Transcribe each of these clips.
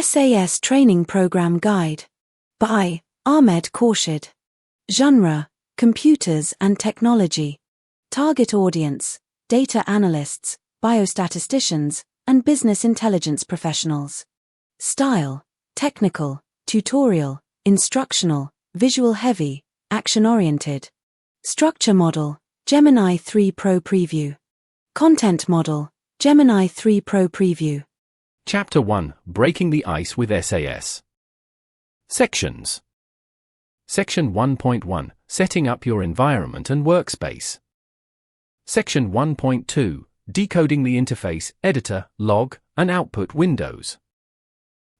SAS Training Program Guide. By Ahmed Khorshid. Genre: Computers and Technology. Target audience: data analysts, biostatisticians, and business intelligence professionals. Style: technical, tutorial, instructional, visual-heavy, action-oriented. Structure model: Gemini 3 Pro Preview. Content model: Gemini 3 Pro Preview. Chapter 1: Breaking the Ice with SAS. Sections. Section 1.1: Setting up your environment and workspace. Section 1.2: Decoding the interface, editor, log, and output windows.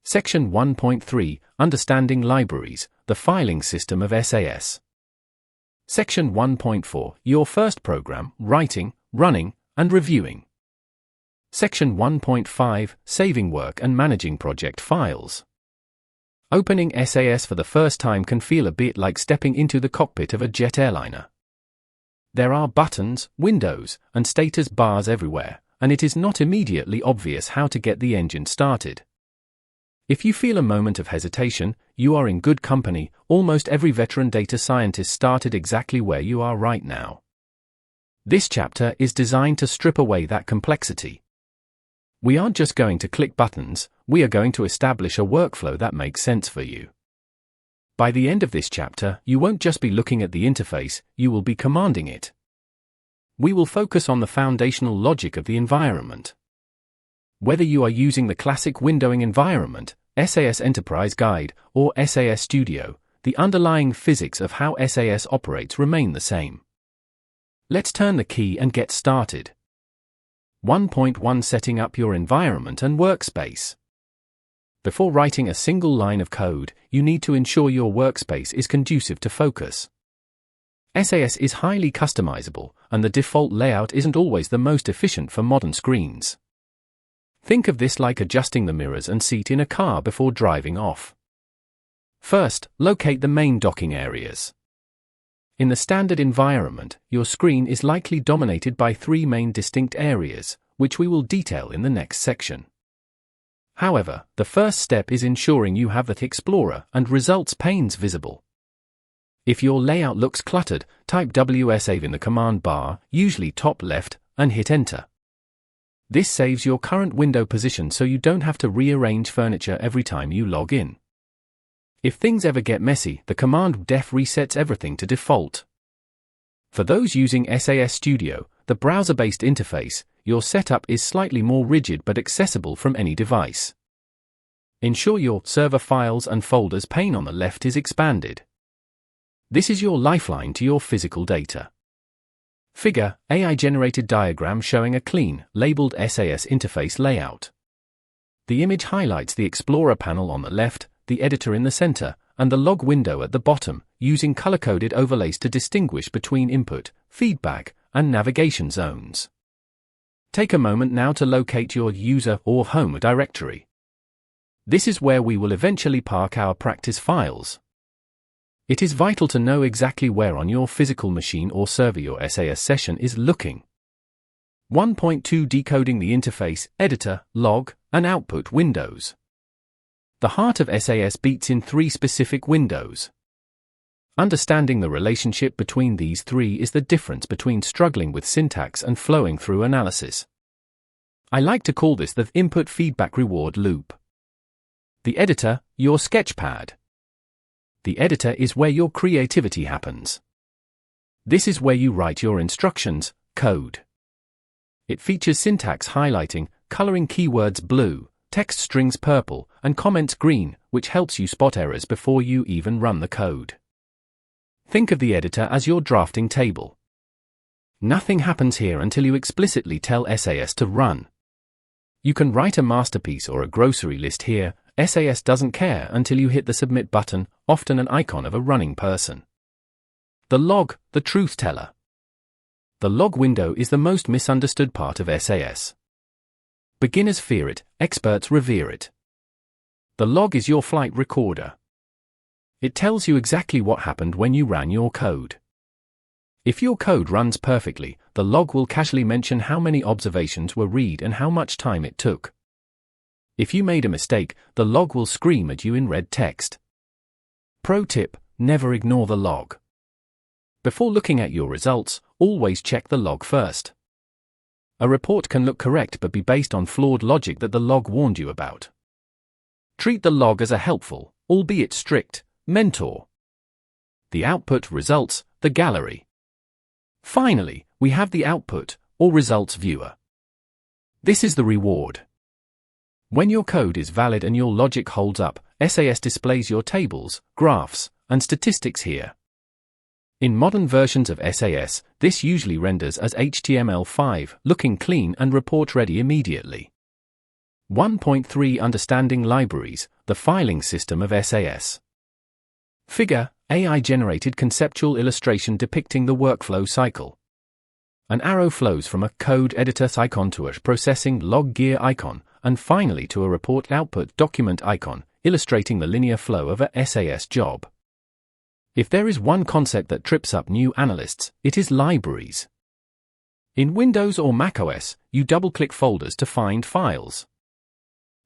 Section 1.3: Understanding libraries, the filing system of SAS. Section 1.4: Your first program, writing, running, and reviewing. Section 1.5: Saving work and managing project files. Opening SAS for the first time can feel a bit like stepping into the cockpit of a jet airliner. There are buttons, windows, and status bars everywhere, and it is not immediately obvious how to get the engine started. If you feel a moment of hesitation, you are in good company. Almost every veteran data scientist started exactly where you are right now. This chapter is designed to strip away that complexity. We aren't just going to click buttons, we are going to establish a workflow that makes sense for you. By the end of this chapter, you won't just be looking at the interface, you will be commanding it. We will focus on the foundational logic of the environment. Whether you are using the classic windowing environment, SAS Enterprise Guide, or SAS Studio, the underlying physics of how SAS operates remain the same. Let's turn the key and get started. 1.1: Setting up your environment and workspace. Before writing a single line of code, you need to ensure your workspace is conducive to focus. SAS is highly customizable, and the default layout isn't always the most efficient for modern screens. Think of this like adjusting the mirrors and seat in a car before driving off. First, locate the main docking areas. In the standard environment, your screen is likely dominated by three main distinct areas, which we will detail in the next section. However, the first step is ensuring you have the Explorer and Results panes visible. If your layout looks cluttered, type WSAV in the command bar, usually top left, and hit Enter. This saves your current window position so you don't have to rearrange furniture every time you log in. If things ever get messy, the command def resets everything to default. For those using SAS Studio, the browser-based interface, your setup is slightly more rigid but accessible from any device. Ensure your Server Files and Folders pane on the left is expanded. This is your lifeline to your physical data. Figure: AI-generated diagram showing a clean, labeled SAS interface layout. The image highlights the Explorer panel on the left, the editor in the center, and the log window at the bottom, using color-coded overlays to distinguish between input, feedback, and navigation zones. Take a moment now to locate your user or home directory. This is where we will eventually park our practice files. It is vital to know exactly where on your physical machine or server your SAS session is looking. 1.2: Decoding the interface, editor, log, and output windows. The heart of SAS beats in three specific windows. Understanding the relationship between these three is the difference between struggling with syntax and flowing through analysis. I like to call this the input feedback reward loop. The editor, your sketchpad. The editor is where your creativity happens. This is where you write your instructions, code. It features syntax highlighting, coloring keywords blue, text strings purple, and comments green, which helps you spot errors before you even run the code. Think of the editor as your drafting table. Nothing happens here until you explicitly tell SAS to run. You can write a masterpiece or a grocery list here. SAS doesn't care until you hit the submit button, often an icon of a running person. The log, the truth teller. The log window is the most misunderstood part of SAS. Beginners fear it, experts revere it. The log is your flight recorder. It tells you exactly what happened when you ran your code. If your code runs perfectly, the log will casually mention how many observations were read and how much time it took. If you made a mistake, the log will scream at you in red text. Pro tip: never ignore the log. Before looking at your results, always check the log first. A report can look correct but be based on flawed logic that the log warned you about. Treat the log as a helpful, albeit strict, mentor. The output results, the gallery. Finally, we have the output, or results viewer. This is the reward. When your code is valid and your logic holds up, SAS displays your tables, graphs, and statistics here. In modern versions of SAS, this usually renders as HTML5, looking clean and report ready immediately. 1.3 Understanding libraries, the filing system of SAS. Figure: AI-generated conceptual illustration depicting the workflow cycle. An arrow flows from a code editor icon to a processing log gear icon, and finally to a report output document icon, illustrating the linear flow of a SAS job. If there is one concept that trips up new analysts, it is libraries. In Windows or macOS, you double-click folders to find files.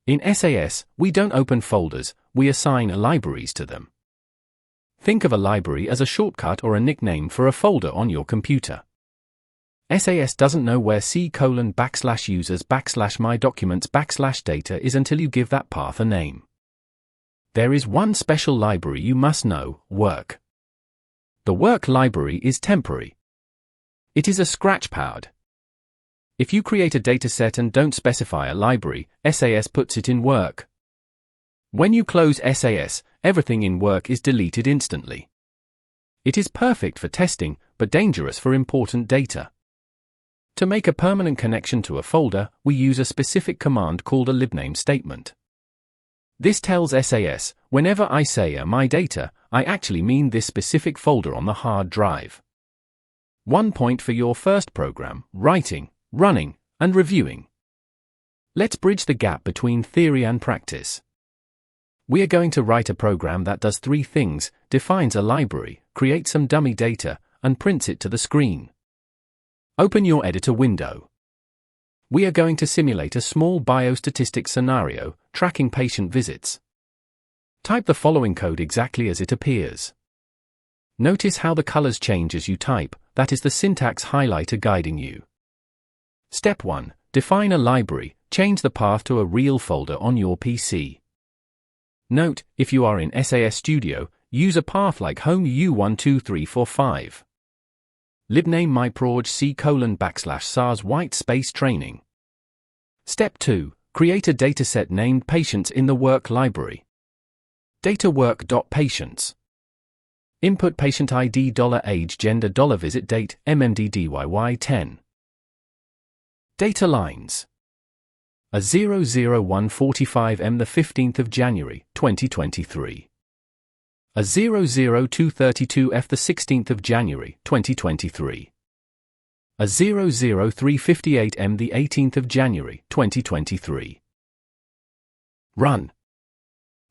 In SAS, we don't open folders, we assign libraries to them. Think of a library as a shortcut or a nickname for a folder on your computer. SAS doesn't know where c:\users\my documents\data is until you give that path a name. There is one special library you must know: work. The work library is temporary. It is a scratch-pad. If you create a dataset and don't specify a library, SAS puts it in work. When you close SAS, everything in work is deleted instantly. It is perfect for testing, but dangerous for important data. To make a permanent connection to a folder, we use a specific command called a libname statement. This tells SAS, whenever I say my data, I actually mean this specific folder on the hard drive. 1 point for your first program: writing, running, and reviewing. Let's bridge the gap between theory and practice. We are going to write a program that does 3 things: defines a library, creates some dummy data, and prints it to the screen. Open your editor window. We are going to simulate a small biostatistics scenario, tracking patient visits. Type the following code exactly as it appears. Notice how the colors change as you type, that is the syntax highlighter guiding you. Step 1. Define a library, change the path to a real folder on your PC. Note, if you are in SAS Studio, use a path like home U12345. Libname myproj c:\sars white space training. Step 2. Create a dataset named patients in the work library. Data work.patients. Input patient ID $age gender $visit date MMDDYY10. Data lines. A 00145M the 15th of January 2023. A 00232F the 16th of January 2023. A 00358M the 18th of January 2023. Run.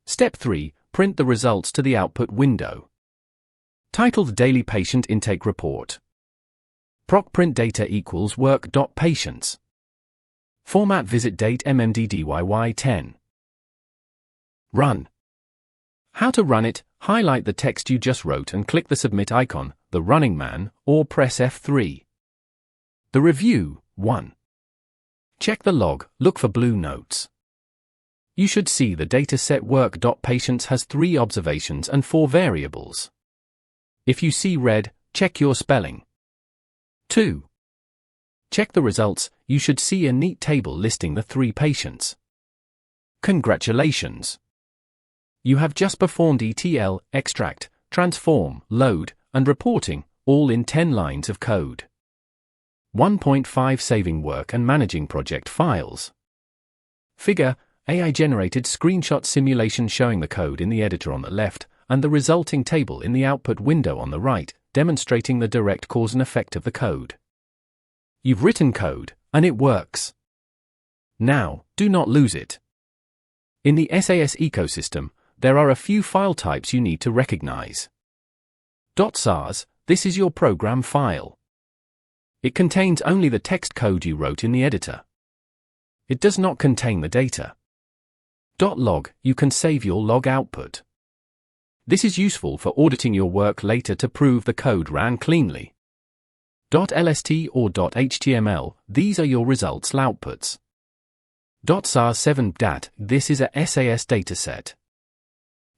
Step 3. Print the results to the output window. Titled Daily Patient Intake Report. Proc print data equals work.patients. Format visit date MMDDYY10. Run. How to run it: highlight the text you just wrote and click the submit icon, the running man, or press F3. The review: 1. Check the log, look for blue notes. You should see the dataset work.patients has 3 observations and 4 variables. If you see red, check your spelling. 2. Check the results, you should see a neat table listing the 3 patients. Congratulations! You have just performed ETL, extract, transform, load, and reporting, all in 10 lines of code. 1.5 Saving work and managing project files. Figure: AI-generated screenshot simulation showing the code in the editor on the left, and the resulting table in the output window on the right, demonstrating the direct cause and effect of the code. You've written code, and it works. Now, do not lose it. In the SAS ecosystem, there are a few file types you need to recognize. .sars, this is your program file. It contains only the text code you wrote in the editor. It does not contain the data. .log, you can save your log output. This is useful for auditing your work later to prove the code ran cleanly. .lst or .html, these are your results outputs. .sars7dat, this is a SAS dataset.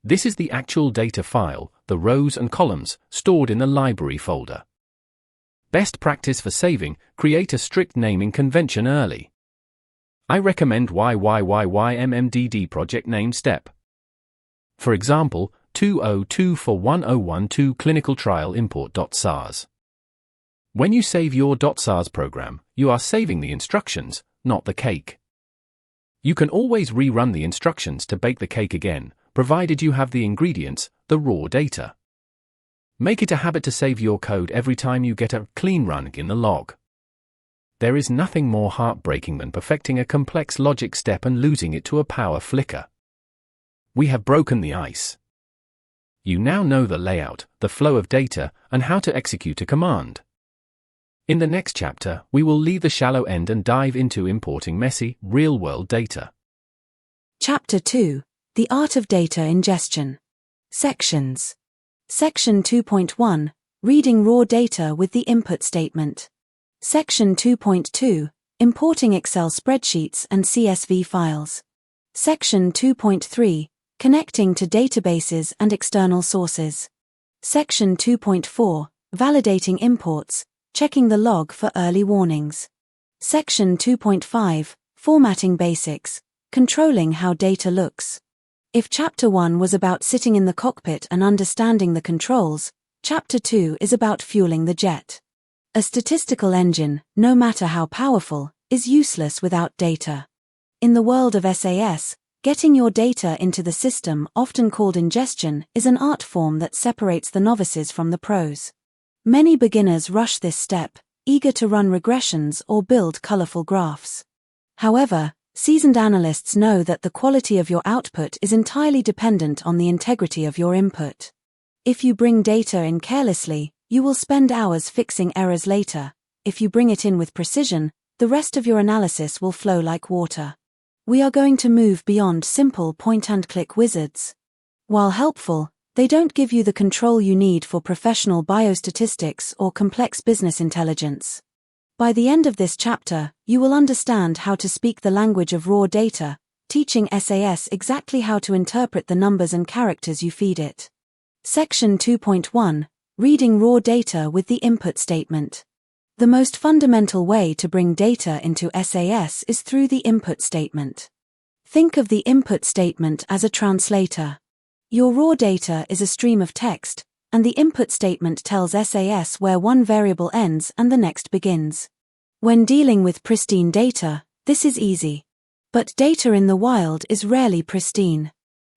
This is the actual data file, the rows and columns, stored in the library folder. Best practice for saving, create a strict naming convention early. I recommend YYYYMMDD project name step. For example, 202 for 1012 clinical trial import.sars. When you save your .sars program, you are saving the instructions, not the cake. You can always rerun the instructions to bake the cake again, provided you have the ingredients, the raw data. Make it a habit to save your code every time you get a clean run in the log. There is nothing more heartbreaking than perfecting a complex logic step and losing it to a power flicker. We have broken the ice. You now know the layout, the flow of data, and how to execute a command. In the next chapter, we will leave the shallow end and dive into importing messy, real-world data. Chapter 2: The Art of Data Ingestion. Sections. Section 2.1: Reading raw data with the input statement. Section 2.2: Importing Excel spreadsheets and CSV files. Section 2.3: Connecting to databases and external sources. Section 2.4: Validating imports, checking the log for early warnings. Section 2.5: Formatting basics, controlling how data looks. If Chapter 1 was about sitting in the cockpit and understanding the controls, Chapter 2 is about fueling the jet. A statistical engine, no matter how powerful, is useless without data. In the world of SAS, getting your data into the system, often called ingestion, is an art form that separates the novices from the pros. Many beginners rush this step, eager to run regressions or build colorful graphs. However, seasoned analysts know that the quality of your output is entirely dependent on the integrity of your input. If you bring data in carelessly, you will spend hours fixing errors later. If you bring it in with precision, the rest of your analysis will flow like water. We are going to move beyond simple point-and-click wizards. While helpful, they don't give you the control you need for professional biostatistics or complex business intelligence. By the end of this chapter, you will understand how to speak the language of raw data, teaching SAS exactly how to interpret the numbers and characters you feed it. Section 2.1: Reading raw data with the input statement. The most fundamental way to bring data into SAS is through the input statement. Think of the input statement as a translator. Your raw data is a stream of text, and the input statement tells SAS where one variable ends and the next begins. When dealing with pristine data, this is easy. But data in the wild is rarely pristine.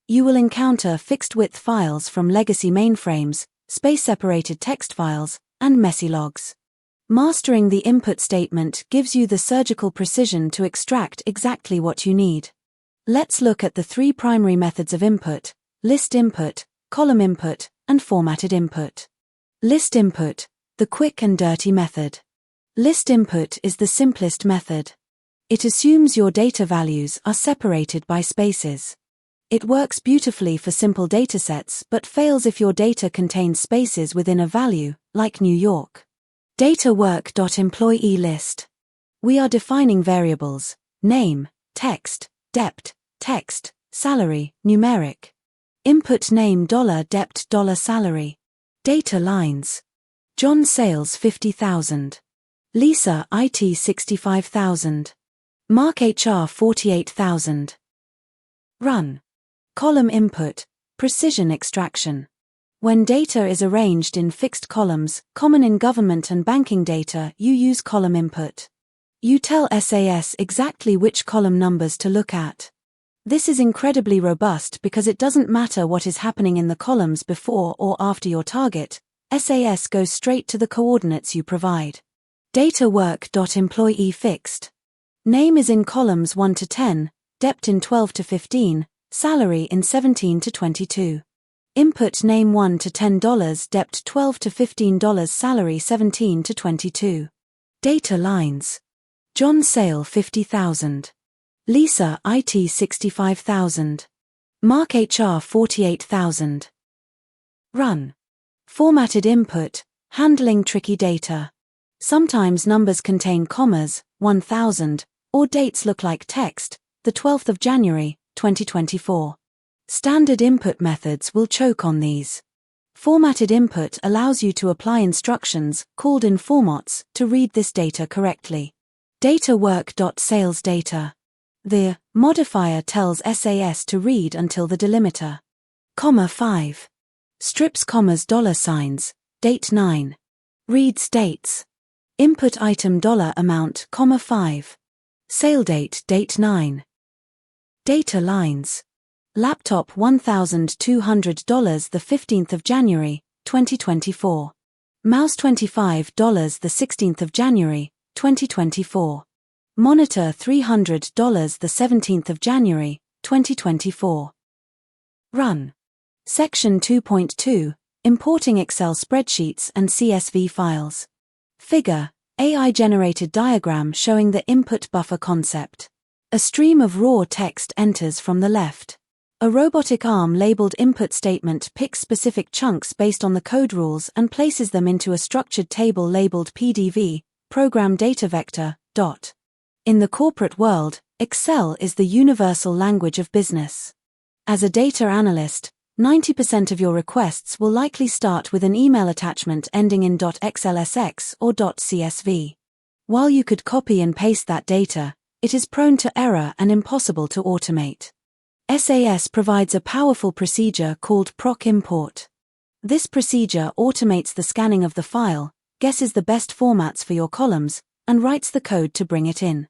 You will encounter fixed-width files from legacy mainframes, space-separated text files, and messy logs. Mastering the input statement gives you the surgical precision to extract exactly what you need. Let's look at the three primary methods of input: list input, column input, and formatted input. List input, the quick and dirty method. List input is the simplest method. It assumes your data values are separated by spaces. It works beautifully for simple datasets but fails if your data contains spaces within a value, like New York. Data-work.employee list. We are defining variables: name, text, dept, text, salary, numeric. Input name $dept $salary. Data lines. John sales 50,000. Lisa IT 65,000. Mark HR 48,000. Run. Column input, precision extraction. When data is arranged in fixed columns, common in government and banking data, you use column input. You tell SAS exactly which column numbers to look at. This is incredibly robust because it doesn't matter what is happening in the columns before or after your target, SAS goes straight to the coordinates you provide. Data-work.employee fixed. Name is in columns 1 to 10, dept in 12 to 15, salary in 17 to 22. Input name $1 to $10, dept $12 to $15, salary 17 to 22. Data lines. John sale 50,000. Lisa IT 65,000. Mark HR 48,000. Run. Formatted input, handling tricky data. Sometimes numbers contain commas, 1000, or dates look like text, the 12th of January, 2024. Standard input methods will choke on these. Formatted input allows you to apply instructions, called informats, to read this data correctly. Data work.sales data. The modifier tells SAS to read until the delimiter. 5. Strips commas $signs, date 9. Reads dates. Input item $amount, 5. Sale date 9. Data lines. Laptop $1,200 the 15th of January, 2024. Mouse $25 the 16th of January, 2024. Monitor $300 the 17th of January, 2024. Run. Section 2.2, Importing Excel spreadsheets and CSV files. Figure, AI-generated diagram showing the input buffer concept. A stream of raw text enters from the left. A robotic arm labeled input statement picks specific chunks based on the code rules and places them into a structured table labeled PDV, Program Data Vector, . In the corporate world, Excel is the universal language of business. As a data analyst, 90% of your requests will likely start with an email attachment ending in .xlsx or .csv. While you could copy and paste that data, it is prone to error and impossible to automate. SAS provides a powerful procedure called PROC import. This procedure automates the scanning of the file, guesses the best formats for your columns, and writes the code to bring it in.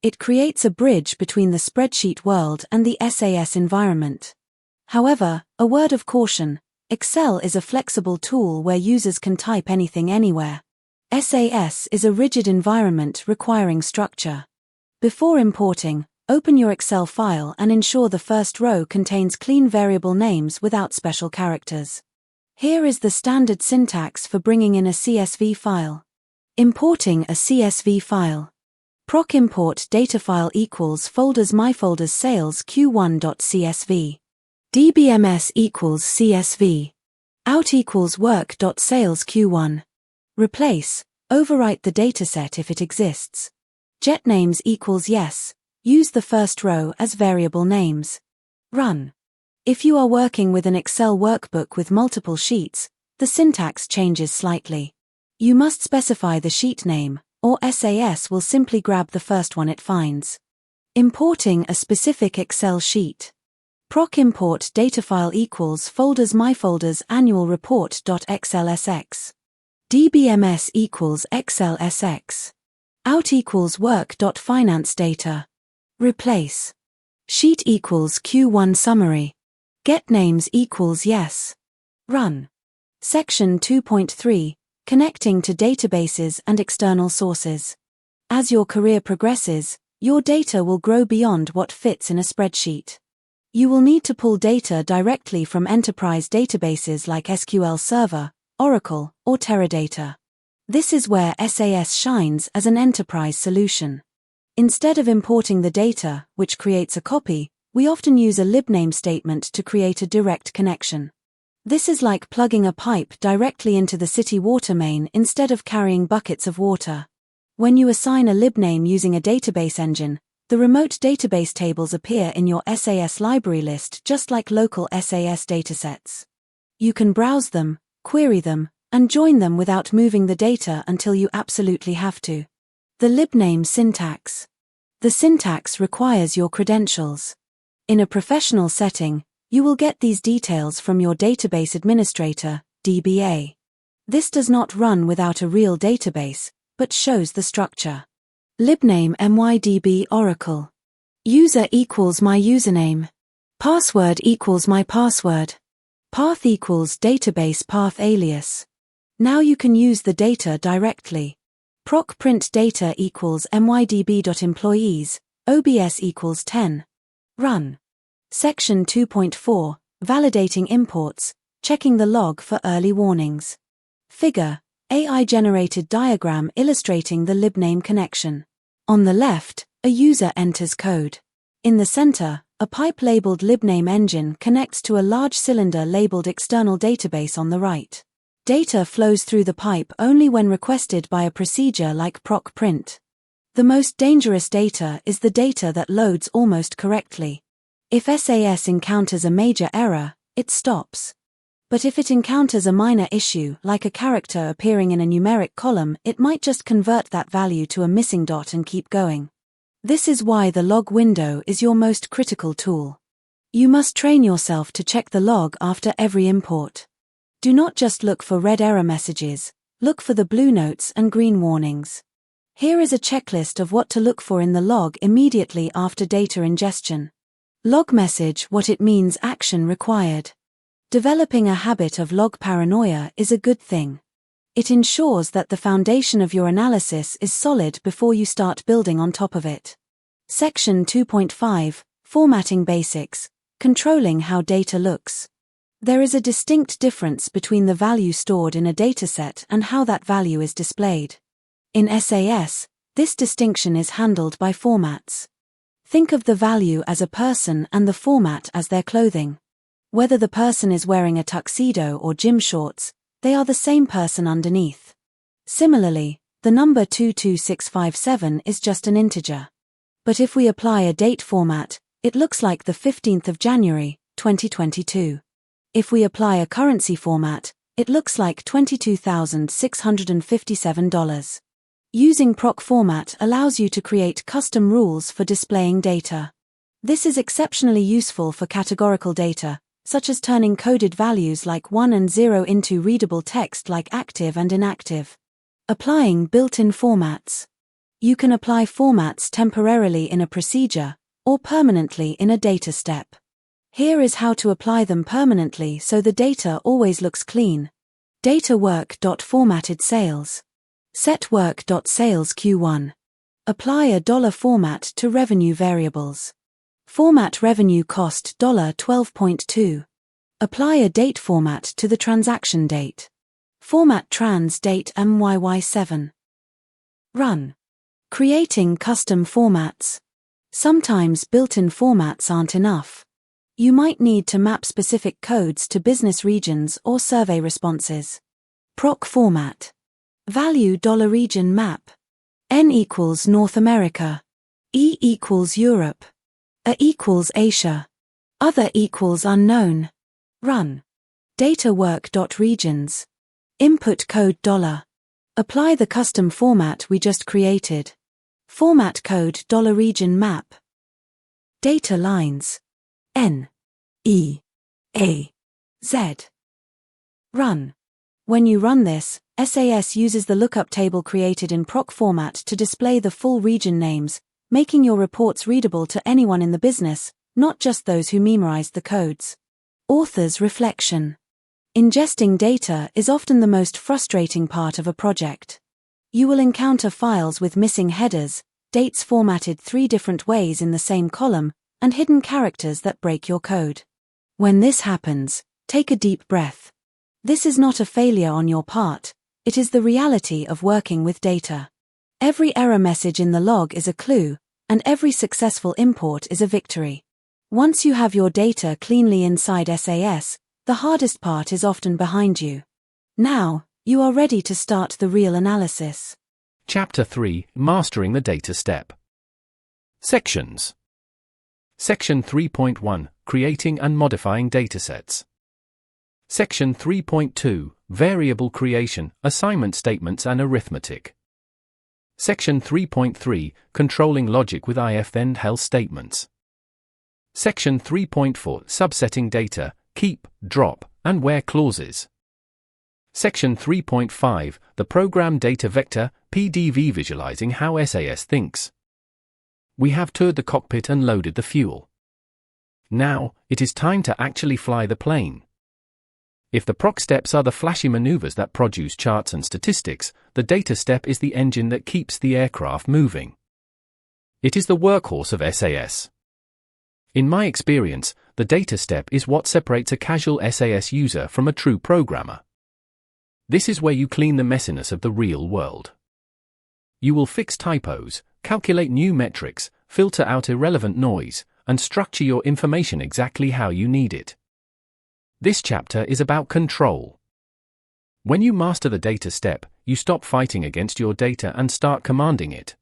It creates a bridge between the spreadsheet world and the SAS environment. However, a word of caution, Excel is a flexible tool where users can type anything anywhere. SAS is a rigid environment requiring structure. Before importing, open your Excel file and ensure the first row contains clean variable names without special characters. Here is the standard syntax for bringing in a CSV file. Importing a CSV file. Proc import data file equals folders myfolders sales q1.csv. dbms equals csv. Out equals work.sales q1. Replace, overwrite the dataset if it exists. GetNames equals yes. Use the first row as variable names. Run. If you are working with an Excel workbook with multiple sheets, the syntax changes slightly. You must specify the sheet name, or SAS will simply grab the first one it finds. Importing a specific Excel sheet. Proc import data file equals folders myfolders annual report.xlsx. dbms equals xlsx. Out equals work.finance data. Replace. Sheet equals Q1 summary. GetNames equals yes. Run. Section 2.3, Connecting to databases and external sources. As your career progresses, your data will grow beyond what fits in a spreadsheet. You will need to pull data directly from enterprise databases like SQL Server, Oracle, or Teradata. This is where SAS shines as an enterprise solution. Instead of importing the data, which creates a copy, we often use a libname statement to create a direct connection. This is like plugging a pipe directly into the city water main instead of carrying buckets of water. When you assign a libname using a database engine, the remote database tables appear in your SAS library list just like local SAS datasets. You can browse them, query them, and join them without moving the data until you absolutely have to. The libname syntax. The syntax requires your credentials. In a professional setting, you will get these details from your database administrator, DBA. This does not run without a real database, but shows the structure. Libname mydb Oracle. User equals my username. Password equals my password. Path equals database path alias. Now you can use the data directly. Proc print data equals mydb.employees, OBS equals 10. Run. Section 2.4, Validating imports, checking the log for early warnings. Figure, AI-generated diagram illustrating the libname connection. On the left, a user enters code. In the center, a pipe labeled libname engine connects to a large cylinder labeled external database on the right. Data flows through the pipe only when requested by a procedure like PROC print. The most dangerous data is the data that loads almost correctly. If SAS encounters a major error, it stops. But if it encounters a minor issue, like a character appearing in a numeric column, it might just convert that value to a missing dot and keep going. This is why the log window is your most critical tool. You must train yourself to check the log after every import. Do not just look for red error messages, look for the blue notes and green warnings. Here is a checklist of what to look for in the log immediately after data ingestion. Log message: what it means, action required. Developing a habit of log paranoia is a good thing. It ensures that the foundation of your analysis is solid before you start building on top of it. Section 2.5, Formatting Basics, Controlling how data looks. There is a distinct difference between the value stored in a dataset and how that value is displayed. In SAS, this distinction is handled by formats. Think of the value as a person and the format as their clothing. Whether the person is wearing a tuxedo or gym shorts, they are the same person underneath. Similarly, the number 22657 is just an integer. But if we apply a date format, it looks like the 15th of January, 2022. If we apply a currency format, it looks like $22,657. Using PROC format allows you to create custom rules for displaying data. This is exceptionally useful for categorical data, such as turning coded values like 1 and 0 into readable text like active and inactive. Applying built-in formats. You can apply formats temporarily in a procedure, or permanently in a data step. Here is how to apply them permanently so the data always looks clean. Data work.formatted sales. Set work.sales Q1. Apply a dollar format to revenue variables. Format revenue cost $12.2. Apply a date format to the transaction date. Format trans date MYY7. Run. Creating custom formats. Sometimes built-in formats aren't enough. You might need to map specific codes to business regions or survey responses. PROC format. Value $region map. N equals North America. E equals Europe. A equals Asia. Other equals unknown. Run. Data work.regions. Input code $. Apply the custom format we just created. Format code $region map. Data lines. N. E. A. Z. Run. When you run this, SAS uses the lookup table created in PROC format to display the full region names, making your reports readable to anyone in the business, not just those who memorized the codes. Author's reflection. Ingesting data is often the most frustrating part of a project. You will encounter files with missing headers, dates formatted 3 different ways in the same column, and hidden characters that break your code. When this happens, take a deep breath. This is not a failure on your part, it is the reality of working with data. Every error message in the log is a clue, and every successful import is a victory. Once you have your data cleanly inside SAS, the hardest part is often behind you. Now, you are ready to start the real analysis. Chapter 3, Mastering the Data Step. Sections. Section 3.1, Creating and Modifying Datasets. Section 3.2, Variable Creation, Assignment Statements and Arithmetic. Section 3.3, Controlling Logic with if then else statements. Section 3.4, Subsetting Data, Keep, Drop, and Where clauses. Section 3.5, The Program Data Vector, PDV Visualizing how SAS thinks. We have toured the cockpit and loaded the fuel. Now, it is time to actually fly the plane. If the PROC steps are the flashy maneuvers that produce charts and statistics, the data step is the engine that keeps the aircraft moving. It is the workhorse of SAS. In my experience, the data step is what separates a casual SAS user from a true programmer. This is where you clean the messiness of the real world. You will fix typos, calculate new metrics, filter out irrelevant noise, and structure your information exactly how you need it. This chapter is about control. When you master the data step, you stop fighting against your data and start commanding it.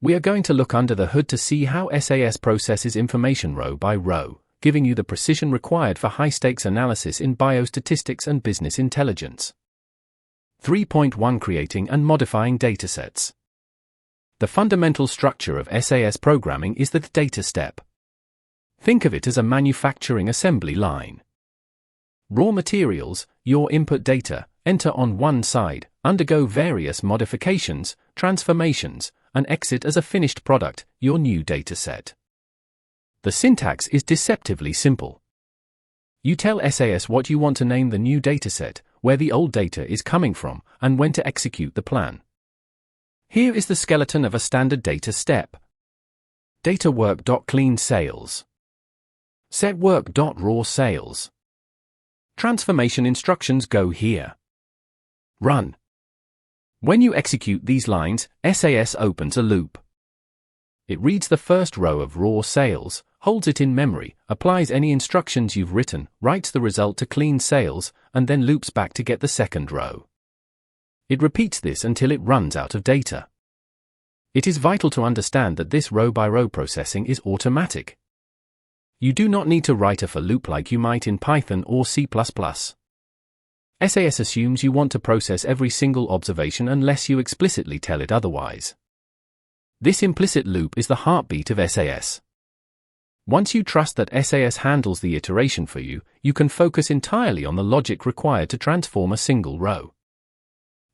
We are going to look under the hood to see how SAS processes information row by row, giving you the precision required for high-stakes analysis in biostatistics and business intelligence. 3.1 Creating and modifying datasets. The fundamental structure of SAS programming is the data step. Think of it as a manufacturing assembly line. Raw materials, your input data, enter on one side, undergo various modifications, transformations, and exit as a finished product, your new dataset. The syntax is deceptively simple. You tell SAS what you want to name the new dataset, where the old data is coming from, and when to execute the plan. Here is the skeleton of a standard data step. Data work.clean sales. Set work.raw sales. Transformation instructions go here. Run. When you execute these lines, SAS opens a loop. It reads the first row of raw sales, holds it in memory, applies any instructions you've written, writes the result to clean sales, and then loops back to get the second row. It repeats this until it runs out of data. It is vital to understand that this row-by-row processing is automatic. You do not need to write a for loop like you might in Python or C++. SAS assumes you want to process every single observation unless you explicitly tell it otherwise. This implicit loop is the heartbeat of SAS. Once you trust that SAS handles the iteration for you, you can focus entirely on the logic required to transform a single row.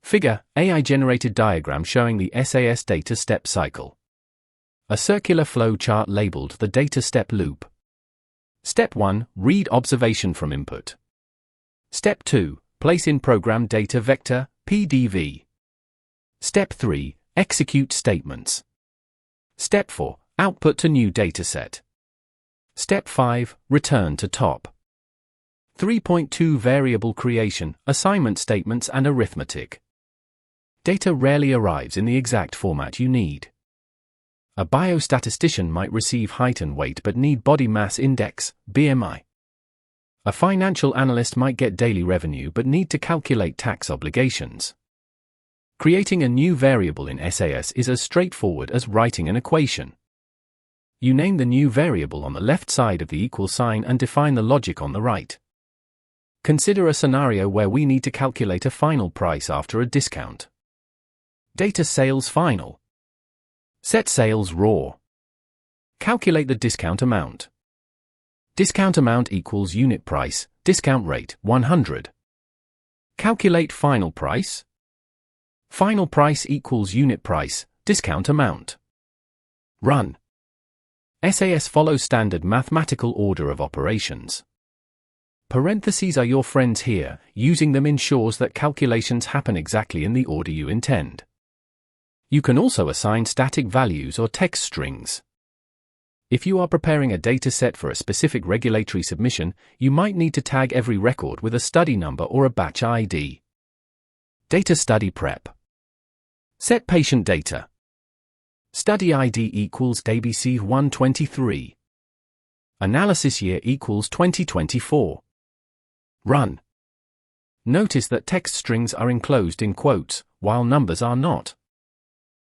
Figure, AI-generated diagram showing the SAS data step cycle. A circular flow chart labeled the data step loop. Step 1, read observation from input. Step 2, place in program data vector, PDV. Step 3, execute statements. Step 4, output to new dataset. Step 5, return to top. 3.2 Variable creation, assignment statements and arithmetic. Data rarely arrives in the exact format you need. A biostatistician might receive height and weight but need body mass index, BMI. A financial analyst might get daily revenue but need to calculate tax obligations. Creating a new variable in SAS is as straightforward as writing an equation. You name the new variable on the left side of the equal sign and define the logic on the right. Consider a scenario where we need to calculate a final price after a discount. Data sales final. Set sales raw. Calculate the discount amount. Discount amount equals unit price, discount rate 100. Calculate final price. Final price equals unit price, discount amount. Run. SAS follows standard mathematical order of operations. Parentheses are your friends here, using them ensures that calculations happen exactly in the order you intend. You can also assign static values or text strings. If you are preparing a dataset for a specific regulatory submission, you might need to tag every record with a study number or a batch ID. Data study prep. Set patient data. Study ID equals ABC 123. Analysis year equals 2024. Run. Notice that text strings are enclosed in quotes, while numbers are not.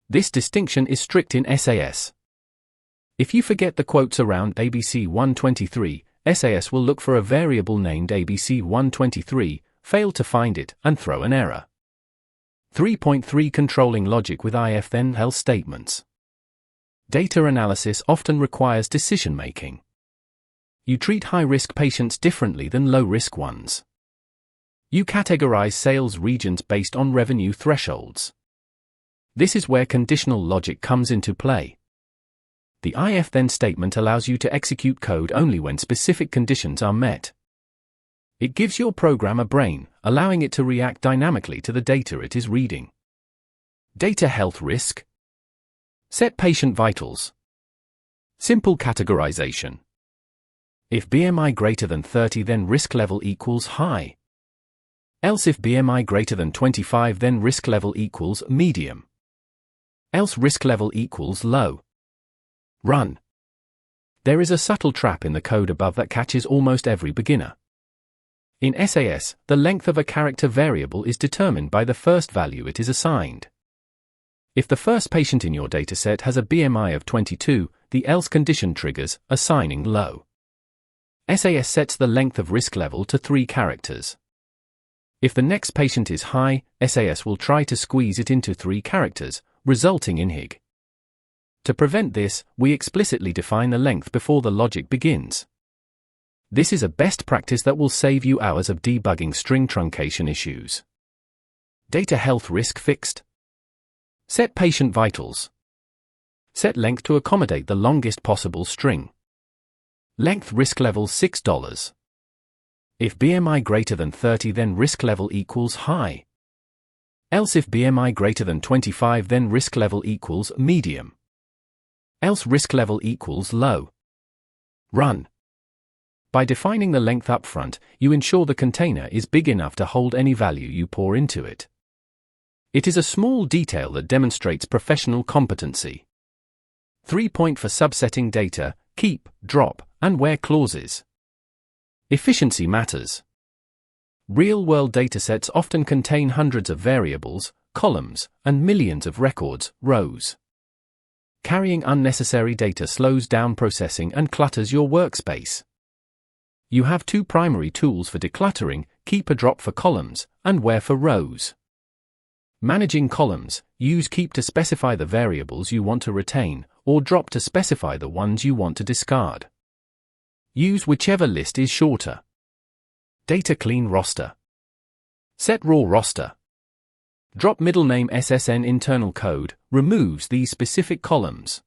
This distinction is strict in SAS. If you forget the quotes around ABC 123, SAS will look for a variable named ABC 123, fail to find it, and throw an error. 3.3 Controlling logic with if then else statements. Data analysis often requires decision-making. You treat high-risk patients differently than low-risk ones. You categorize sales regions based on revenue thresholds. This is where conditional logic comes into play. The if then statement allows you to execute code only when specific conditions are met. It gives your program a brain, allowing it to react dynamically to the data it is reading. Data health risk. Set patient vitals. Simple categorization. If BMI greater than 30, then risk level equals high. Else if BMI greater than 25, then risk level equals medium. Else risk level equals low. Run. There is a subtle trap in the code above that catches almost every beginner. In SAS, the length of a character variable is determined by the first value it is assigned. If the first patient in your dataset has a BMI of 22, the else condition triggers assigning low. SAS sets the length of risk level to 3 characters. If the next patient is high, SAS will try to squeeze it into 3 characters, resulting in HIG. To prevent this, we explicitly define the length before the logic begins. This is a best practice that will save you hours of debugging string truncation issues. Data health risk fixed. Set patient vitals. Set length to accommodate the longest possible string. Length risk level $6. If BMI greater than 30, then risk level equals high. Else if BMI greater than 25, then risk level equals medium. Else risk level equals low. Run. By defining the length upfront, you ensure the container is big enough to hold any value you pour into it. It is a small detail that demonstrates professional competency. 3-point for subsetting data, keep, drop, and where clauses. Efficiency matters. Real-world datasets often contain hundreds of variables, columns, and millions of records, rows. Carrying unnecessary data slows down processing and clutters your workspace. You have 2 primary tools for decluttering: keep a drop for columns, and where for rows. Managing columns, use keep to specify the variables you want to retain, or drop to specify the ones you want to discard. Use whichever list is shorter. Data clean roster. Set raw roster. Drop middle name SSN internal code, removes these specific columns.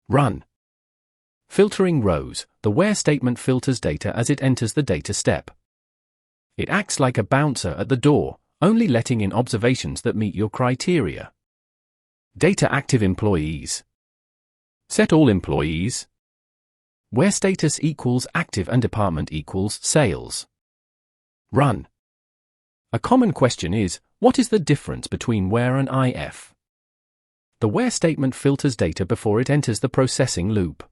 Run. Filtering rows, the where statement filters data as it enters the data step. It acts like a bouncer at the door, only letting in observations that meet your criteria. Data active employees. Set all employees. Where status equals active and department equals sales. Run. A common question is, what is the difference between where and if? The where statement filters data before it enters the processing loop.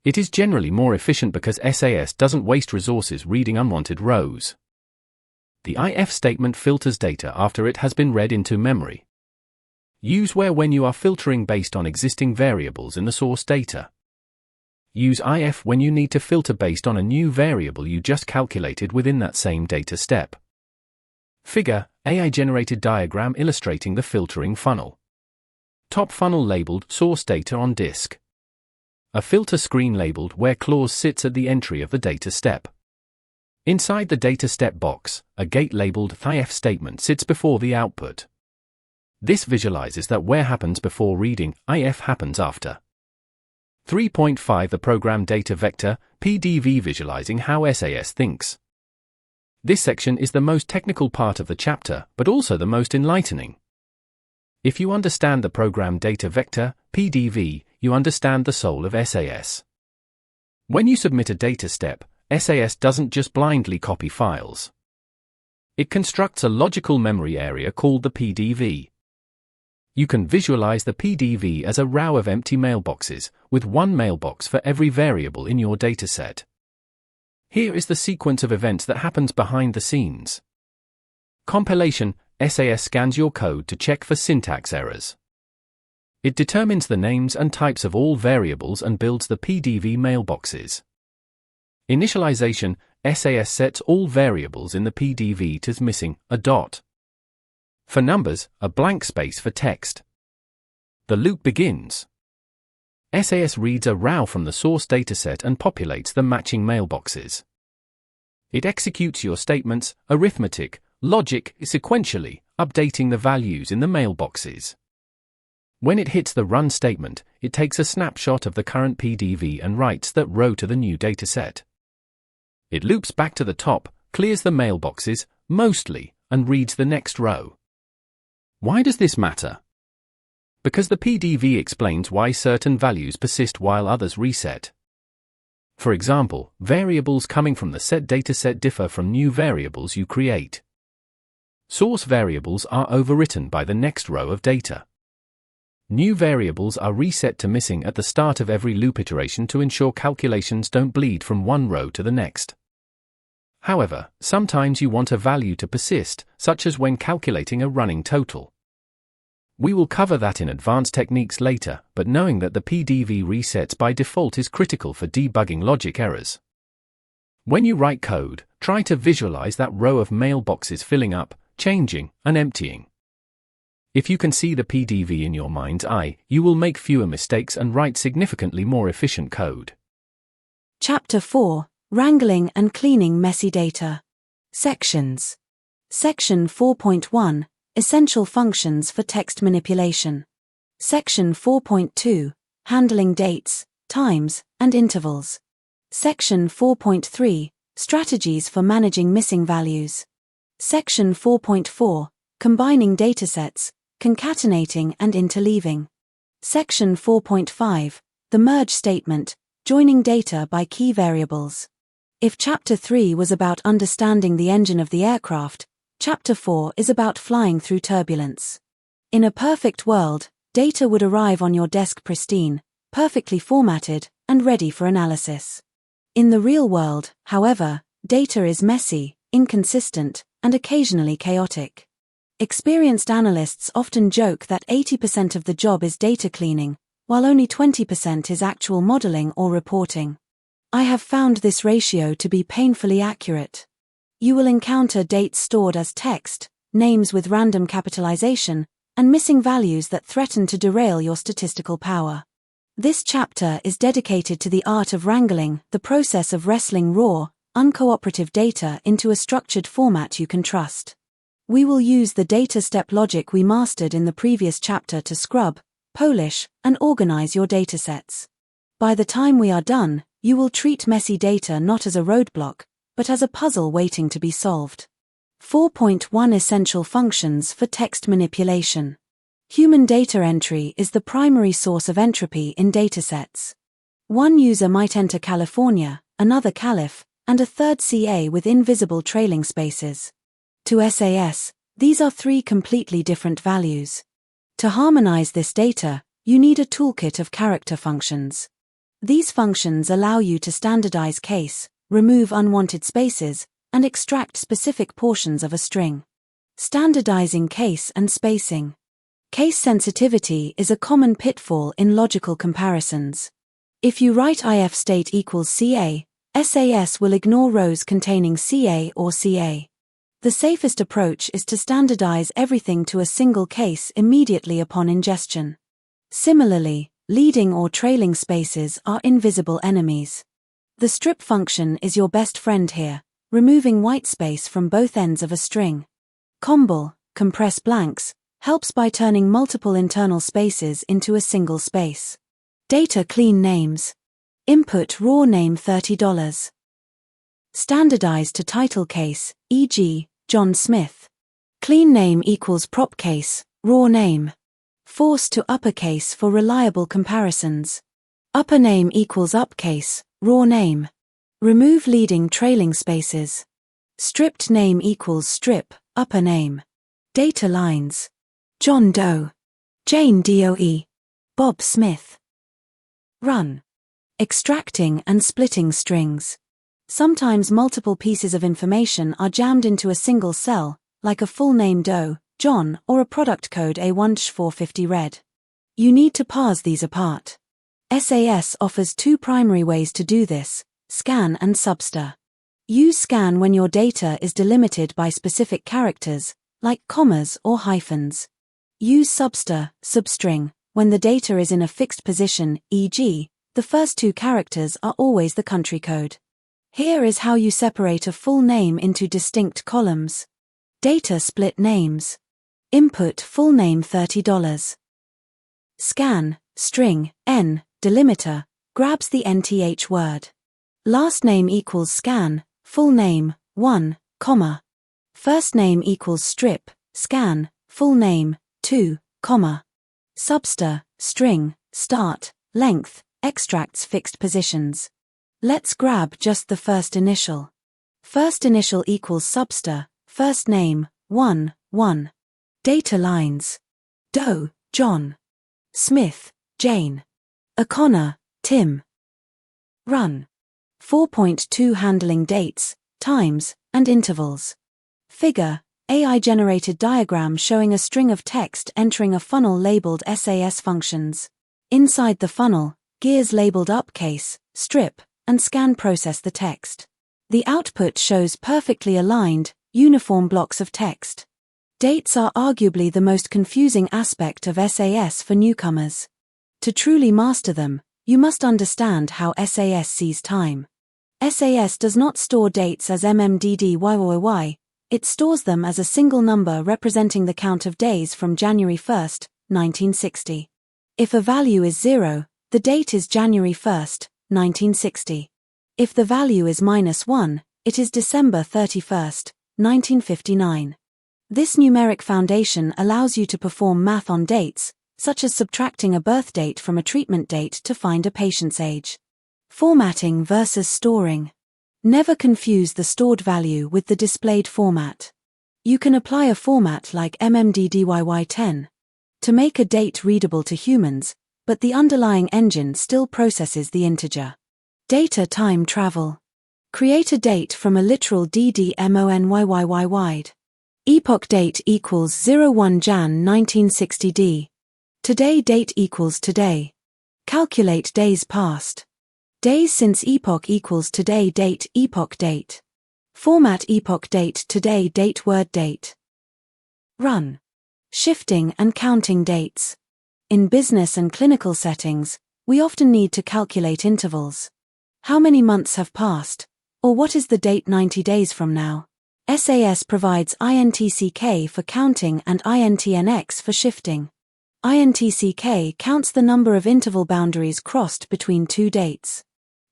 It is generally more efficient because SAS doesn't waste resources reading unwanted rows. The if statement filters data after it has been read into memory. Use where when you are filtering based on existing variables in the source data. Use if when you need to filter based on a new variable you just calculated within that same data step. Figure, AI-generated diagram illustrating the filtering funnel. Top funnel labeled source data on disk. A filter screen labeled where clause sits at the entry of the data step. Inside the data step box, a gate labeled if statement sits before the output. This visualizes that where happens before reading, if happens after. 3.5 The program data vector, PDV, visualizing how SAS thinks. This section is the most technical part of the chapter, but also the most enlightening. If you understand the program data vector, PDV, you understand the soul of SAS. When you submit a data step, SAS doesn't just blindly copy files. It constructs a logical memory area called the PDV. You can visualize the PDV as a row of empty mailboxes, with one mailbox for every variable in your dataset. Here is the sequence of events that happens behind the scenes. Compilation: SAS scans your code to check for syntax errors. It determines the names and types of all variables and builds the PDV mailboxes. Initialization: SAS sets all variables in the PDV to missing a dot. For numbers, a blank space for text. The loop begins. SAS reads a row from the source dataset and populates the matching mailboxes. It executes your statements, arithmetic, logic, sequentially, updating the values in the mailboxes. When it hits the run statement, it takes a snapshot of the current PDV and writes that row to the new dataset. It loops back to the top, clears the mailboxes, mostly, and reads the next row. Why does this matter? Because the PDV explains why certain values persist while others reset. For example, variables coming from the set dataset differ from new variables you create. Source variables are overwritten by the next row of data. New variables are reset to missing at the start of every loop iteration to ensure calculations don't bleed from one row to the next. However, sometimes you want a value to persist, such as when calculating a running total. We will cover that in advanced techniques later, but knowing that the PDV resets by default is critical for debugging logic errors. When you write code, try to visualize that row of mailboxes filling up, changing, and emptying. If you can see the PDV in your mind's eye, you will make fewer mistakes and write significantly more efficient code. Chapter 4: Wrangling and Cleaning Messy Data. Sections. Section 4.1: Essential Functions for Text Manipulation. Section 4.2: Handling Dates, Times, and Intervals. Section 4.3: Strategies for Managing Missing Values. Section 4.4: Combining datasets, concatenating and interleaving. Section 4.5: The merge statement, joining data by key variables. If Chapter 3 was about understanding the engine of the aircraft, Chapter 4 is about flying through turbulence. In a perfect world, data would arrive on your desk pristine, perfectly formatted, and ready for analysis. In the real world, however, data is messy, inconsistent, and occasionally chaotic. Experienced analysts often joke that 80% of the job is data cleaning, while only 20% is actual modeling or reporting. I have found this ratio to be painfully accurate. You will encounter dates stored as text, names with random capitalization, and missing values that threaten to derail your statistical power. This chapter is dedicated to the art of wrangling, the process of wrestling raw, uncooperative data into a structured format you can trust. We will use the data step logic we mastered in the previous chapter to scrub, polish, and organize your datasets. By the time we are done, you will treat messy data not as a roadblock, but as a puzzle waiting to be solved. 4.1 Essential Functions for Text Manipulation. Human data entry is the primary source of entropy in datasets. One user might enter California, another Caliph, and a third CA with invisible trailing spaces. To SAS, these are three completely different values. To harmonize this data, you need a toolkit of character functions. These functions allow you to standardize case, remove unwanted spaces, and extract specific portions of a string. Standardizing case and spacing. Case sensitivity is a common pitfall in logical comparisons. If you write if state equals CA, SAS will ignore rows containing CA or CA. The safest approach is to standardize everything to a single case immediately upon ingestion. Similarly, leading or trailing spaces are invisible enemies. The strip function is your best friend here, removing white space from both ends of a string. Combl, compress blanks, helps by turning multiple internal spaces into a single space. Data clean names. Input raw name $30. Standardize to title case, e.g., John Smith. Clean name equals prop case, raw name. Force to uppercase for reliable comparisons. Upper name equals upcase, raw name. Remove leading trailing spaces. Stripped name equals strip, upper name. Data lines. John Doe. Jane Doe. Bob Smith. Run. Extracting and splitting strings. Sometimes multiple pieces of information are jammed into a single cell, like a full name Doe, John, or a product code A1-450 red. You need to parse these apart. SAS offers two primary ways to do this: scan and subster. Use scan when your data is delimited by specific characters, like commas or hyphens. Use subster, substring, when the data is in a fixed position, e.g., the first two characters are always the country code. Here is how you separate a full name into distinct columns. Data split names. Input full name $30. Scan, string, n, delimiter, grabs the nth word. Last name equals scan, full name, 1, comma. First name equals strip, scan, full name, 2, comma. Subster, string, start, length, extracts fixed positions. Let's grab just the first initial. First initial equals subster, first name, 1, 1. Data lines. Doe, John. Smith, Jane. O'Connor, Tim. Run. 4.2 Handling dates, times, and intervals. Figure, AI-generated diagram showing a string of text entering a funnel labeled SAS functions. Inside the funnel, gears labeled upcase, strip, and scan process the text. The output shows perfectly aligned, uniform blocks of text. Dates are arguably the most confusing aspect of SAS for newcomers. To truly master them, you must understand how SAS sees time. SAS does not store dates as MMDDYYY, it stores them as a single number representing the count of days from January 1, 1960. If a value is 0, the date is January 1, 1960. If the value is -1, it is December 31, 1959. This numeric foundation allows you to perform math on dates, such as subtracting a birth date from a treatment date to find a patient's age. Formatting versus storing. Never confuse the stored value with the displayed format. You can apply a format like MMDDYY10 to make a date readable to humans, but the underlying engine still processes the integer. Data time travel. Create a date from a literal DDMONYYY wide. Epoch date equals 01 Jan 1960 D. Today date equals today. Calculate days past. Days since epoch equals today date epoch date. Format epoch date today date word date. Run. Shifting and counting dates. In business and clinical settings, we often need to calculate intervals. How many months have passed? Or what is the date 90 days from now? SAS provides INTCK for counting and INTNX for shifting. INTCK counts the number of interval boundaries crossed between two dates.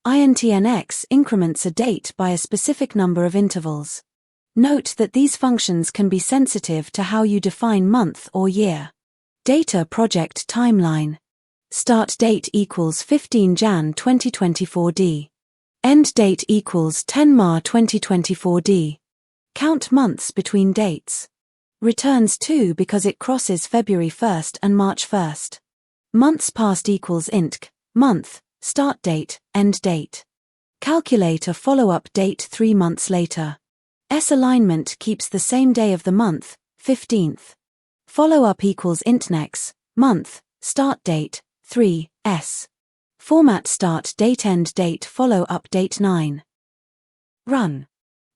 INTNX increments a date by a specific number of intervals. Note that these functions can be sensitive to how you define month or year. Data project timeline. Start date equals 15 Jan 2024 D. End date equals 10 Mar 2024 D. Count months between dates. Returns 2 because it crosses February 1st and March 1st. Months past equals INTC, month, start date, end date. Calculate a follow-up date 3 months later. S alignment keeps the same day of the month, 15th. Follow-up equals INTNEX, month, start date, 3, S. Format start date end date follow-up date 9. Run.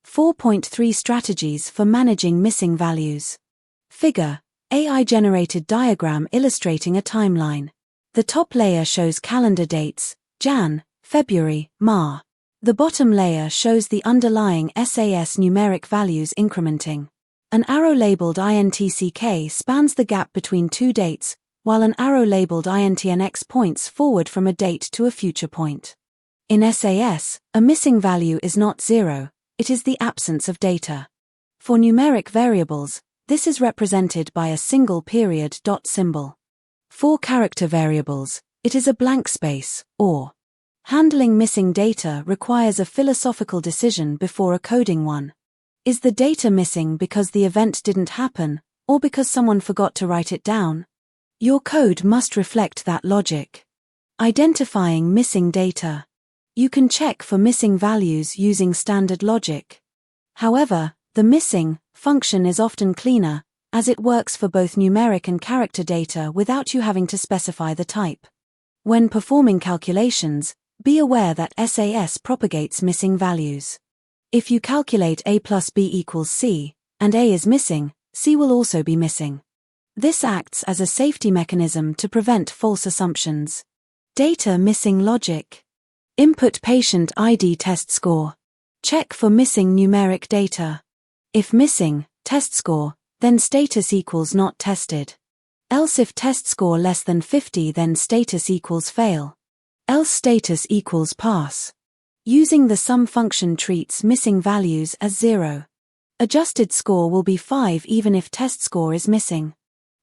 4.3 Strategies for managing missing values. Figure, AI-generated diagram illustrating a timeline. The top layer shows calendar dates, Jan, February, Mar. The bottom layer shows the underlying SAS numeric values incrementing. An arrow labeled INTCK spans the gap between two dates, while an arrow labeled INTNX points forward from a date to a future point. In SAS, a missing value is not 0, it is the absence of data. For numeric variables, this is represented by a single period dot symbol. For character variables, it is a blank space, or. Handling missing data requires a philosophical decision before a coding one. Is the data missing because the event didn't happen, or because someone forgot to write it down? Your code must reflect that logic. Identifying missing data. You can check for missing values using standard logic. However, the missing function is often cleaner, as it works for both numeric and character data without you having to specify the type. When performing calculations, be aware that SAS propagates missing values. If you calculate A plus B equals C, and A is missing, C will also be missing. This acts as a safety mechanism to prevent false assumptions. Data missing logic. Input patient ID test score. Check for missing numeric data. If missing, test score, then status equals not tested. Else if test score less than 50 then status equals fail. Else status equals pass. Using the sum function treats missing values as 0. Adjusted score will be 5 even if test score is missing.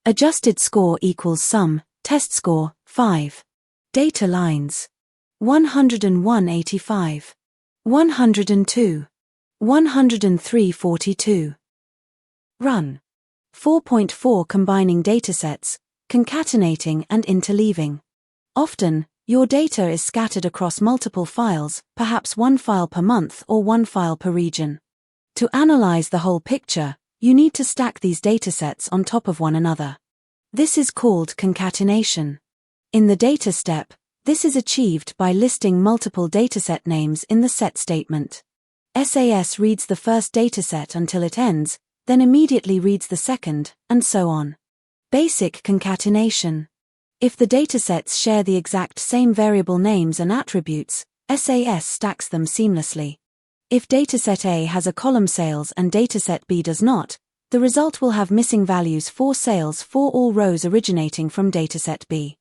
Adjusted score equals sum, test score, 5. Data lines. 101.85. 102. 103.42. Run. 4.4 Combining datasets, concatenating and interleaving. Often, your data is scattered across multiple files, perhaps one file per month or one file per region. To analyze the whole picture, you need to stack these datasets on top of one another. This is called concatenation. In the data step, this is achieved by listing multiple dataset names in the set statement. SAS reads the first dataset until it ends, then immediately reads the second, and so on. Basic concatenation. If the datasets share the exact same variable names and attributes, SAS stacks them seamlessly. If dataset A has a column sales and dataset B does not, the result will have missing values for sales for all rows originating from dataset B.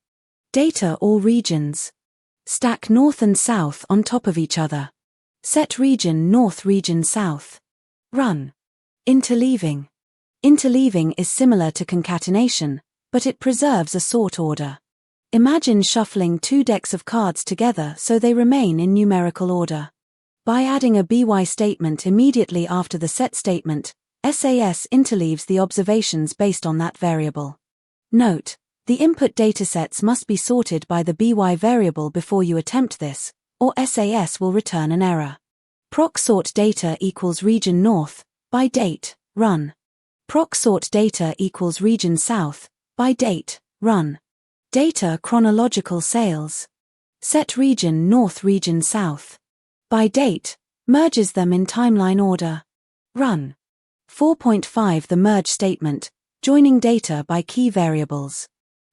Data or regions. Stack north and south on top of each other. Set region north, region south. Run. Interleaving. Interleaving is similar to concatenation, but it preserves a sort order. Imagine shuffling two decks of cards together so they remain in numerical order. By adding a by statement immediately after the set statement, SAS interleaves the observations based on that variable. Note: the input datasets must be sorted by the by variable before you attempt this, or SAS will return an error. PROC sort data equals region north, by date, run. PROC sort data equals region south, by date, run. Data chronological sales. Set region north, region south. By date, merges them in timeline order. Run. 4.5 The merge statement, joining data by key variables.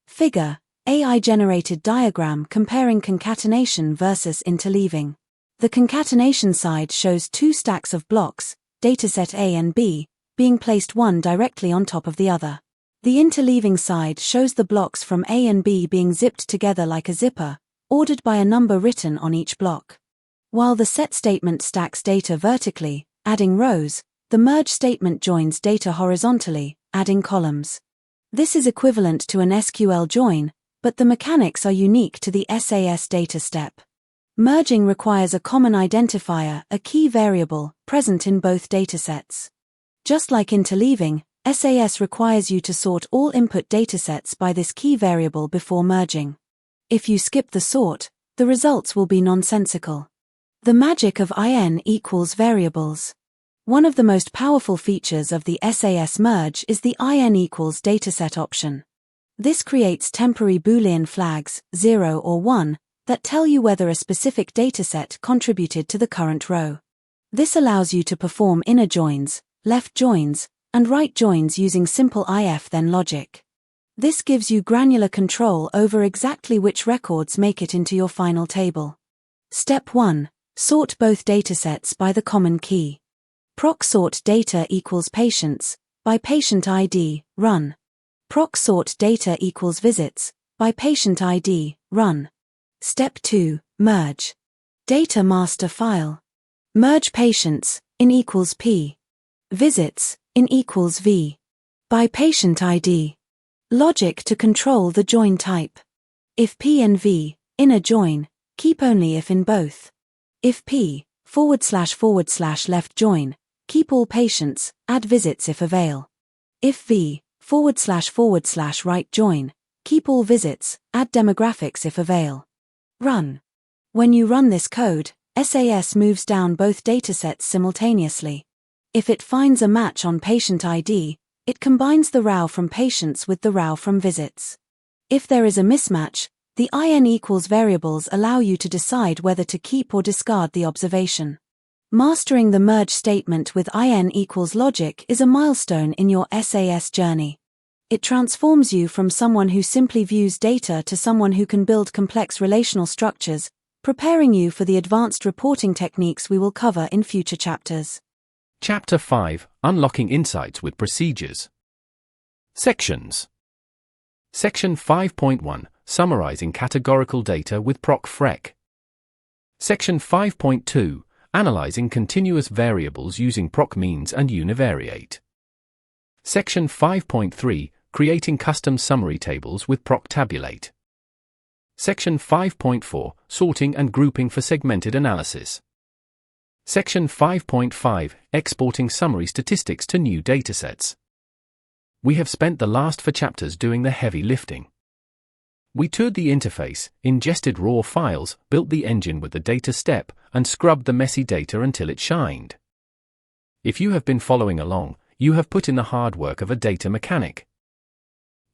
Figure, AI-generated diagram comparing concatenation versus interleaving. The concatenation side shows two stacks of blocks, dataset A and B, being placed one directly on top of the other. The interleaving side shows the blocks from A and B being zipped together like a zipper, ordered by a number written on each block. While the set statement stacks data vertically, adding rows, the merge statement joins data horizontally, adding columns. This is equivalent to an SQL join, but the mechanics are unique to the SAS data step. Merging requires a common identifier, a key variable, present in both datasets. Just like interleaving, SAS requires you to sort all input datasets by this key variable before merging. If you skip the sort, the results will be nonsensical. The magic of IN equals variables. One of the most powerful features of the SAS merge is the IN equals dataset option. This creates temporary Boolean flags, 0 or 1, that tell you whether a specific dataset contributed to the current row. This allows you to perform inner joins, left joins, and right joins using simple if-then logic. This gives you granular control over exactly which records make it into your final table. Step 1. Sort both datasets by the common key. PROC sort data equals patients, by patient ID, run. PROC sort data equals visits, by patient ID, run. Step 2. Merge. Data master file. Merge patients, in equals P. Visits, in equals V. By patient ID. Logic to control the join type. If P and V, inner join, keep only if in both. If P, // left join, keep all patients, add visits if avail. If V, // right join, keep all visits, add demographics if avail. Run. When you run this code, SAS moves down both datasets simultaneously. If it finds a match on patient ID, it combines the row from patients with the row from visits. If there is a mismatch, the IN equals variables allow you to decide whether to keep or discard the observation. Mastering the merge statement with IN equals logic is a milestone in your SAS journey. It transforms you from someone who simply views data to someone who can build complex relational structures, preparing you for the advanced reporting techniques we will cover in future chapters. Chapter 5: Unlocking Insights with Procedures. Sections. Section 5.1: Summarizing categorical data with PROC SQL. Section 5.2: Analyzing continuous variables using PROC means and univariate. Section 5.3: Creating custom summary tables with PROC tabulate. Section 5.4: Sorting and grouping for segmented analysis. Section 5.5: Exporting summary statistics to new datasets. We have spent the last 4 chapters doing the heavy lifting. We toured the interface, ingested raw files, built the engine with the data step, and scrubbed the messy data until it shined. If you have been following along, you have put in the hard work of a data mechanic.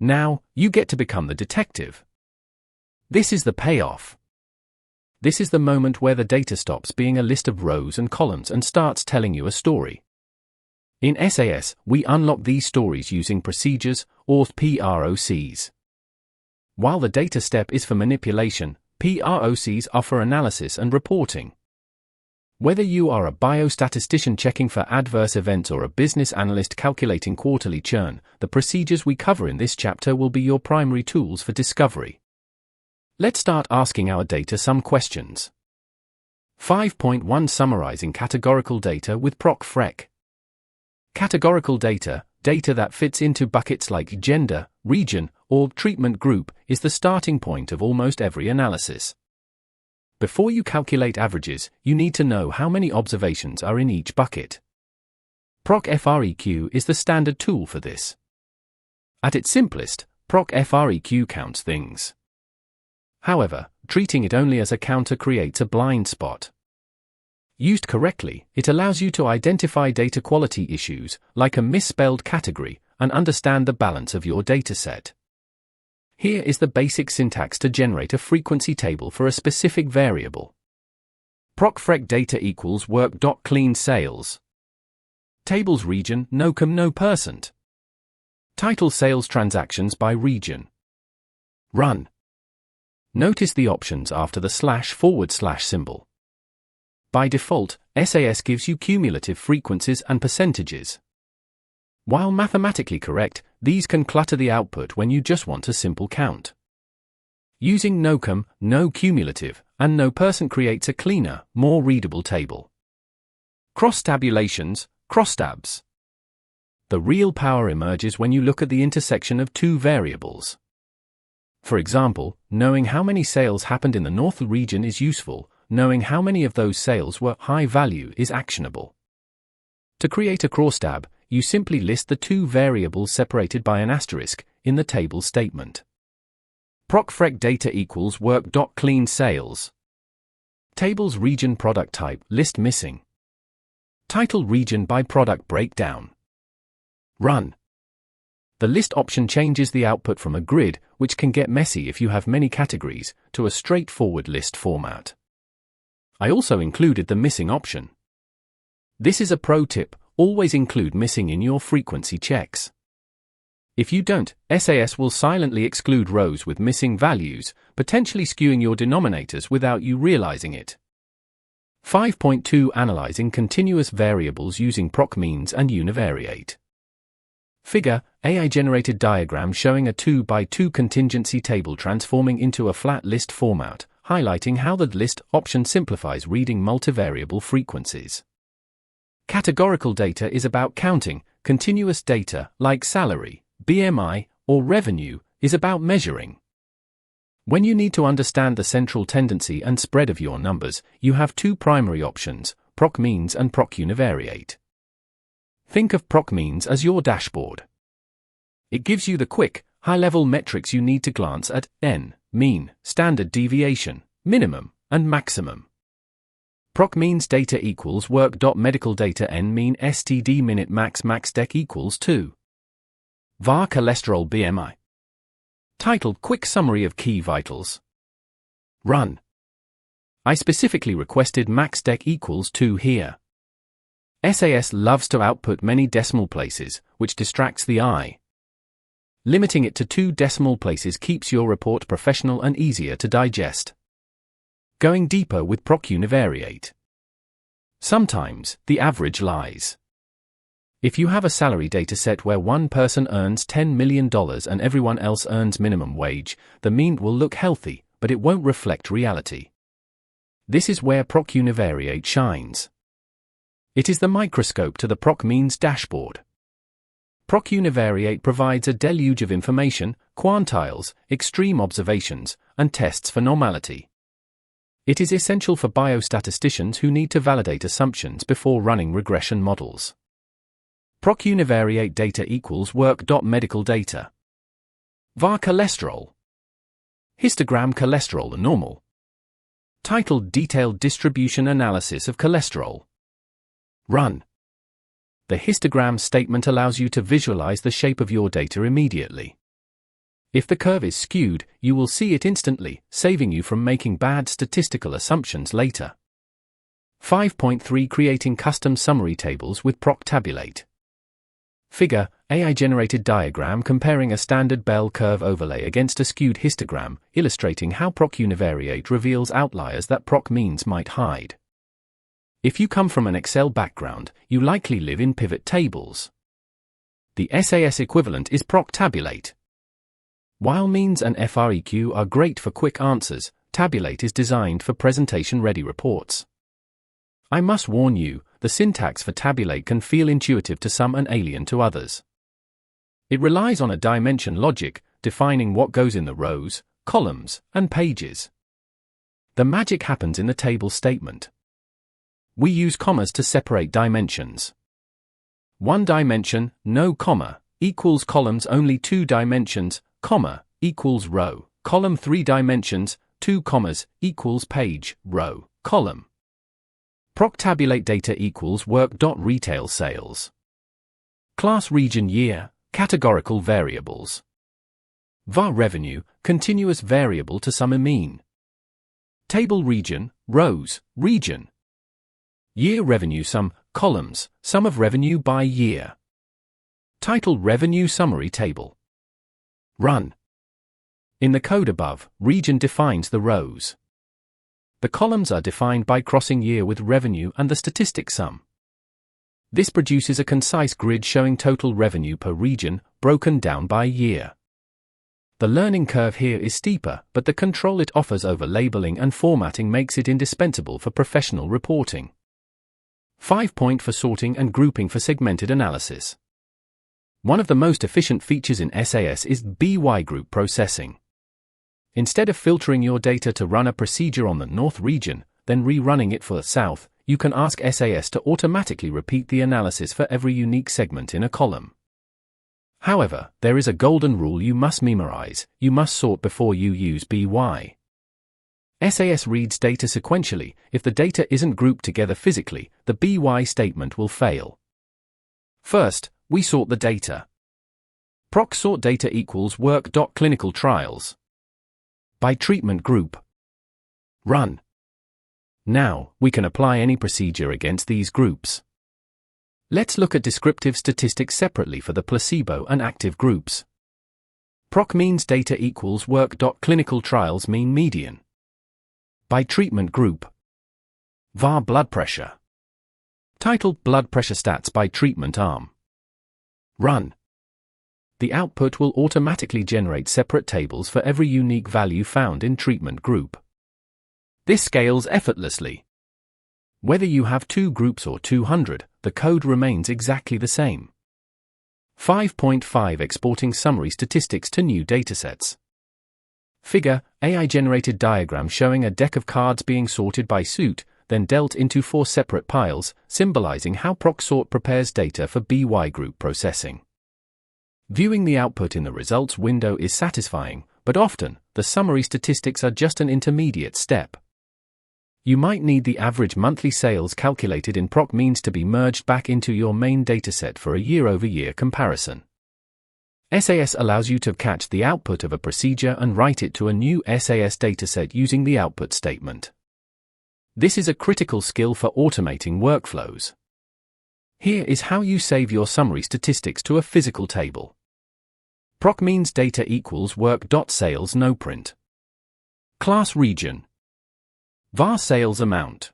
Now, you get to become the detective. This is the payoff. This is the moment where the data stops being a list of rows and columns and starts telling you a story. In SAS, we unlock these stories using procedures, or PROCs. While the data step is for manipulation, PROCs are for analysis and reporting. Whether you are a biostatistician checking for adverse events or a business analyst calculating quarterly churn, the procedures we cover in this chapter will be your primary tools for discovery. Let's start asking our data some questions. 5.1 Summarizing categorical data with PROC SQL. Categorical data, data that fits into buckets like gender, region, or treatment group, is the starting point of almost every analysis. Before you calculate averages, you need to know how many observations are in each bucket. PROC FREQ is the standard tool for this. At its simplest, PROC FREQ counts things. However, treating it only as a counter creates a blind spot. Used correctly, it allows you to identify data quality issues, like a misspelled category, and understand the balance of your dataset. Here is the basic syntax to generate a frequency table for a specific variable. PROC FREQ data equals work.clean sales. Tables region, no percent. Title sales transactions by region. Run. Notice the options after the // symbol. By default, SAS gives you cumulative frequencies and percentages. While mathematically correct, these can clutter the output when you just want a simple count. Using no cumulative, and no percent creates a cleaner, more readable table. Cross-tabulations, crosstabs. The real power emerges when you look at the intersection of 2 variables. For example, knowing how many sales happened in the North region is useful, knowing how many of those sales were high value is actionable. To create a crosstab, you simply list the 2 variables separated by an asterisk in the table statement. PROC FREQ data equals work.clean sales. Tables region product type list missing. Title region by product breakdown. Run. The list option changes the output from a grid, which can get messy if you have many categories, to a straightforward list format. I also included the missing option. This is a pro tip, always include missing in your frequency checks. If you don't, SAS will silently exclude rows with missing values, potentially skewing your denominators without you realizing it. 5.2 Analyzing continuous variables using PROC means and univariate. Figure, AI-generated diagram showing a 2x2 contingency table transforming into a flat list format, highlighting how the list option simplifies reading multivariable frequencies. Categorical data is about counting, continuous data, like salary, BMI, or revenue, is about measuring. When you need to understand the central tendency and spread of your numbers, you have 2 primary options, PROC means and PROC univariate. Think of PROC means as your dashboard. It gives you the quick, high-level metrics you need to glance at: n, mean, standard deviation, minimum, and maximum. PROC means data equals work.medical data n mean STD minute max dec equals 2. var cholesterol BMI. Titled Quick Summary of Key Vitals. Run. I specifically requested max dec equals 2 here. SAS loves to output many decimal places, which distracts the eye. Limiting it to 2 decimal places keeps your report professional and easier to digest. Going deeper with PROC univariate. Sometimes, the average lies. If you have a salary dataset where one person earns $10 million and everyone else earns minimum wage, the mean will look healthy, but it won't reflect reality. This is where PROC univariate shines. It is the microscope to the PROC means dashboard. PROC univariate provides a deluge of information, quantiles, extreme observations, and tests for normality. It is essential for biostatisticians who need to validate assumptions before running regression models. PROC univariate data equals work.medical data. var cholesterol. Histogram cholesterol normal. Titled Detailed Distribution Analysis of Cholesterol. Run. The histogram statement allows you to visualize the shape of your data immediately. If the curve is skewed, you will see it instantly, saving you from making bad statistical assumptions later. 5.3 Creating custom summary tables with PROC Tabulate. Figure, AI-generated diagram comparing a standard bell curve overlay against a skewed histogram, illustrating how PROC univariate reveals outliers that PROC means might hide. If you come from an Excel background, you likely live in pivot tables. The SAS equivalent is PROC Tabulate. While means and FREQ are great for quick answers, Tabulate is designed for presentation-ready reports. I must warn you, the syntax for Tabulate can feel intuitive to some and alien to others. It relies on a dimension logic, defining what goes in the rows, columns, and pages. The magic happens in the table statement. We use commas to separate dimensions. 1 dimension, no comma, equals columns only 2 dimensions, comma, equals row, column 3 dimensions, 2 commas, equals page, row, column. PROC Tabulate data equals work.retail sales. Class region year, categorical variables. var revenue, continuous variable to some mean. Table region, rows, region. Year revenue sum, columns, sum of revenue by year. Title revenue summary table. Run. In the code above, region defines the rows. The columns are defined by crossing year with revenue and the statistic sum. This produces a concise grid showing total revenue per region, broken down by year. The learning curve here is steeper, but the control it offers over labeling and formatting makes it indispensable for professional reporting. 5-point for sorting and grouping for segmented analysis. One of the most efficient features in SAS is BY group processing. Instead of filtering your data to run a procedure on the North region, then rerunning it for the South, you can ask SAS to automatically repeat the analysis for every unique segment in a column. However, there is a golden rule you must memorize: you must sort before you use BY. SAS reads data sequentially. If the data isn't grouped together physically, the BY statement will fail. First, we sort the data. PROC sort data equals work.clinical trials. By treatment group. Run. Now, we can apply any procedure against these groups. Let's look at descriptive statistics separately for the placebo and active groups. PROC means data equals work.clinical trials mean median. By treatment group. var blood pressure. Titled Blood Pressure Stats by Treatment Arm. Run. The output will automatically generate separate tables for every unique value found in treatment group. This scales effortlessly. Whether you have 2 groups or 200, the code remains exactly the same. 5.5 Exporting summary statistics to new datasets. Figure, AI-generated diagram showing a deck of cards being sorted by suit, then dealt into 4 separate piles, symbolizing how PROC sort prepares data for BY group processing. Viewing the output in the results window is satisfying, but often, the summary statistics are just an intermediate step. You might need the average monthly sales calculated in PROC means to be merged back into your main dataset for a year-over-year comparison. SAS allows you to catch the output of a procedure and write it to a new SAS dataset using the output statement. This is a critical skill for automating workflows. Here is how you save your summary statistics to a physical table. PROC means data equals work.sales noprint. Class region. var sales amount.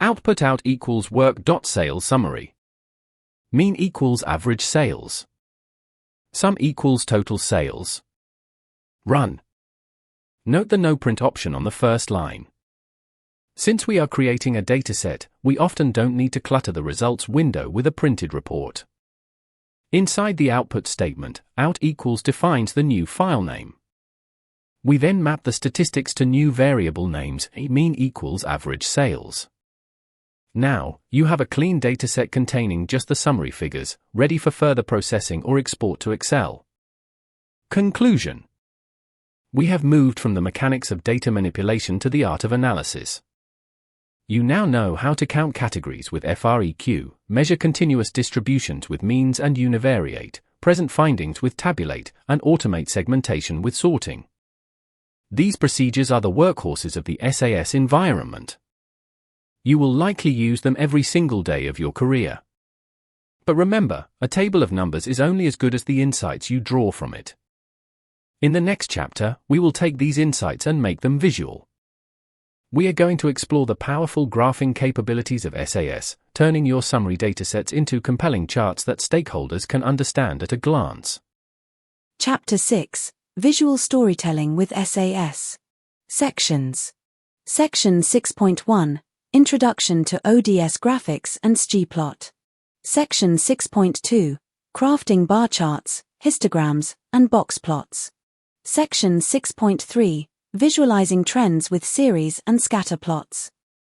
Output out equals work.sales summary. Mean equals average sales. Sum equals total sales. Run. Note the noprint option on the first line. Since we are creating a dataset, we often don't need to clutter the results window with a printed report. Inside the output statement, out equals defines the new file name. We then map the statistics to new variable names, mean equals average sales. Now, you have a clean dataset containing just the summary figures, ready for further processing or export to Excel. Conclusion. We have moved from the mechanics of data manipulation to the art of analysis. You now know how to count categories with FREQ, measure continuous distributions with means and univariate, present findings with tabulate, and automate segmentation with sorting. These procedures are the workhorses of the SAS environment. You will likely use them every single day of your career. But remember, a table of numbers is only as good as the insights you draw from it. In the next chapter, we will take these insights and make them visual. We are going to explore the powerful graphing capabilities of SAS, turning your summary datasets into compelling charts that stakeholders can understand at a glance. Chapter 6: Visual Storytelling with SAS. Sections. Section 6.1: Introduction to ODS Graphics and Sgplot. Section 6.2: Crafting bar charts, histograms, and box plots. Section 6.3: Visualizing trends with series and scatter plots.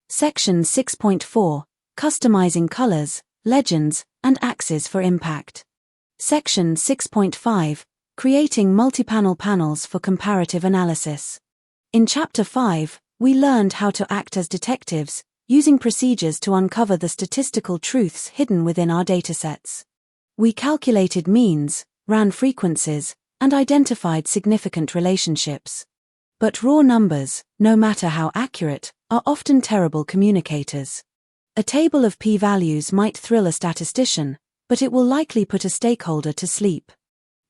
Section 6.4: Customizing colors, legends, and axes for impact. Section 6.5: Creating multi-panel panels for comparative analysis. In Chapter 5, we learned how to act as detectives, using procedures to uncover the statistical truths hidden within our datasets. We calculated means, ran frequencies, and identified significant relationships. But raw numbers, no matter how accurate, are often terrible communicators. A table of p-values might thrill a statistician, but it will likely put a stakeholder to sleep.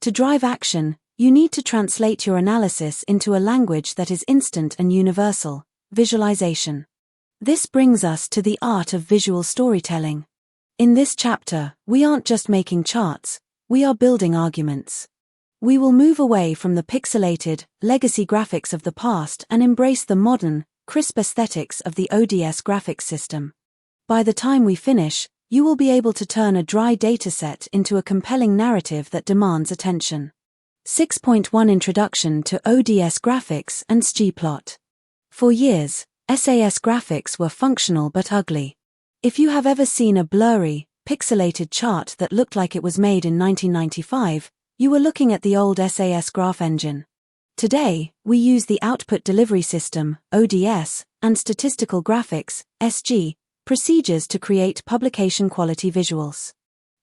To drive action, you need to translate your analysis into a language that is instant and universal: visualization. This brings us to the art of visual storytelling. In this chapter, we aren't just making charts, we are building arguments. We will move away from the pixelated, legacy graphics of the past and embrace the modern, crisp aesthetics of the ODS graphics system. By the time we finish, you will be able to turn a dry dataset into a compelling narrative that demands attention. 6.1 Introduction to ODS Graphics and Sgplot. For years, SAS graphics were functional but ugly. If you have ever seen a blurry, pixelated chart that looked like it was made in 1995, you were looking at the old SAS graph engine. Today, we use the Output Delivery System, ODS, and Statistical Graphics, SG, procedures to create publication-quality visuals.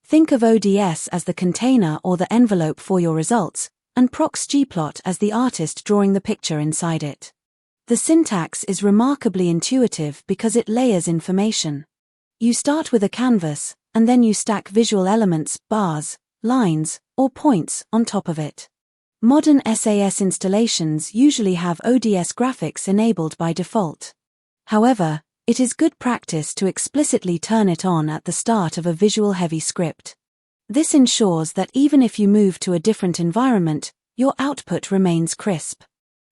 Think of ODS as the container or the envelope for your results, and PROC SQL as the artist drawing the picture inside it. The syntax is remarkably intuitive because it layers information. You start with a canvas, and then you stack visual elements, bars, lines, or points on top of it. Modern SAS installations usually have ODS graphics enabled by default. However, it is good practice to explicitly turn it on at the start of a visual-heavy script. This ensures that even if you move to a different environment, your output remains crisp.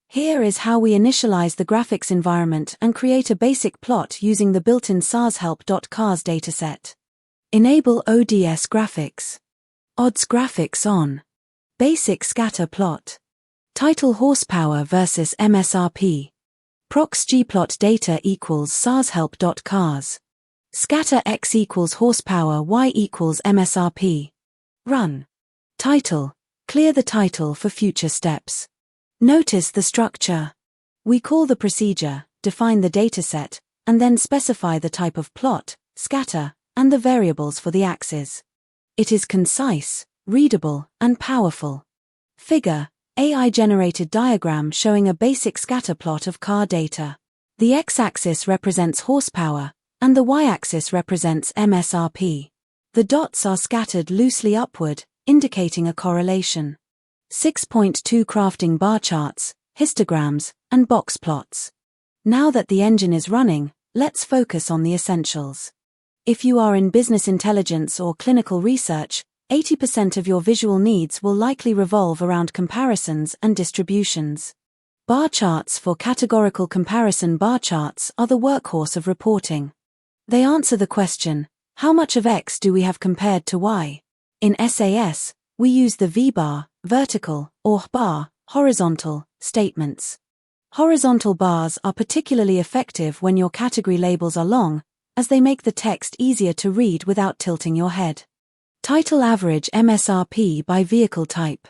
Here is how we initialize the graphics environment and create a basic plot using the built-in sashelp.cars dataset. Enable ODS graphics. Odds graphics on. Basic scatter plot. Title horsepower versus MSRP. PROC SQL data equals sashelp.cars. Scatter X equals horsepower Y equals MSRP. Run. Title. Clear the title for future steps. Notice the structure. We call the procedure, define the dataset, and then specify the type of plot, scatter, and the variables for the axes. It is concise, readable, and powerful. Figure, AI-generated diagram showing a basic scatter plot of car data. The x-axis represents horsepower, and the y-axis represents MSRP. The dots are scattered loosely upward, indicating a correlation. 6.2 Crafting bar charts, histograms, and box plots. Now that the engine is running, let's focus on the essentials. If you are in business intelligence or clinical research, 80% of your visual needs will likely revolve around comparisons and distributions. Bar charts for categorical comparison bar charts are the workhorse of reporting. They answer the question, how much of X do we have compared to Y? In SAS, we use the V-bar, vertical, or bar, horizontal, statements. Horizontal bars are particularly effective when your category labels are long, as they make the text easier to read without tilting your head. Title average MSRP by vehicle type.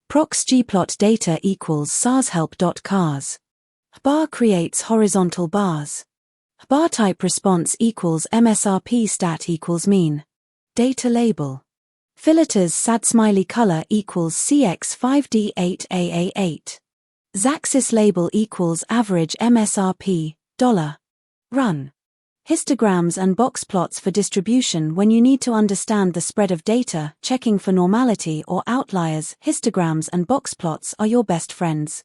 PROC SQL data equals sashelp.cars. Bar creates horizontal bars. Bar type response equals MSRP stat equals mean. Data label. Fileters SAD smiley color equals CX5D8AA8. Z-axis label equals average MSRP, $. Run. Histograms and box plots for distribution. When you need to understand the spread of data, checking for normality or outliers, histograms and box plots are your best friends.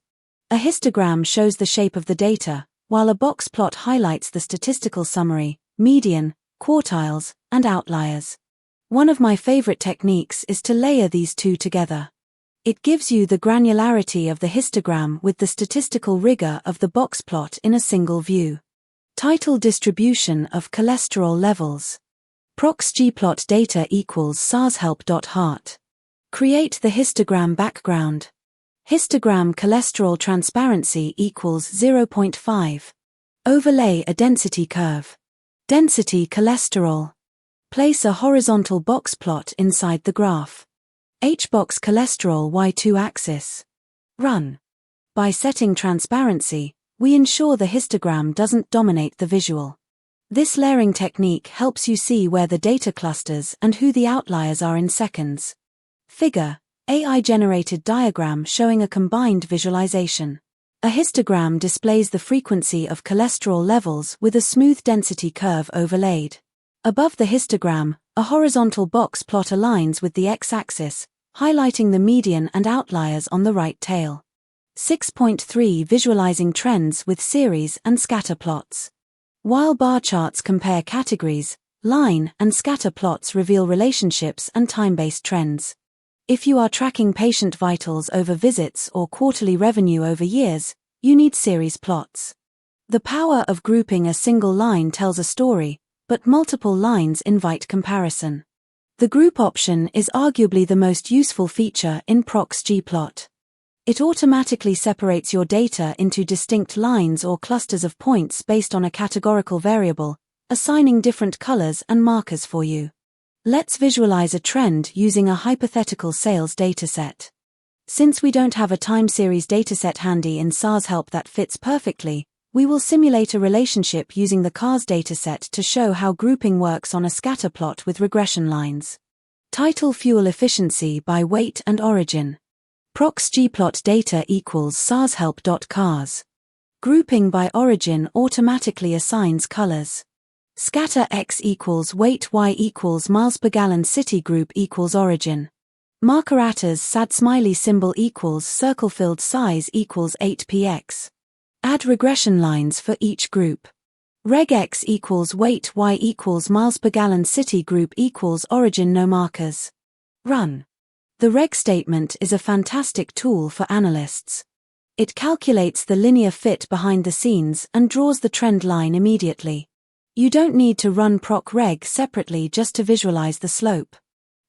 A histogram shows the shape of the data, while a box plot highlights the statistical summary, median, quartiles, and outliers. One of my favorite techniques is to layer these two together. It gives you the granularity of the histogram with the statistical rigor of the box plot in a single view. Title distribution of cholesterol levels. PROC SQL data equals sashelp.heart. Create the histogram background. Histogram cholesterol transparency equals 0.5. Overlay a density curve. Density cholesterol. Place a horizontal box plot inside the graph. H-box cholesterol Y2 axis. Run. By setting transparency, we ensure the histogram doesn't dominate the visual. This layering technique helps you see where the data clusters and who the outliers are in seconds. Figure, AI-generated diagram showing a combined visualization. A histogram displays the frequency of cholesterol levels with a smooth density curve overlaid. Above the histogram, a horizontal box plot aligns with the x-axis, highlighting the median and outliers on the right tail. 6.3 Visualizing trends with series and scatter plots. While bar charts compare categories, line and scatter plots reveal relationships and time-based trends. If you are tracking patient vitals over visits or quarterly revenue over years, you need series plots. The power of grouping. A single line tells a story, but multiple lines invite comparison. The group option is arguably the most useful feature in PROC SQL. It automatically separates your data into distinct lines or clusters of points based on a categorical variable, assigning different colors and markers for you. Let's visualize a trend using a hypothetical sales dataset. Since we don't have a time series dataset handy in SAS Help that fits perfectly, we will simulate a relationship using the CARS dataset to show how grouping works on a scatter plot with regression lines. Title Fuel efficiency by weight and origin. PROC SQL data equals sashelp.cars. Grouping by origin automatically assigns colors. Scatter X equals weight, Y equals miles per gallon, city group equals origin. Markeratas SAD smiley symbol equals circle, filled size equals 8px. Add regression lines for each group. Reg X equals weight, Y equals miles per gallon, city group equals origin, no markers. Run. The reg statement is a fantastic tool for analysts. It calculates the linear fit behind the scenes and draws the trend line immediately. You don't need to run PROC reg separately just to visualize the slope.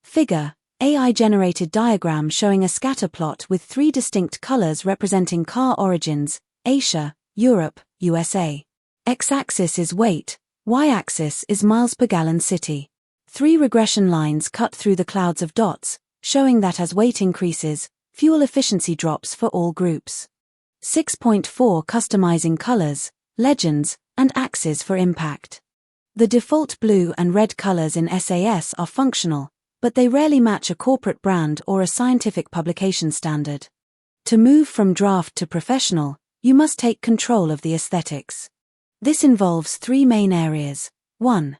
Figure, AI-generated diagram showing a scatter plot with 3 distinct colors representing car origins, Asia, Europe, USA. X-axis is weight, Y-axis is miles per gallon, city. 3 regression lines cut through the clouds of dots, showing that as weight increases, fuel efficiency drops for all groups. 6.4 Customizing colors, legends, and axes for impact. The default blue and red colors in SAS are functional, but they rarely match a corporate brand or a scientific publication standard. To move from draft to professional, you must take control of the aesthetics. This involves 3 main areas. 1.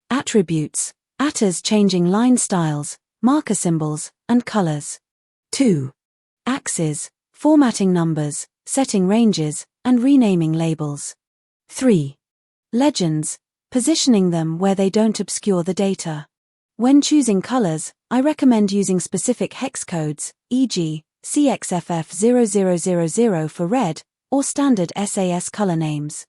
Attributes, attrs changing line styles, marker symbols, and colors. 2. Axes, formatting numbers, setting ranges, and renaming labels. 3. Legends, positioning them where they don't obscure the data. When choosing colors, I recommend using specific hex codes, e.g., CXFF0000 for red, or standard SAS color names.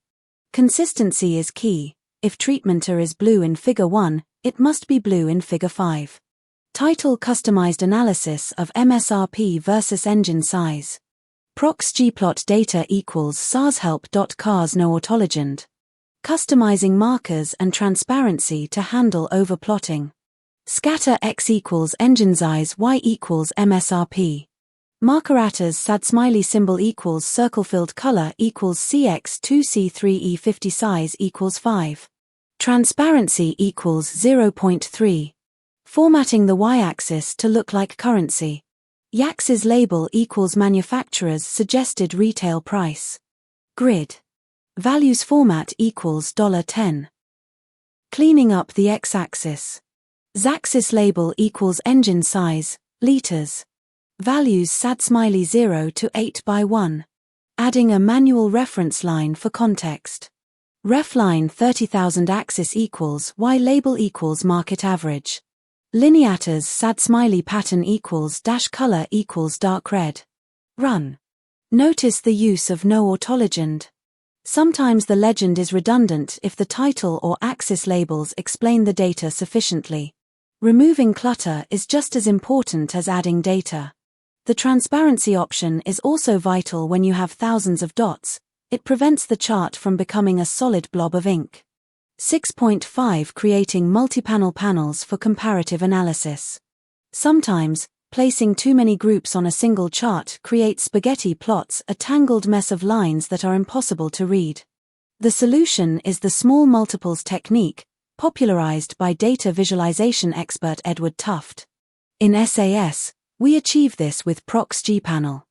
Consistency is key. If treatmenter is blue in Figure 1, it must be blue in Figure 5. Title Customized analysis of MSRP versus engine size. PROC SQL data equals sashelp.cars, no autolegend. customizing markers and transparency to handle overplotting. Scatter x equals engine size y equals MSRP. Markeratas sad smiley symbol equals circle filled color equals CX2C3E50 size equals 5. Transparency equals 0.3. Formatting the y-axis to look like currency. Y-axis label equals manufacturer's suggested retail price. Grid. Values format equals $10. Cleaning up the x-axis. Z-axis label equals engine size, liters. Values sad smiley 0 to 8 by 1. Adding a manual reference line for context. Ref line 30,000 axis equals y label equals market average. Lineatas sad smiley pattern equals dash color equals dark red. Run. Notice the use of no autolegend. Sometimes the legend is redundant if the title or axis labels explain the data sufficiently. Removing clutter is just as important as adding data. The transparency option is also vital when you have thousands of dots. It prevents the chart from becoming a solid blob of ink. 6.5 Creating multi-panel panels for comparative analysis. Sometimes, placing too many groups on a single chart creates spaghetti plots, a tangled mess of lines that are impossible to read. The solution is the small multiples technique, popularized by data visualization expert Edward Tufte. In SAS, we achieve this with PROC SQL.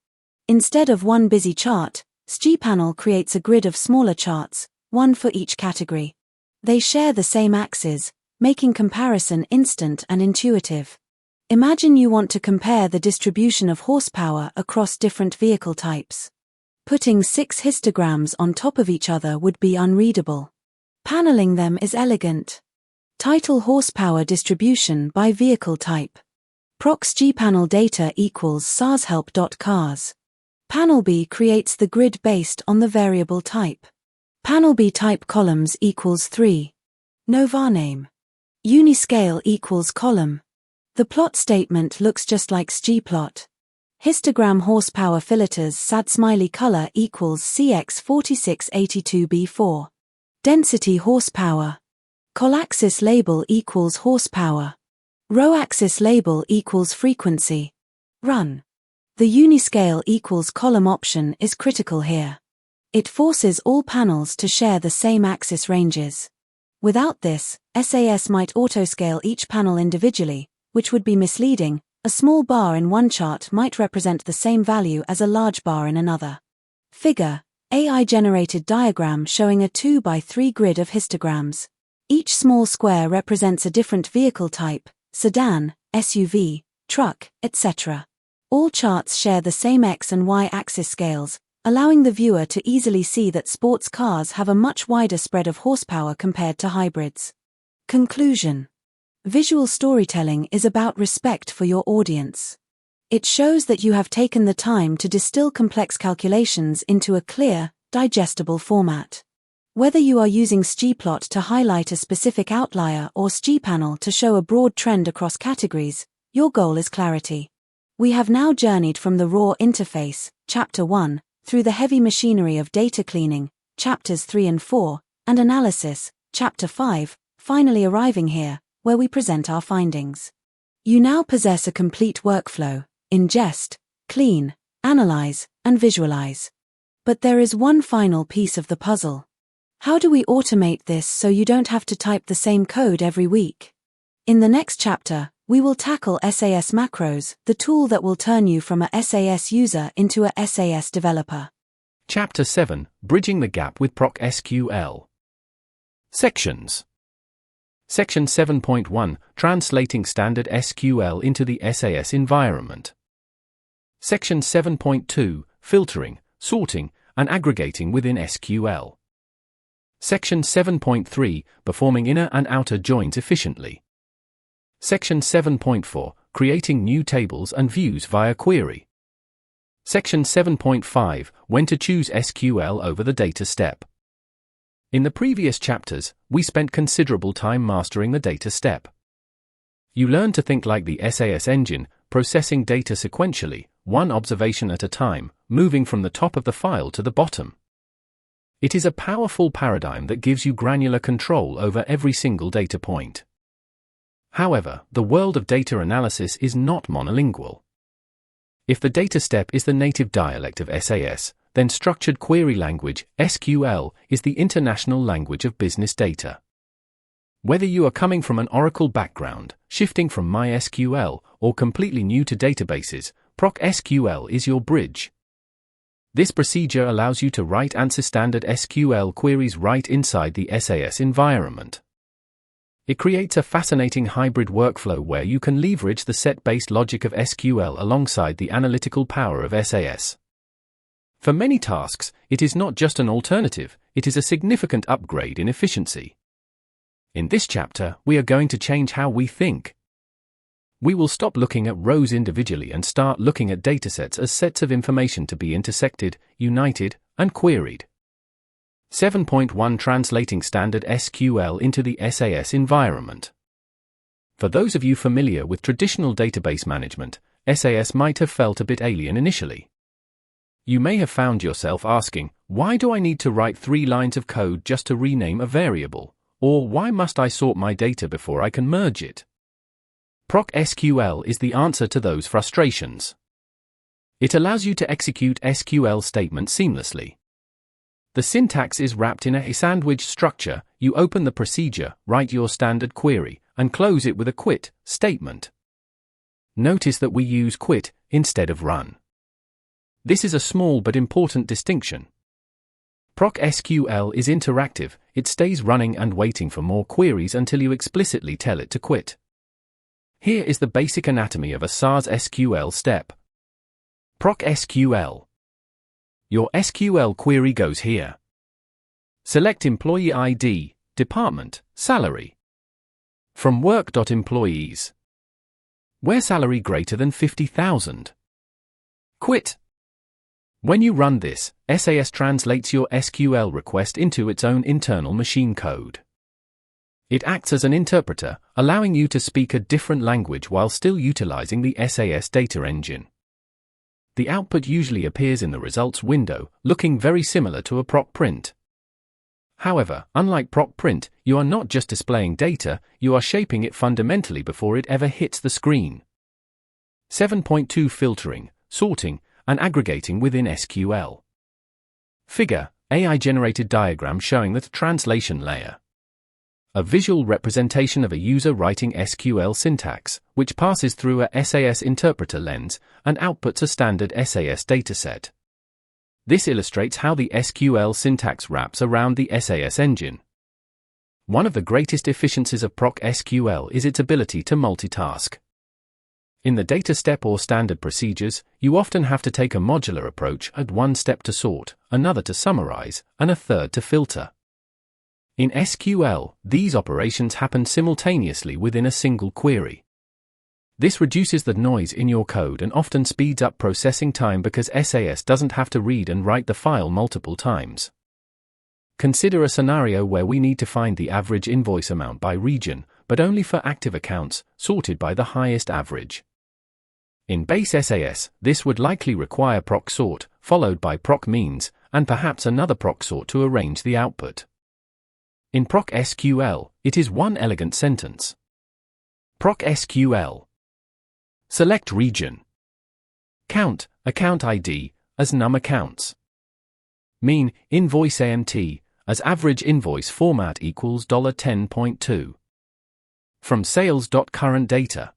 Instead of one busy chart, SQL creates a grid of smaller charts, one for each category. They share the same axes, making comparison instant and intuitive. Imagine you want to compare the distribution of horsepower across different vehicle types. Putting 6 histograms on top of each other would be unreadable. Paneling them is elegant. Title horsepower distribution by vehicle type. PROC SQL data equals sarshelp.cars. Panel B creates the grid based on the variable type. Panel B type columns equals 3. No varname. Uniscale equals column. The plot statement looks just like sgplot. Histogram horsepower filters sad smiley color equals CX4682B4. Density horsepower. Col-axis label equals horsepower. Row-axis label equals frequency. Run. The uniscale equals column option is critical here. It forces all panels to share the same axis ranges. Without this, SAS might autoscale each panel individually, which would be misleading. A small bar in one chart might represent the same value as a large bar in another. Figure, AI-generated diagram showing a 2 by 3 grid of histograms. Each small square represents a different vehicle type, sedan, SUV, truck, etc. All charts share the same X and Y axis scales, allowing the viewer to easily see that sports cars have a much wider spread of horsepower compared to hybrids. Conclusion. Visual storytelling is about respect for your audience. It shows that you have taken the time to distill complex calculations into a clear, digestible format. Whether you are using sgplot to highlight a specific outlier or sgpanel to show a broad trend across categories, your goal is clarity. We have now journeyed from the raw interface, Chapter 1, through the heavy machinery of data cleaning, Chapters 3 and 4, and analysis, Chapter 5, finally arriving here, where we present our findings. You now possess a complete workflow: ingest, clean, analyze, and visualize. But there is one final piece of the puzzle. How do we automate this so you don't have to type the same code every week? In the next chapter, we will tackle SAS Macros, the tool that will turn you from a SAS user into a SAS developer. Chapter 7, Bridging the Gap with PROC SQL. Sections. Section 7.1, Translating Standard SQL into the SAS environment. Section 7.2, Filtering, Sorting, and Aggregating within SQL. Section 7.3, Performing inner and outer joins efficiently. Section 7.4, Creating new tables and views via query. Section 7.5, When to choose SQL over the data step. In the previous chapters, we spent considerable time mastering the data step. You learned to think like the SAS engine, processing data sequentially, one observation at a time, moving from the top of the file to the bottom. It is a powerful paradigm that gives you granular control over every single data point. However, the world of data analysis is not monolingual. If the data step is the native dialect of SAS, then structured query language, SQL, is the international language of business data. Whether you are coming from an Oracle background, shifting from MySQL, or completely new to databases, PROC SQL is your bridge. This procedure allows you to write ANSYS standard SQL queries right inside the SAS environment. It creates a fascinating hybrid workflow where you can leverage the set-based logic of SQL alongside the analytical power of SAS. For many tasks, it is not just an alternative, it is a significant upgrade in efficiency. In this chapter, we are going to change how we think. We will stop looking at rows individually and start looking at datasets as sets of information to be intersected, united, and queried. 7.1 Translating Standard SQL into the SAS environment. For those of you familiar with traditional database management, SAS might have felt a bit alien initially. You may have found yourself asking, why do I need to write 3 lines of code just to rename a variable? Or why must I sort my data before I can merge it? PROC SQL is the answer to those frustrations. It allows you to execute SQL statements seamlessly. The syntax is wrapped in a sandwich structure. You open the procedure, write your standard query, and close it with a quit statement. Notice that we use quit instead of run. This is a small but important distinction. PROC SQL is interactive. It stays running and waiting for more queries until you explicitly tell it to quit. Here is the basic anatomy of a SAS SQL step. PROC SQL. Your SQL query goes here. Select employee ID, department, salary. From work.employees. Where salary greater than 50,000. Quit. When you run this, SAS translates your SQL request into its own internal machine code. It acts as an interpreter, allowing you to speak a different language while still utilizing the SAS data engine. The output usually appears in the results window, looking very similar to a PROC print. However, unlike PROC print, you are not just displaying data, you are shaping it fundamentally before it ever hits the screen. 7.2 Filtering, sorting, and aggregating within SQL. Figure, AI-generated diagram showing the translation layer. A visual representation of a user writing SQL syntax, which passes through a SAS interpreter lens and outputs a standard SAS dataset. This illustrates how the SQL syntax wraps around the SAS engine. One of the greatest efficiencies of PROC SQL is its ability to multitask. In the data step or standard procedures, you often have to take a modular approach, add one step to sort, another to summarize, and a third to filter. In SQL, these operations happen simultaneously within a single query. This reduces the noise in your code and often speeds up processing time because SAS doesn't have to read and write the file multiple times. Consider a scenario where we need to find the average invoice amount by region, but only for active accounts, sorted by the highest average. In base SAS, this would likely require PROC sort, followed by PROC means, and perhaps another PROC sort to arrange the output. In PROC SQL, it is one elegant sentence. PROC SQL. Select region. Count, account ID, as num accounts. Mean, invoice AMT, as average invoice format equals $10.2. From sales.current data.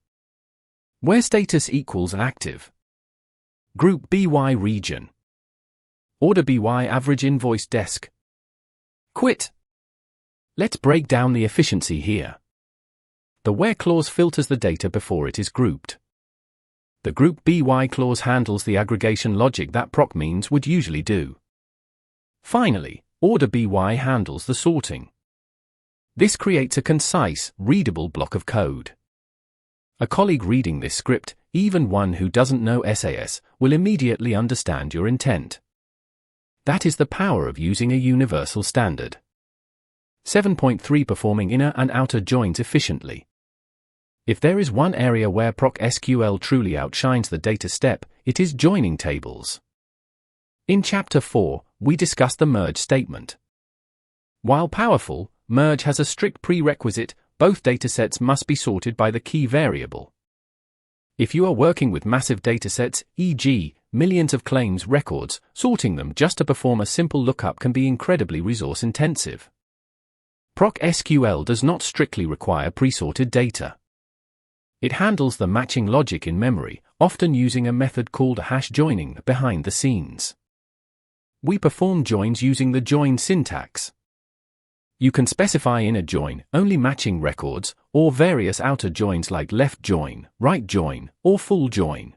Where status equals active. Group BY region. Order BY average invoice desk. Quit. Let's break down the efficiency here. The where clause filters the data before it is grouped. The group BY clause handles the aggregation logic that PROC means would usually do. Finally, order BY handles the sorting. This creates a concise, readable block of code. A colleague reading this script, even one who doesn't know SAS, will immediately understand your intent. That is the power of using a universal standard. 7.3 Performing inner and outer joins efficiently. If there is one area where PROC SQL truly outshines the data step, it is joining tables. In Chapter 4, we discuss the merge statement. While powerful, merge has a strict prerequisite: both datasets must be sorted by the key variable. If you are working with massive datasets, e.g., millions of claims records, sorting them just to perform a simple lookup can be incredibly resource-intensive. PROC SQL does not strictly require pre-sorted data. It handles the matching logic in memory, often using a method called hash joining behind the scenes. We perform joins using the join syntax. You can specify inner join, only matching records, or various outer joins like left join, right join, or full join.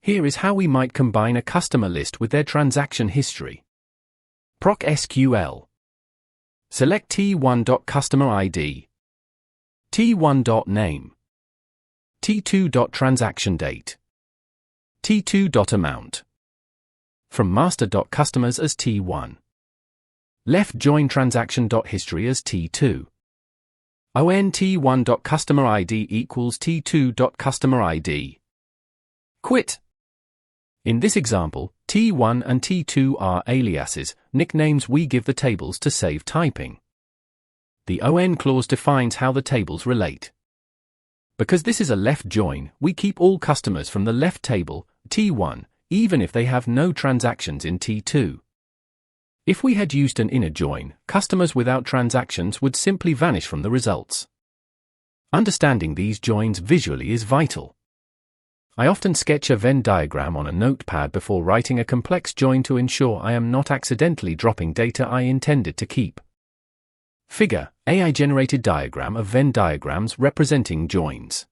Here is how we might combine a customer list with their transaction history. PROC SQL. Select T1.CustomerID, T1.Name, T2.TransactionDate, T2.Amount. From master.customers as T1. Left join transaction.history as T2. T1.CustomerID equals T2.CustomerID. Quit. In this example, T1 and T2 are aliases, nicknames we give the tables to save typing. The ON clause defines how the tables relate. Because this is a left join, we keep all customers from the left table, T1, even if they have no transactions in T2. If we had used an inner join, customers without transactions would simply vanish from the results. Understanding these joins visually is vital. I often sketch a Venn diagram on a notepad before writing a complex join to ensure I am not accidentally dropping data I intended to keep. Figure: AI-generated diagram of Venn diagrams representing joins.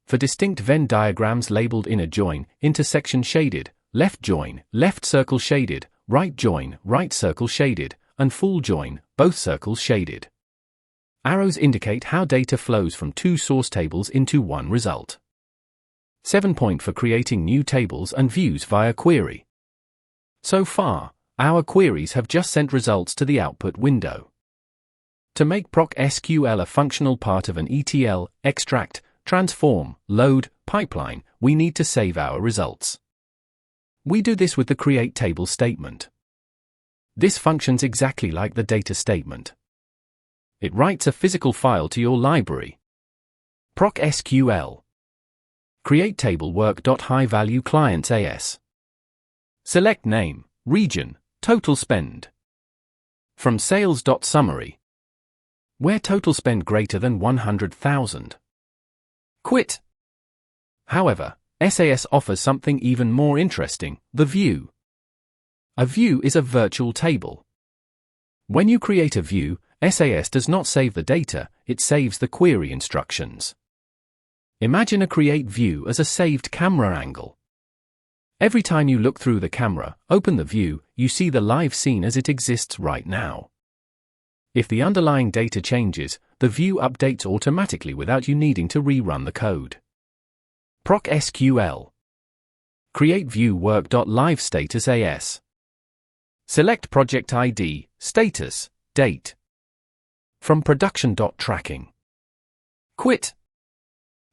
For distinct Venn diagrams labeled inner join, intersection shaded, left join, left circle shaded, right join, right circle shaded, and full join, both circles shaded. Arrows indicate how data flows from two source tables into one result. 7 point for creating new tables and views via query. So far, our queries have just sent results to the output window. To make PROC SQL a functional part of an ETL, extract, transform, load, pipeline, we need to save our results. We do this with the create table statement. This functions exactly like the data statement. It writes a physical file to your library. PROC SQL. Create table work.highValue clients AS. Select name, region, total spend. From sales.summary. Where total spend greater than 100,000. Quit. However, SAS offers something even more interesting: the view. A view is a virtual table. When you create a view, SAS does not save the data, it saves the query instructions. Imagine a create view as a saved camera angle. Every time you look through the camera, open the view, you see the live scene as it exists right now. If the underlying data changes, the view updates automatically without you needing to rerun the code. PROC SQL. Create view work.liveStatus AS. Select project ID, status, date. From production.tracking. Quit.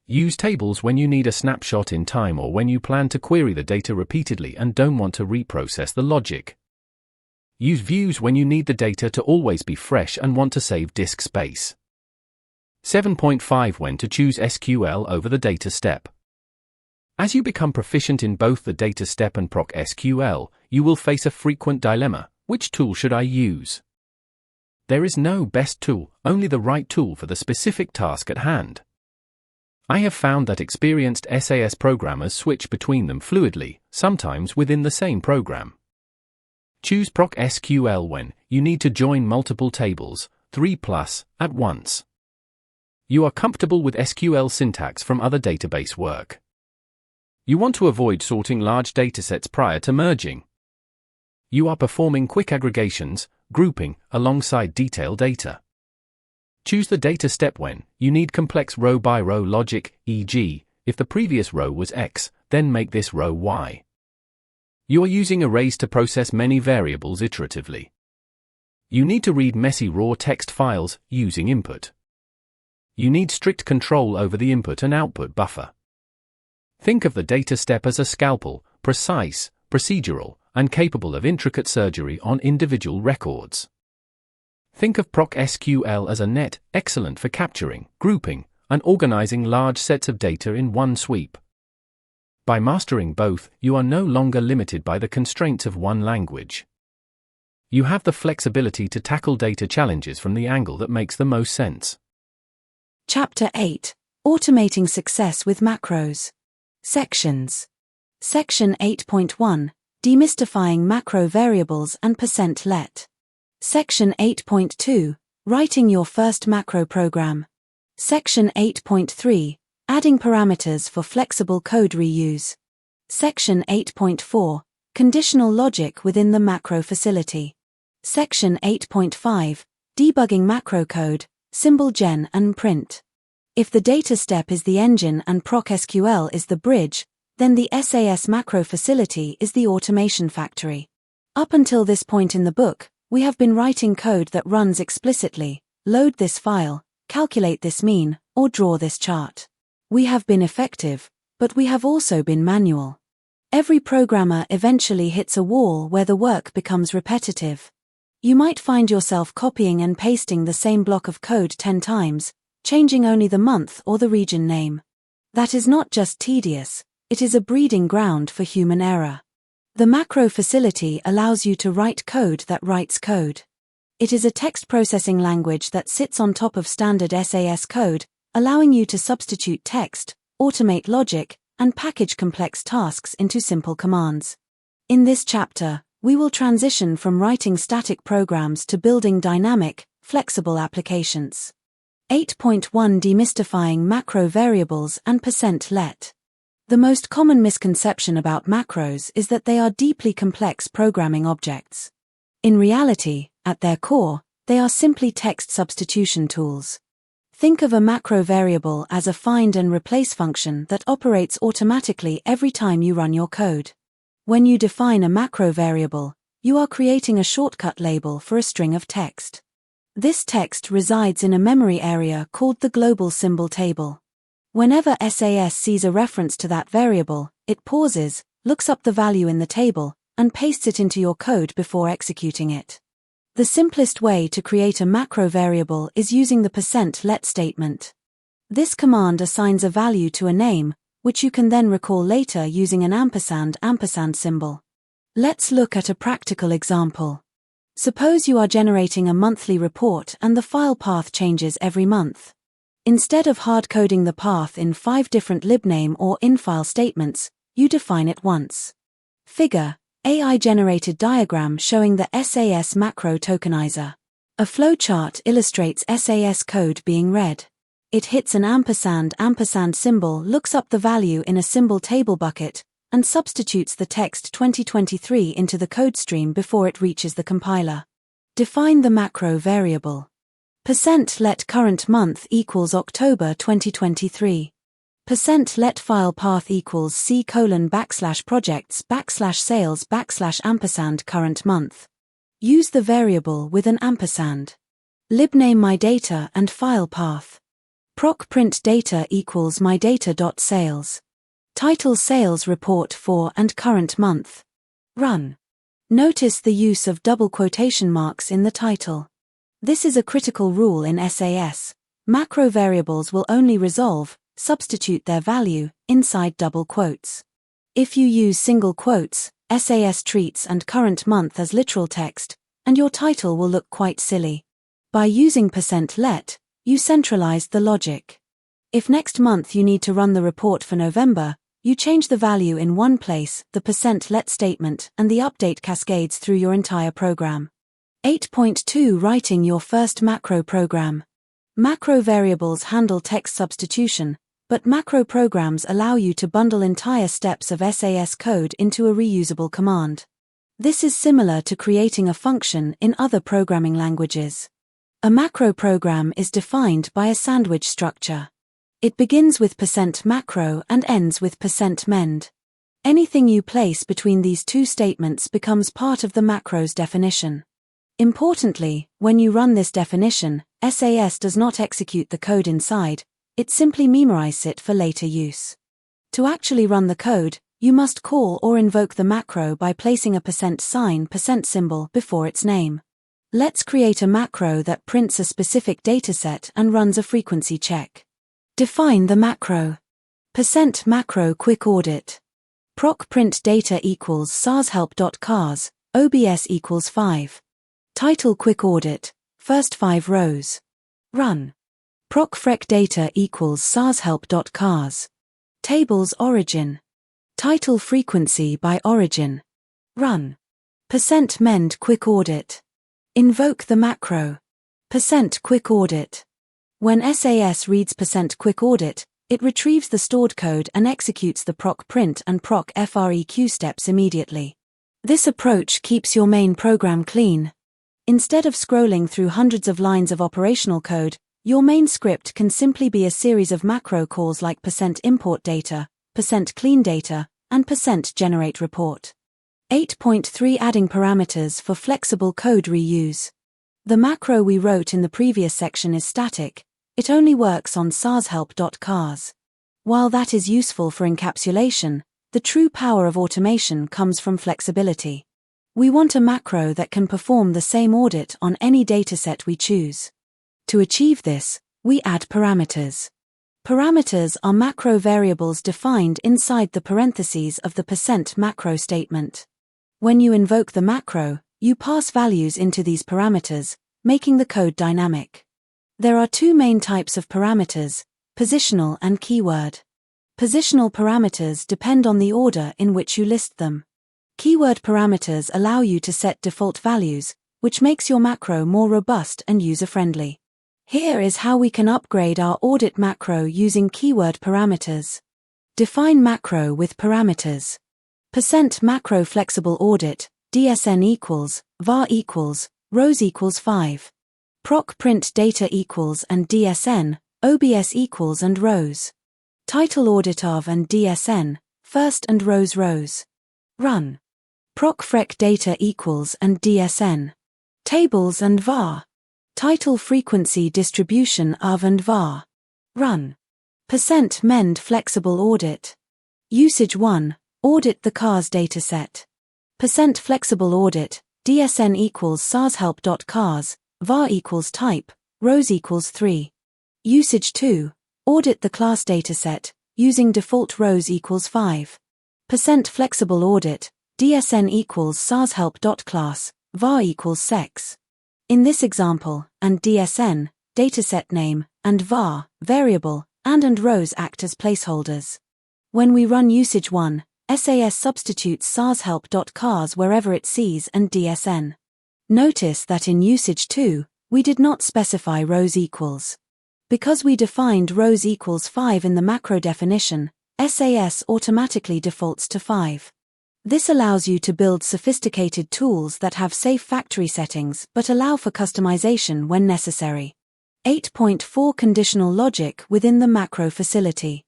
Use tables when you need a snapshot in time or when you plan to query the data repeatedly and don't want to reprocess the logic. Use views when you need the data to always be fresh and want to save disk space. 7.5 When to choose SQL over the data step. As you become proficient in both the data step and PROC SQL, you will face a frequent dilemma: which tool should I use? There is no best tool, only the right tool for the specific task at hand. I have found that experienced SAS programmers switch between them fluidly, sometimes within the same program. Choose PROC SQL when you need to join multiple tables, 3+, at once. You are comfortable with SQL syntax from other database work. You want to avoid sorting large datasets prior to merging. You are performing quick aggregations, grouping, alongside detailed data. Choose the data step when you need complex row-by-row logic, e.g., if the previous row was X, then make this row Y. You are using arrays to process many variables iteratively. You need to read messy raw text files, using input. You need strict control over the input and output buffer. Think of the data step as a scalpel: precise, procedural, and capable of intricate surgery on individual records. Think of PROC SQL as a net, excellent for capturing, grouping, and organizing large sets of data in one sweep. By mastering both, you are no longer limited by the constraints of one language. You have the flexibility to tackle data challenges from the angle that makes the most sense. Chapter 8. Automating Success with Macros. Sections. Section 8.1. Demystifying macro variables and %let. Section 8.2. Writing your first macro program. Section 8.3. Adding parameters for flexible code reuse. Section 8.4. Conditional logic within the macro facility. Section 8.5. Debugging macro code, symbol gen and print. If the data step is the engine and PROC SQL is the bridge, then the SAS macro facility is the automation factory. Up until this point in the book, we have been writing code that runs explicitly: load this file, calculate this mean, or draw this chart. We have been effective, but we have also been manual. Every programmer eventually hits a wall where the work becomes repetitive. You might find yourself copying and pasting the same block of code 10 times, changing only the month or the region name. That is not just tedious, it is a breeding ground for human error. The macro facility allows you to write code that writes code. It is a text processing language that sits on top of standard SAS code, allowing you to substitute text, automate logic, and package complex tasks into simple commands. In this chapter, we will transition from writing static programs to building dynamic, flexible applications. 8.1 Demystifying macro variables and %let. The most common misconception about macros is that they are deeply complex programming objects. In reality, at their core, they are simply text substitution tools. Think of a macro variable as a find and replace function that operates automatically every time you run your code. When you define a macro variable, you are creating a shortcut label for a string of text. This text resides in a memory area called the global symbol table. Whenever SAS sees a reference to that variable, it pauses, looks up the value in the table, and pastes it into your code before executing it. The simplest way to create a macro variable is using the %let statement. This command assigns a value to a name, which you can then recall later using an ampersand symbol. Let's look at a practical example. Suppose you are generating a monthly report and the file path changes every month. Instead of hard-coding the path in 5 different libname or infile statements, you define it once. Figure: AI-generated diagram showing the SAS macro tokenizer. A flowchart illustrates SAS code being read. It hits an ampersand symbol, looks up the value in a symbol table bucket, and substitutes the text 2023 into the code stream before it reaches the compiler. Define the macro variable. %let current month equals October 2023. %let file path equals c:/projects/sales/ current month. Use the variable with an ampersand. Libname myData and file path. PROC print data equals mydata.sales. Title sales report for and current month. Run. Notice the use of double quotation marks in the title. This is a critical rule in SAS. Macro variables will only substitute their value, inside double quotes. If you use single quotes, SAS treats and current month as literal text, and your title will look quite silly. By using %let, you centralized the logic. If next month you need to run the report for November, you change the value in one place, the %let statement, and the update cascades through your entire program. 8.2 Writing your first macro program. Macro variables handle text substitution, but macro programs allow you to bundle entire steps of SAS code into a reusable command. This is similar to creating a function in other programming languages. A macro program is defined by a sandwich structure. It begins with %macro and ends with %mend. Anything you place between these two statements becomes part of the macro's definition. Importantly, when you run this definition, SAS does not execute the code inside, it simply memorizes it for later use. To actually run the code, you must call or invoke the macro by placing a %sign symbol before its name. Let's create a macro that prints a specific dataset and runs a frequency check. Define the macro. %macro quick audit. proc print data equals sashelp.cars, obs equals 5. Title quick audit, first 5 rows. Run. proc frec data equals sashelp.cars. Tables origin. Title frequency by origin. Run. %mend quick audit. Invoke the macro. %quick audit. When SAS reads %quick audit, it retrieves the stored code and executes the proc print and proc freq steps immediately. This approach keeps your main program clean. Instead of scrolling through hundreds of lines of operational code, your main script can simply be a series of macro calls like %import data, %clean data, and %generate report. 8.3 Adding parameters for flexible code reuse. The macro we wrote in the previous section is static. It only works on sashelp.cars. While that is useful for encapsulation, the true power of automation comes from flexibility. We want a macro that can perform the same audit on any dataset we choose. To achieve this, we add parameters. Parameters are macro variables defined inside the parentheses of the %macro statement. When you invoke the macro, you pass values into these parameters, making the code dynamic. There are two main types of parameters, positional and keyword. Positional parameters depend on the order in which you list them. Keyword parameters allow you to set default values, which makes your macro more robust and user-friendly. Here is how we can upgrade our audit macro using keyword parameters. Define macro with parameters. %macro flexible audit, DSN equals, var equals, rows equals 5. proc print data equals and DSN, obs equals and rows. Title audit of and DSN, first and rows. Run. proc frec data equals and DSN. Tables and var. Title frequency distribution of and var. Run. %mend flexible audit. Usage 1, audit the cars dataset. %flexible audit, DSN equals sashelp.cars, var equals type, rows equals 3. Usage 2, audit the class dataset, using default rows equals 5. %flexible audit, DSN equals sashelp.class, var equals sex. In this example, and DSN, dataset name, and var, variable, and rows act as placeholders. When we run usage 1, SAS substitutes sashelp.cars wherever it sees and DSN. Notice that in usage 2, we did not specify rows equals. Because we defined rows equals 5 in the macro definition, SAS automatically defaults to 5. This allows you to build sophisticated tools that have safe factory settings but allow for customization when necessary. 8.4 Conditional logic within the macro facility.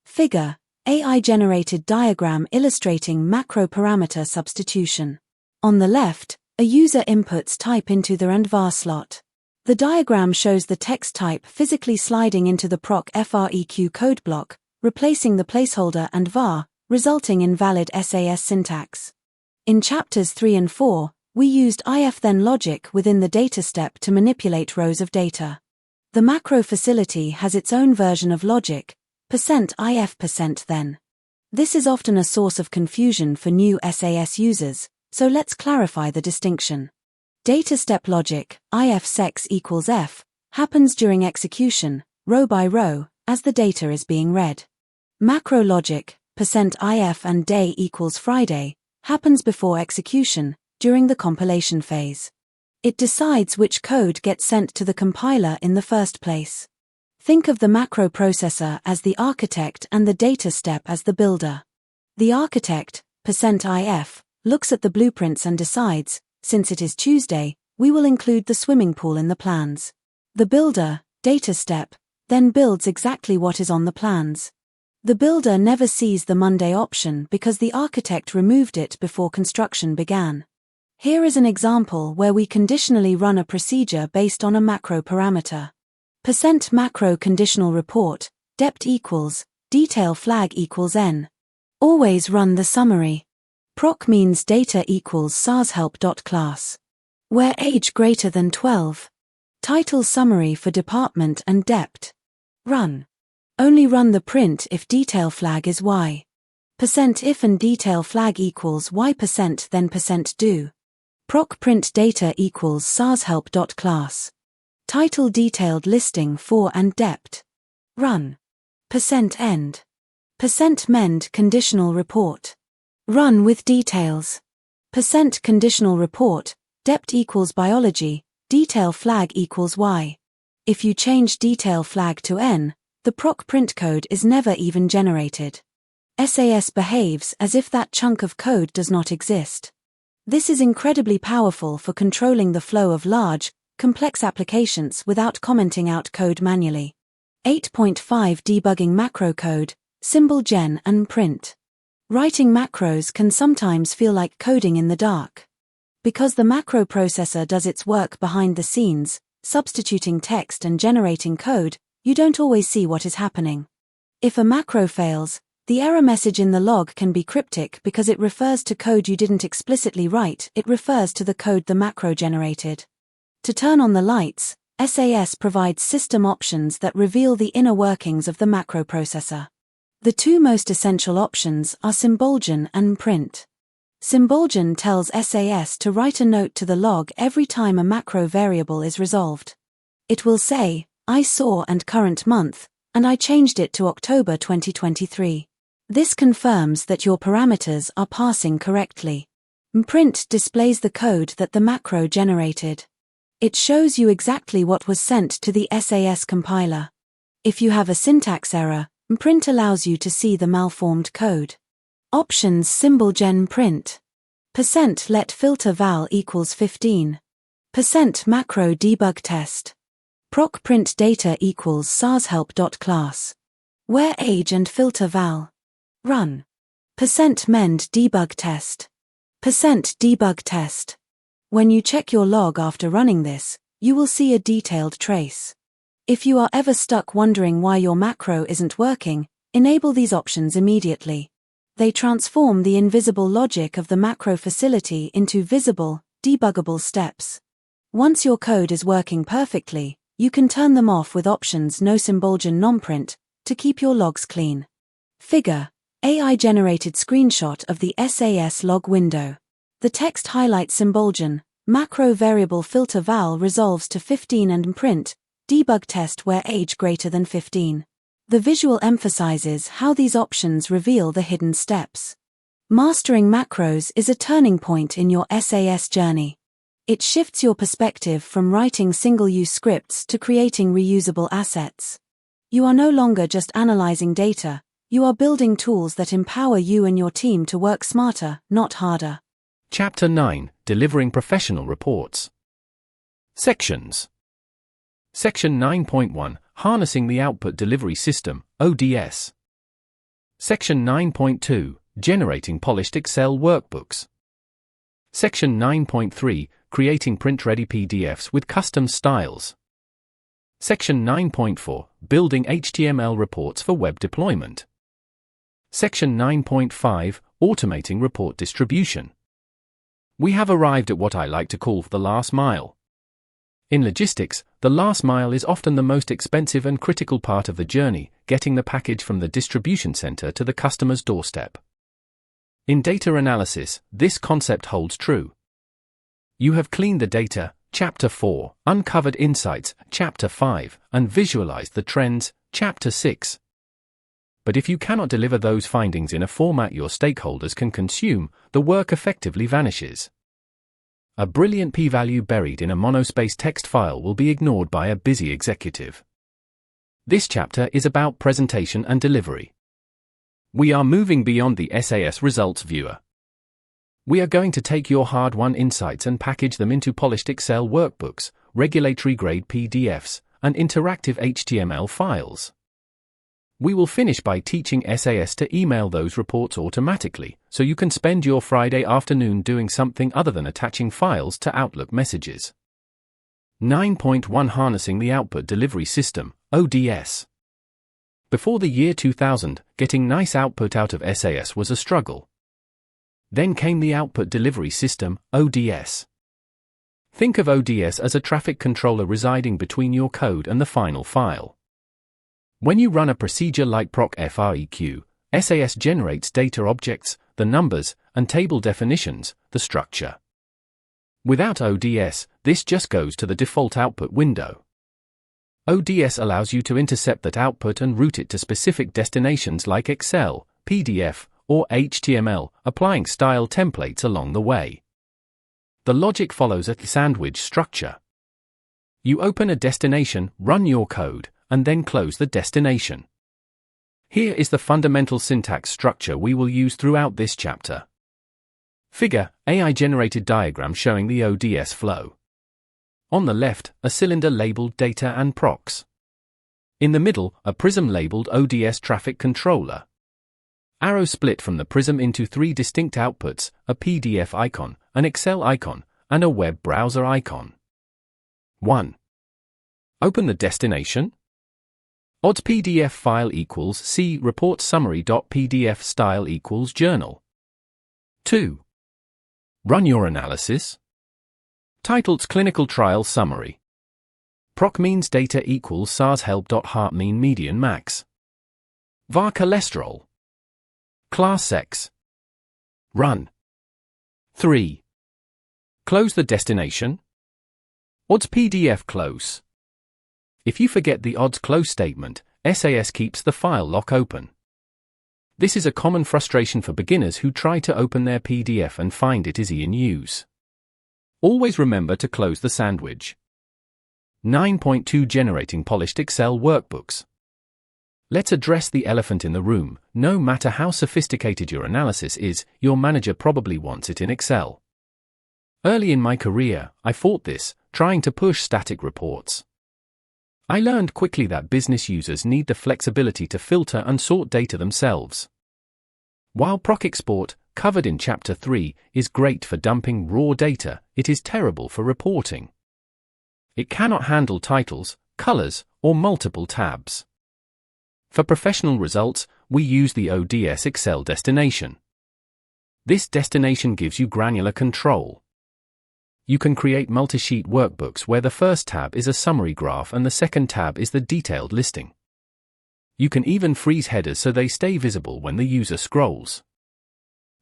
Figure, AI-generated diagram illustrating macro parameter substitution. On the left, a user inputs type into the and var slot. The diagram shows the text type physically sliding into the proc freq code block, replacing the placeholder and var, resulting in valid SAS syntax. In chapters 3 and 4, we used if-then logic within the data step to manipulate rows of data. The macro facility has its own version of logic, %if%then. This is often a source of confusion for new SAS users, so let's clarify the distinction. Data step logic, if-sex equals f, happens during execution, row by row, as the data is being read. Macro logic, %if and day equals Friday, happens before execution, during the compilation phase. It decides which code gets sent to the compiler in the first place. Think of the macro processor as the architect and the data step as the builder. The architect, %if, looks at the blueprints and decides, since it is Tuesday, we will include the swimming pool in the plans. The builder, data step, then builds exactly what is on the plans. The builder never sees the Monday option because the architect removed it before construction began. Here is an example where we conditionally run a procedure based on a macro parameter. %macro conditional report, dept equals, detail flag equals n. Always run the summary. PROC means data equals sashelp.class. Where age greater than 12. Title summary for department and dept. Run. Only run the print if detail flag is y. %if and detail flag equals y %, then %do. PROC print data equals sashelp.class. Title detailed listing for and dept. Run. %end. %mend conditional report. Run with details. Conditional report, dept equals biology, detail flag equals y. If you change detail flag to n, the PROC print code is never even generated. SAS behaves as if that chunk of code does not exist. This is incredibly powerful for controlling the flow of large, complex applications without commenting out code manually. 8.5 Debugging macro code, symbol gen and print. Writing macros can sometimes feel like coding in the dark. Because the macro processor does its work behind the scenes, substituting text and generating code, you don't always see what is happening. If a macro fails, the error message in the log can be cryptic because it refers to code you didn't explicitly write, it refers to the code the macro generated. To turn on the lights, SAS provides system options that reveal the inner workings of the macro processor. The two most essential options are symbolgen and print. Symbolgen tells SAS to write a note to the log every time a macro variable is resolved. It will say, I saw and current month, and I changed it to October 2023. This confirms that your parameters are passing correctly. Print displays the code that the macro generated. It shows you exactly what was sent to the SAS compiler. If you have a syntax error, print allows you to see the malformed code. Options symbolgen print. %let filter val equals 15. %macro debug test. PROC print data equals sashelp.class. Where age and filter val. Run. %mend debug test. %debug test. When you check your log after running this, you will see a detailed trace. If you are ever stuck wondering why your macro isn't working, enable these options immediately. They transform the invisible logic of the macro facility into visible, debuggable steps. Once your code is working perfectly, you can turn them off with options no symbolgen nonprint to keep your logs clean. Figure. AI-generated screenshot of the SAS log window. The text highlights symbolgen, macro variable filter val resolves to 15 and print, debug test where age greater than 15. The visual emphasizes how these options reveal the hidden steps. Mastering macros is a turning point in your SAS journey. It shifts your perspective from writing single-use scripts to creating reusable assets. You are no longer just analyzing data, you are building tools that empower you and your team to work smarter, not harder. Chapter 9, Delivering Professional Reports. Sections. Section 9.1, Harnessing the Output Delivery System, ODS. Section 9.2, Generating Polished Excel Workbooks. Section 9.3, Creating Print-Ready PDFs with Custom Styles. Section 9.4, Building HTML Reports for Web Deployment. Section 9.5, Automating Report Distribution. We have arrived at what I like to call the last mile. In logistics, the last mile is often the most expensive and critical part of the journey, getting the package from the distribution center to the customer's doorstep. In data analysis, this concept holds true. You have cleaned the data, Chapter 4, uncovered insights, Chapter 5, and visualized the trends, Chapter 6. But if you cannot deliver those findings in a format your stakeholders can consume, the work effectively vanishes. A brilliant p-value buried in a monospace text file will be ignored by a busy executive. This chapter is about presentation and delivery. We are moving beyond the SAS results viewer. We are going to take your hard-won insights and package them into polished Excel workbooks, regulatory-grade PDFs, and interactive HTML files. We will finish by teaching SAS to email those reports automatically, so you can spend your Friday afternoon doing something other than attaching files to Outlook messages. 9.1 Harnessing the Output Delivery System, ODS. Before the year 2000, getting nice output out of SAS was a struggle. Then came the Output Delivery System, ODS. Think of ODS as a traffic controller residing between your code and the final file. When you run a procedure like PROC FREQ, SAS generates data objects, the numbers, and table definitions, the structure. Without ODS, this just goes to the default output window. ODS allows you to intercept that output and route it to specific destinations like Excel, PDF, or HTML, applying style templates along the way. The logic follows a sandwich structure. You open a destination, run your code, and then close the destination. Here is the fundamental syntax structure we will use throughout this chapter. Figure, AI-generated diagram showing the ODS flow. On the left, a cylinder labeled Data and Procs. In the middle, a prism labeled ODS Traffic Controller. Arrow split from the prism into three distinct outputs, a PDF icon, an Excel icon, and a web browser icon. 1. Open the destination. Odds PDF file equals C report summary.pdf style equals journal. 2. Run your analysis. Titles clinical trial summary. PROC means data equals SAS help.heart mean median max. VAR cholesterol. Class sex. Run. 3. Close the destination. Odds PDF close. If you forget the odds close statement, SAS keeps the file lock open. This is a common frustration for beginners who try to open their PDF and find it easy in use. Always remember to close the sandwich. 9.2 Generating polished Excel workbooks. Let's address the elephant in the room. No matter how sophisticated your analysis is, your manager probably wants it in Excel. Early in my career, I fought this, trying to push static reports. I learned quickly that business users need the flexibility to filter and sort data themselves. While PROC Export, covered in Chapter 3, is great for dumping raw data, it is terrible for reporting. It cannot handle titles, colors, or multiple tabs. For professional results, we use the ODS Excel destination. This destination gives you granular control. You can create multi-sheet workbooks where the first tab is a summary graph and the second tab is the detailed listing. You can even freeze headers so they stay visible when the user scrolls.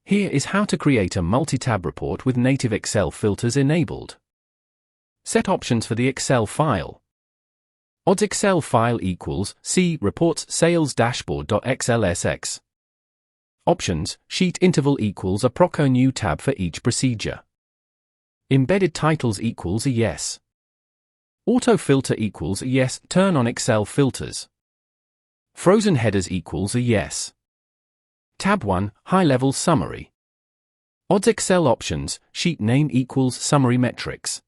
Here is how to create a multi-tab report with native Excel filters enabled. Set options for the Excel file. Odds Excel file equals C reports sales dashboard.xlsx. Options, sheet interval equals a PROC new tab for each procedure. Embedded titles equals a yes. Auto filter equals a yes, turn on Excel filters. Frozen headers equals a yes. Tab 1, high-level summary. Odds Excel options, sheet name equals summary metrics.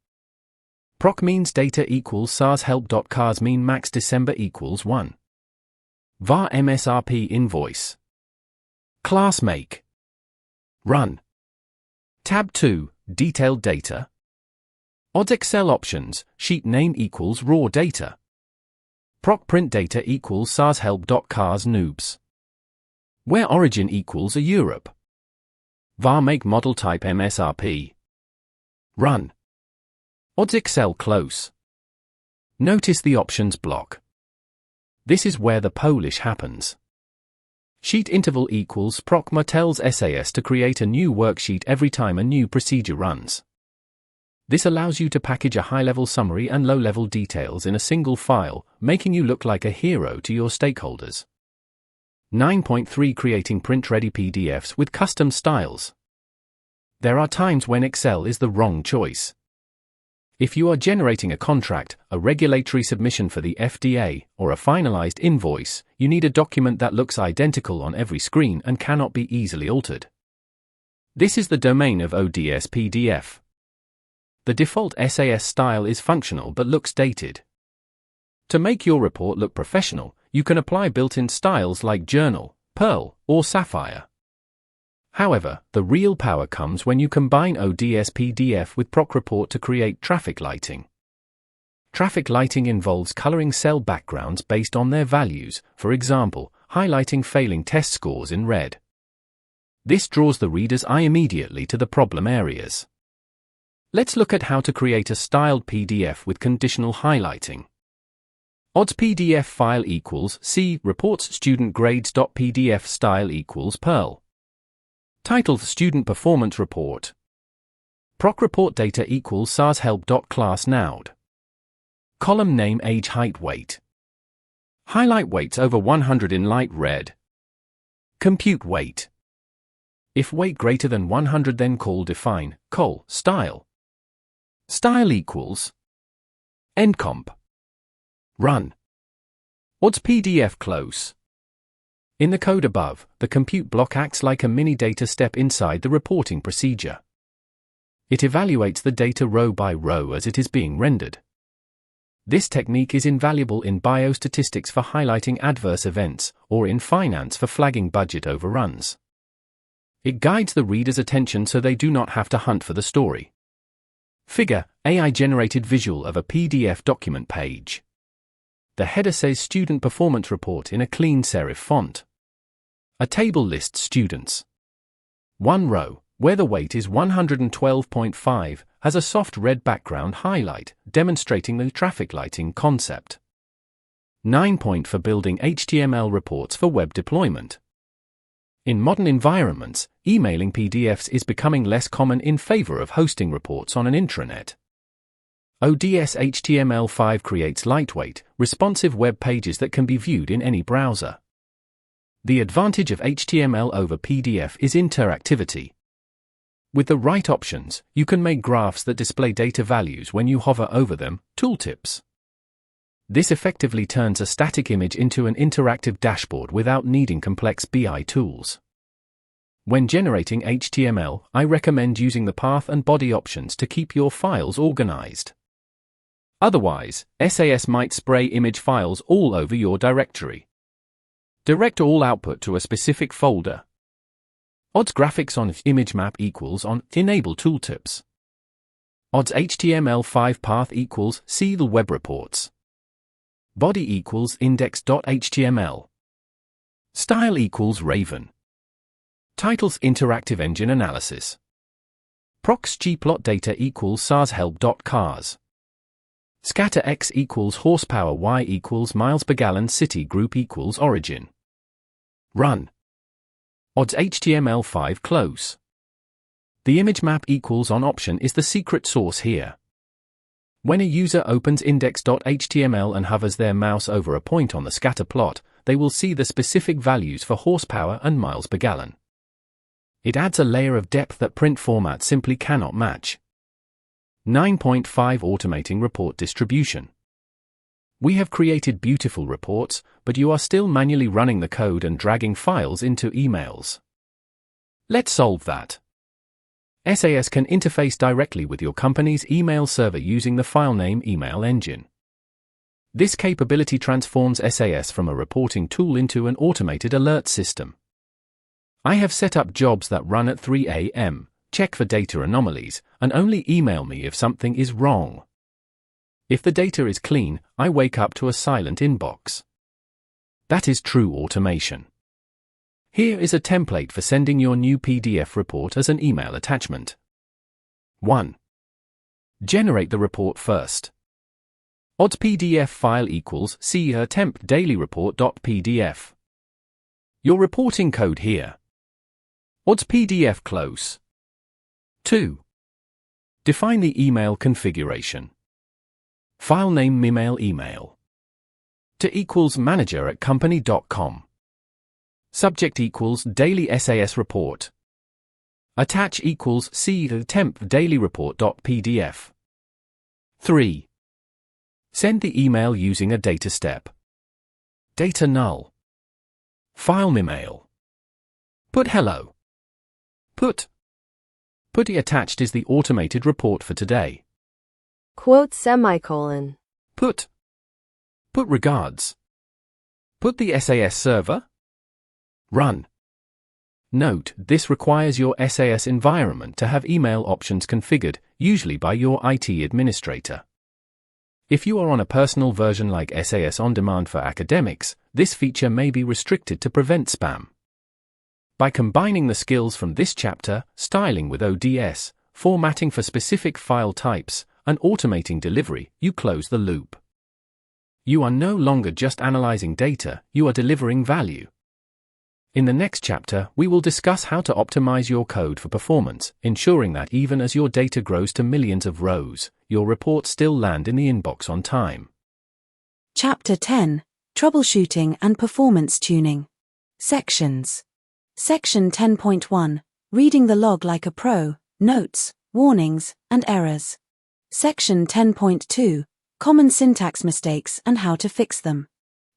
PROC means data equals SAS help.cars mean max December equals 1. VAR MSRP invoice. Class make. Run. Tab 2, detailed data. Odds Excel options, sheet name equals raw data. PROC print data equals SAS help.cars noobs. Where origin equals a Europe. VAR make model type MSRP. Run. Odds Excel close. Notice the options block. This is where the Polish happens. Sheet interval equals PROC tells SAS to create a new worksheet every time a new procedure runs. This allows you to package a high-level summary and low-level details in a single file, making you look like a hero to your stakeholders. 9.3 Creating print-ready PDFs with custom styles. There are times when Excel is the wrong choice. If you are generating a contract, a regulatory submission for the FDA, or a finalized invoice, you need a document that looks identical on every screen and cannot be easily altered. This is the domain of ODS PDF. The default SAS style is functional but looks dated. To make your report look professional, you can apply built-in styles like Journal, Pearl, or Sapphire. However, the real power comes when you combine ODS PDF with PROC Report to create traffic lighting. Traffic lighting involves coloring cell backgrounds based on their values, for example, highlighting failing test scores in red. This draws the reader's eye immediately to the problem areas. Let's look at how to create a styled PDF with conditional highlighting. Odds PDF file equals C reports student grades.pdf style equals Perl. Title student performance report. PROC report data equals SAS help.class node. Column name age height weight. Highlight weights over 100 in light red. Compute weight. If weight greater than 100 then define, style. Style equals endcomp. Run. Odds PDF close. In the code above, the compute block acts like a mini data step inside the reporting procedure. It evaluates the data row by row as it is being rendered. This technique is invaluable in biostatistics for highlighting adverse events, or in finance for flagging budget overruns. It guides the reader's attention so they do not have to hunt for the story. Figure, AI-generated visual of a PDF document page. The header says Student Performance Report in a clean serif font. A table lists students. One row, where the weight is 112.5, has a soft red background highlight, demonstrating the traffic lighting concept. 9 point for building HTML reports for web deployment. In modern environments, emailing PDFs is becoming less common in favor of hosting reports on an intranet. ODS HTML5 creates lightweight, responsive web pages that can be viewed in any browser. The advantage of HTML over PDF is interactivity. With the right options, you can make graphs that display data values when you hover over them, tooltips. This effectively turns a static image into an interactive dashboard without needing complex BI tools. When generating HTML, I recommend using the path and body options to keep your files organized. Otherwise, SAS might spray image files all over your directory. Direct all output to a specific folder. Odds graphics on image map equals on enable tooltips. Odds HTML5 path equals see the web reports. Body equals index.html. Style equals Raven. Titles interactive engine analysis. PROC SQL data equals SAS help.cars. Scatter X equals horsepower Y equals miles per gallon city group equals origin. Run. Odds HTML5 close. The image map equals on option is the secret sauce here. When a user opens index.html and hovers their mouse over a point on the scatter plot, they will see the specific values for horsepower and miles per gallon. It adds a layer of depth that print format simply cannot match. 9.5 Automating report distribution. We have created beautiful reports, but you are still manually running the code and dragging files into emails. Let's solve that. SAS can interface directly with your company's email server using the filename email engine. This capability transforms SAS from a reporting tool into an automated alert system. I have set up jobs that run at 3 a.m., check for data anomalies, and only email me if something is wrong. If the data is clean, I wake up to a silent inbox. That is true automation. Here is a template for sending your new PDF report as an email attachment. 1. Generate the report first. Odds PDF file equals see temp daily report.pdf. Your reporting code here. Odds PDF close. 2. Define the email configuration. File name email. To equals manager@company.com. Subject equals daily SAS report. Attach equals see the temp daily report.pdf. 3. Send the email using a data step. Data null. File email. Put hello. Put the attached is the automated report for today. Quote semicolon. Put regards. Put the SAS server. Run. Note, this requires your SAS environment to have email options configured, usually by your IT administrator. If you are on a personal version like SAS On Demand for Academics, this feature may be restricted to prevent spam. By combining the skills from this chapter, styling with ODS, formatting for specific file types, and automating delivery, you close the loop. You are no longer just analyzing data, you are delivering value. In the next chapter, we will discuss how to optimize your code for performance, ensuring that even as your data grows to millions of rows, your reports still land in the inbox on time. Chapter 10, Troubleshooting and Performance Tuning. Sections. Section 10.1, Reading the Log Like a Pro, Notes, Warnings, and Errors. Section 10.2, Common Syntax Mistakes and How to Fix Them.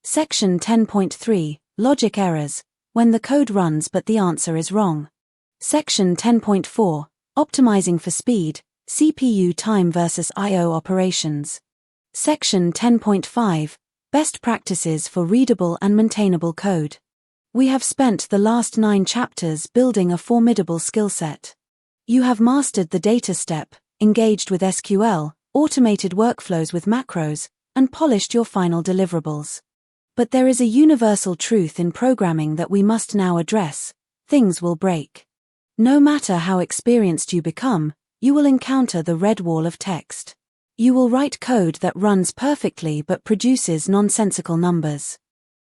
Section 10.3, Logic Errors, When the Code Runs but the Answer is Wrong. Section 10.4, Optimizing for Speed, CPU Time versus I/O Operations. Section 10.5, Best Practices for Readable and Maintainable Code. We have spent the last 9 chapters building a formidable skill set. You have mastered the data step, engaged with SQL, automated workflows with macros, and polished your final deliverables. But there is a universal truth in programming that we must now address: things will break. No matter how experienced you become, you will encounter the red wall of text. You will write code that runs perfectly but produces nonsensical numbers.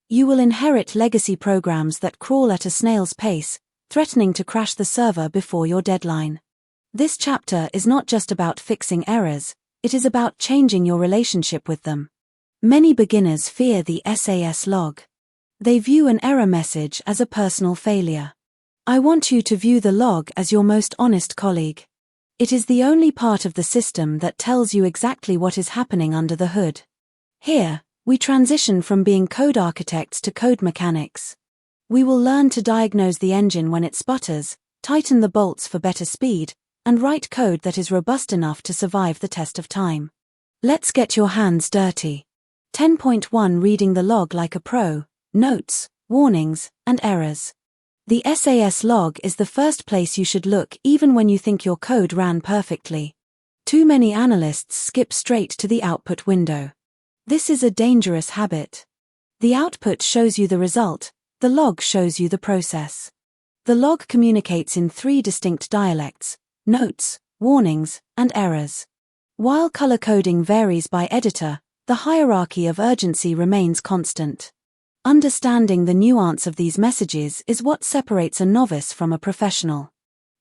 You will inherit legacy programs that crawl at a snail's pace, threatening to crash the server before your deadline. This chapter is not just about fixing errors, it is about changing your relationship with them. Many beginners fear the SAS log. They view an error message as a personal failure. I want you to view the log as your most honest colleague. It is the only part of the system that tells you exactly what is happening under the hood. Here, we transition from being code architects to code mechanics. We will learn to diagnose the engine when it sputters, tighten the bolts for better speed, and write code that is robust enough to survive the test of time. Let's get your hands dirty. 10.1 Reading the Log Like a Pro, Notes, Warnings, and Errors. The SAS log is the first place you should look even when you think your code ran perfectly. Too many analysts skip straight to the output window. This is a dangerous habit. The output shows you the result, the log shows you the process. The log communicates in 3 distinct dialects: notes, warnings, and errors. While color coding varies by editor, the hierarchy of urgency remains constant. Understanding the nuance of these messages is what separates a novice from a professional.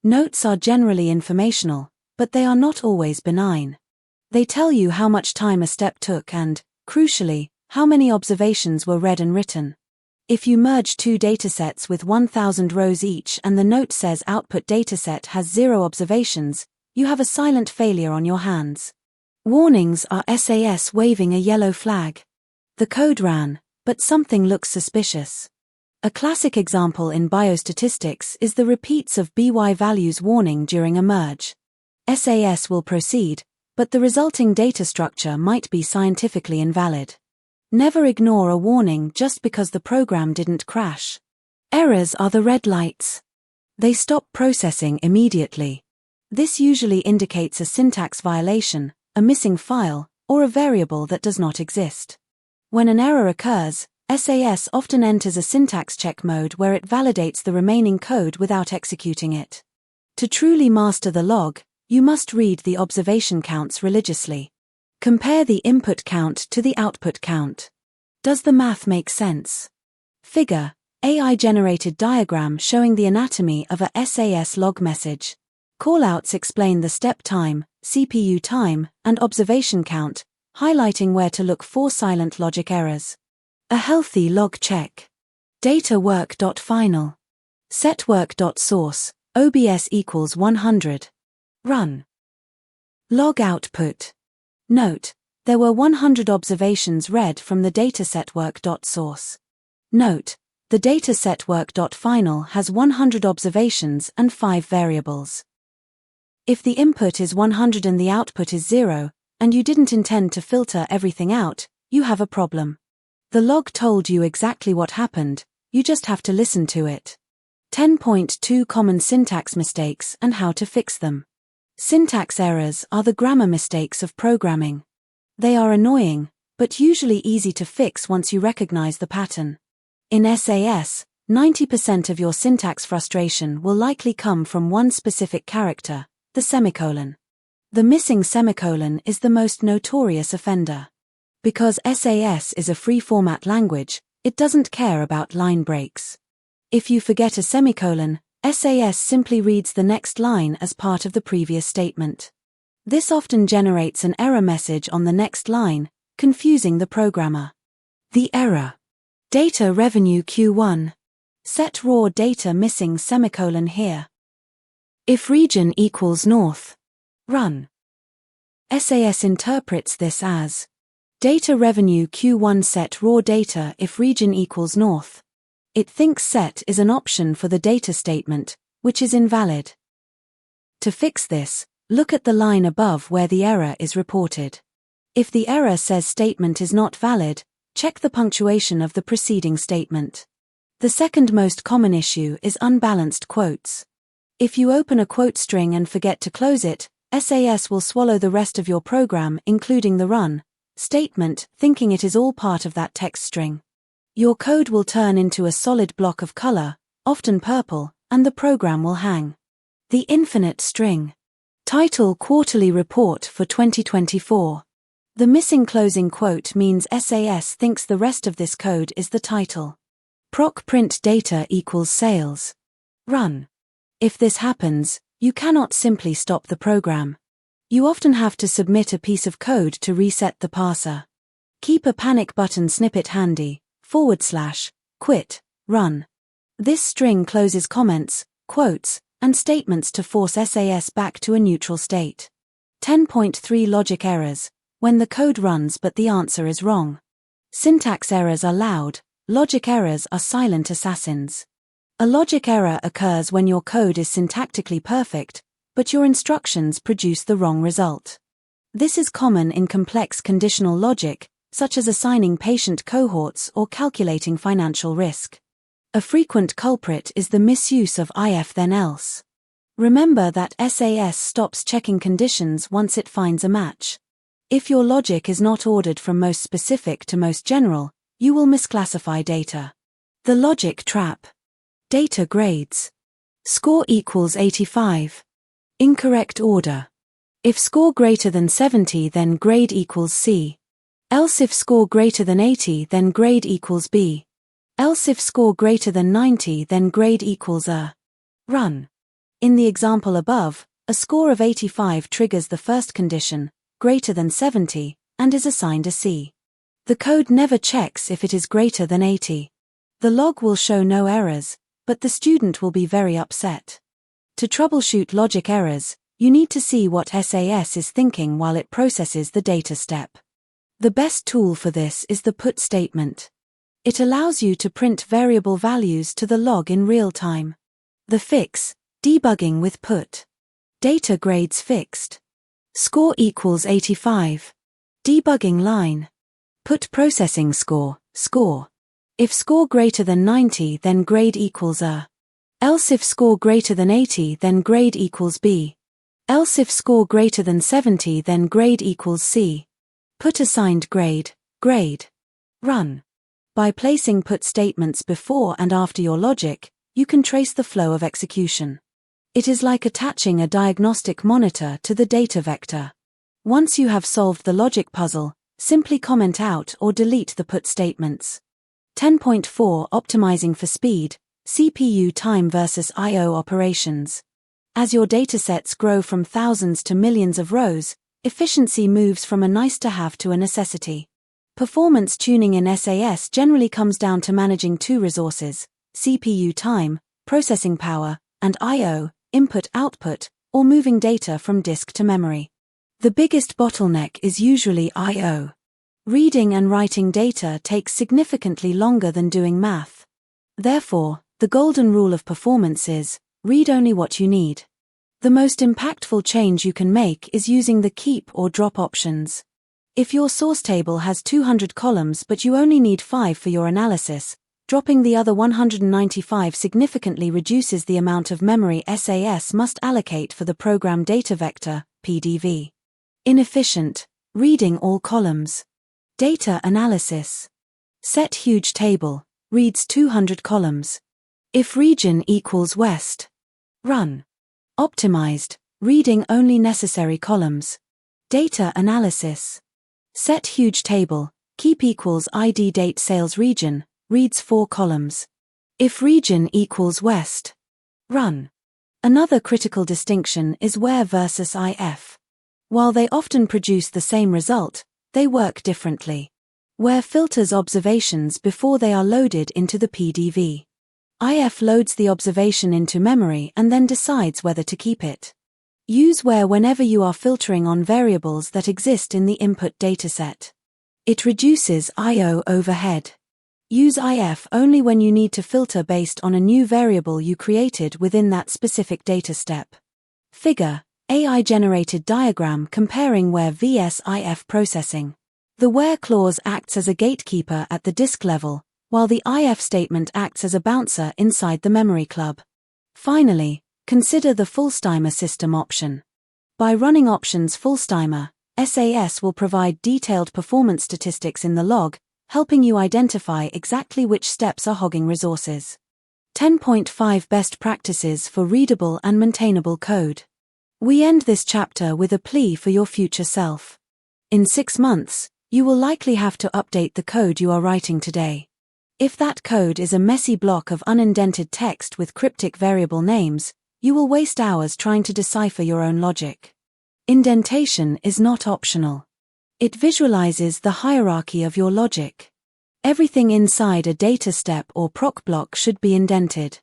Notes are generally informational, but they are not always benign. They tell you how much time a step took and, crucially, how many observations were read and written. If you merge 2 datasets with 1,000 rows each and the note says output dataset has 0 observations, you have a silent failure on your hands. Warnings are SAS waving a yellow flag. The code ran, but something looks suspicious. A classic example in biostatistics is the repeats of by values warning during a merge. SAS will proceed, but the resulting data structure might be scientifically invalid. Never ignore a warning just because the program didn't crash. Errors are the red lights. They stop processing immediately. This usually indicates a syntax violation, a missing file, or a variable that does not exist. When an error occurs, SAS often enters a syntax check mode where it validates the remaining code without executing it. To truly master the log, you must read the observation counts religiously. Compare the input count to the output count. Does the math make sense? Figure, AI-generated diagram showing the anatomy of a SAS log message. Callouts explain the step time, CPU time, and observation count, highlighting where to look for silent logic errors. A healthy log check. Data work.final. Set work.source, OBS equals 100. Run. Log output. Note, there were 100 observations read from the dataset work.source. Note, the dataset work.final has 100 observations and 5 variables. If the input is 100 and the output is 0, and you didn't intend to filter everything out, you have a problem. The log told you exactly what happened, you just have to listen to it. 10.2 Common syntax mistakes and how to fix them. Syntax errors are the grammar mistakes of programming. They are annoying, but usually easy to fix once you recognize the pattern. In SAS, 90% of your syntax frustration will likely come from one specific character, the semicolon. The missing semicolon is the most notorious offender. Because SAS is a free-format language, it doesn't care about line breaks. If you forget a semicolon, SAS simply reads the next line as part of the previous statement. This often generates an error message on the next line, confusing the programmer. The error. Data revenue Q1. Set raw data missing semicolon here. If region equals north. Run. SAS interprets this as data revenue Q1 set raw data if region equals north. It thinks set is an option for the data statement, which is invalid. To fix this, look at the line above where the error is reported. If the error says statement is not valid, check the punctuation of the preceding statement. The second most common issue is unbalanced quotes. If you open a quote string and forget to close it, SAS will swallow the rest of your program, including the run statement, thinking it is all part of that text string. Your code will turn into a solid block of color, often purple, and the program will hang. The infinite string. Title Quarterly Report for 2024. The missing closing quote means SAS thinks the rest of this code is the title. PROC print data equals sales. Run. If this happens, you cannot simply stop the program. You often have to submit a piece of code to reset the parser. Keep a panic button snippet handy, / quit, run. This string closes comments, quotes, and statements to force SAS back to a neutral state. 10.3 Logic errors. When the code runs but the answer is wrong. Syntax errors are loud, logic errors are silent assassins. A logic error occurs when your code is syntactically perfect, but your instructions produce the wrong result. This is common in complex conditional logic, such as assigning patient cohorts or calculating financial risk. A frequent culprit is the misuse of if then else. Remember that SAS stops checking conditions once it finds a match. If your logic is not ordered from most specific to most general, you will misclassify data. The logic trap. Data grades. Score equals 85. Incorrect order. If score greater than 70, then grade equals C. Else if score greater than 80, then grade equals B. Else if score greater than 90, then grade equals A. Run. In the example above, a score of 85 triggers the first condition, greater than 70, and is assigned a C. The code never checks if it is greater than 80. The log will show no errors, but the student will be very upset. To troubleshoot logic errors, you need to see what SAS is thinking while it processes the data step. The best tool for this is the put statement. It allows you to print variable values to the log in real time. The fix, debugging with put. Data grades fixed. Score equals 85. Debugging line. Put processing score, score. If score greater than 90, then grade equals A. Else if score greater than 80, then grade equals B. Else if score greater than 70, then grade equals C. Put assigned grade, grade. Run. By placing put statements before and after your logic, you can trace the flow of execution. It is like attaching a diagnostic monitor to the data vector. Once you have solved the logic puzzle, simply comment out or delete the put statements. 10.4 Optimizing for speed, CPU time versus I/O operations. As your datasets grow from thousands to millions of rows, efficiency moves from a nice-to-have to a necessity. Performance tuning in SAS generally comes down to managing two resources, CPU time, processing power, and I/O, input-output, or moving data from disk to memory. The biggest bottleneck is usually I/O. Reading and writing data takes significantly longer than doing math. Therefore, the golden rule of performance is, read only what you need. The most impactful change you can make is using the keep or drop options. If your source table has 200 columns but you only need 5 for your analysis, dropping the other 195 significantly reduces the amount of memory SAS must allocate for the program data vector, PDV. Inefficient. reading all columns. Data analysis. Set huge table, reads 200 columns. If region equals west. Run. Optimized, reading only necessary columns. Data analysis. Set huge table, keep equals ID date sales region, reads 4 columns. If region equals west. Run. Another critical distinction is where versus if. While they often produce the same result, they work differently. Where filters observations before they are loaded into the PDV. If loads the observation into memory and then decides whether to keep it. Use where whenever you are filtering on variables that exist in the input dataset. It reduces I/O overhead. Use if only when you need to filter based on a new variable you created within that specific data step. Figure, AI-generated diagram comparing where vs if processing. The where clause acts as a gatekeeper at the disk level, while the if statement acts as a bouncer inside the memory club. Finally, consider the fulltimer system option. By running options fulltimer, SAS will provide detailed performance statistics in the log, helping you identify exactly which steps are hogging resources. 10.5 Best Practices for Readable and Maintainable Code. We end this chapter with a plea for your future self. In 6 months, you will likely have to update the code you are writing today. If that code is a messy block of unindented text with cryptic variable names, you will waste hours trying to decipher your own logic. Indentation is not optional. It visualizes the hierarchy of your logic. Everything inside a data step or PROC block should be indented.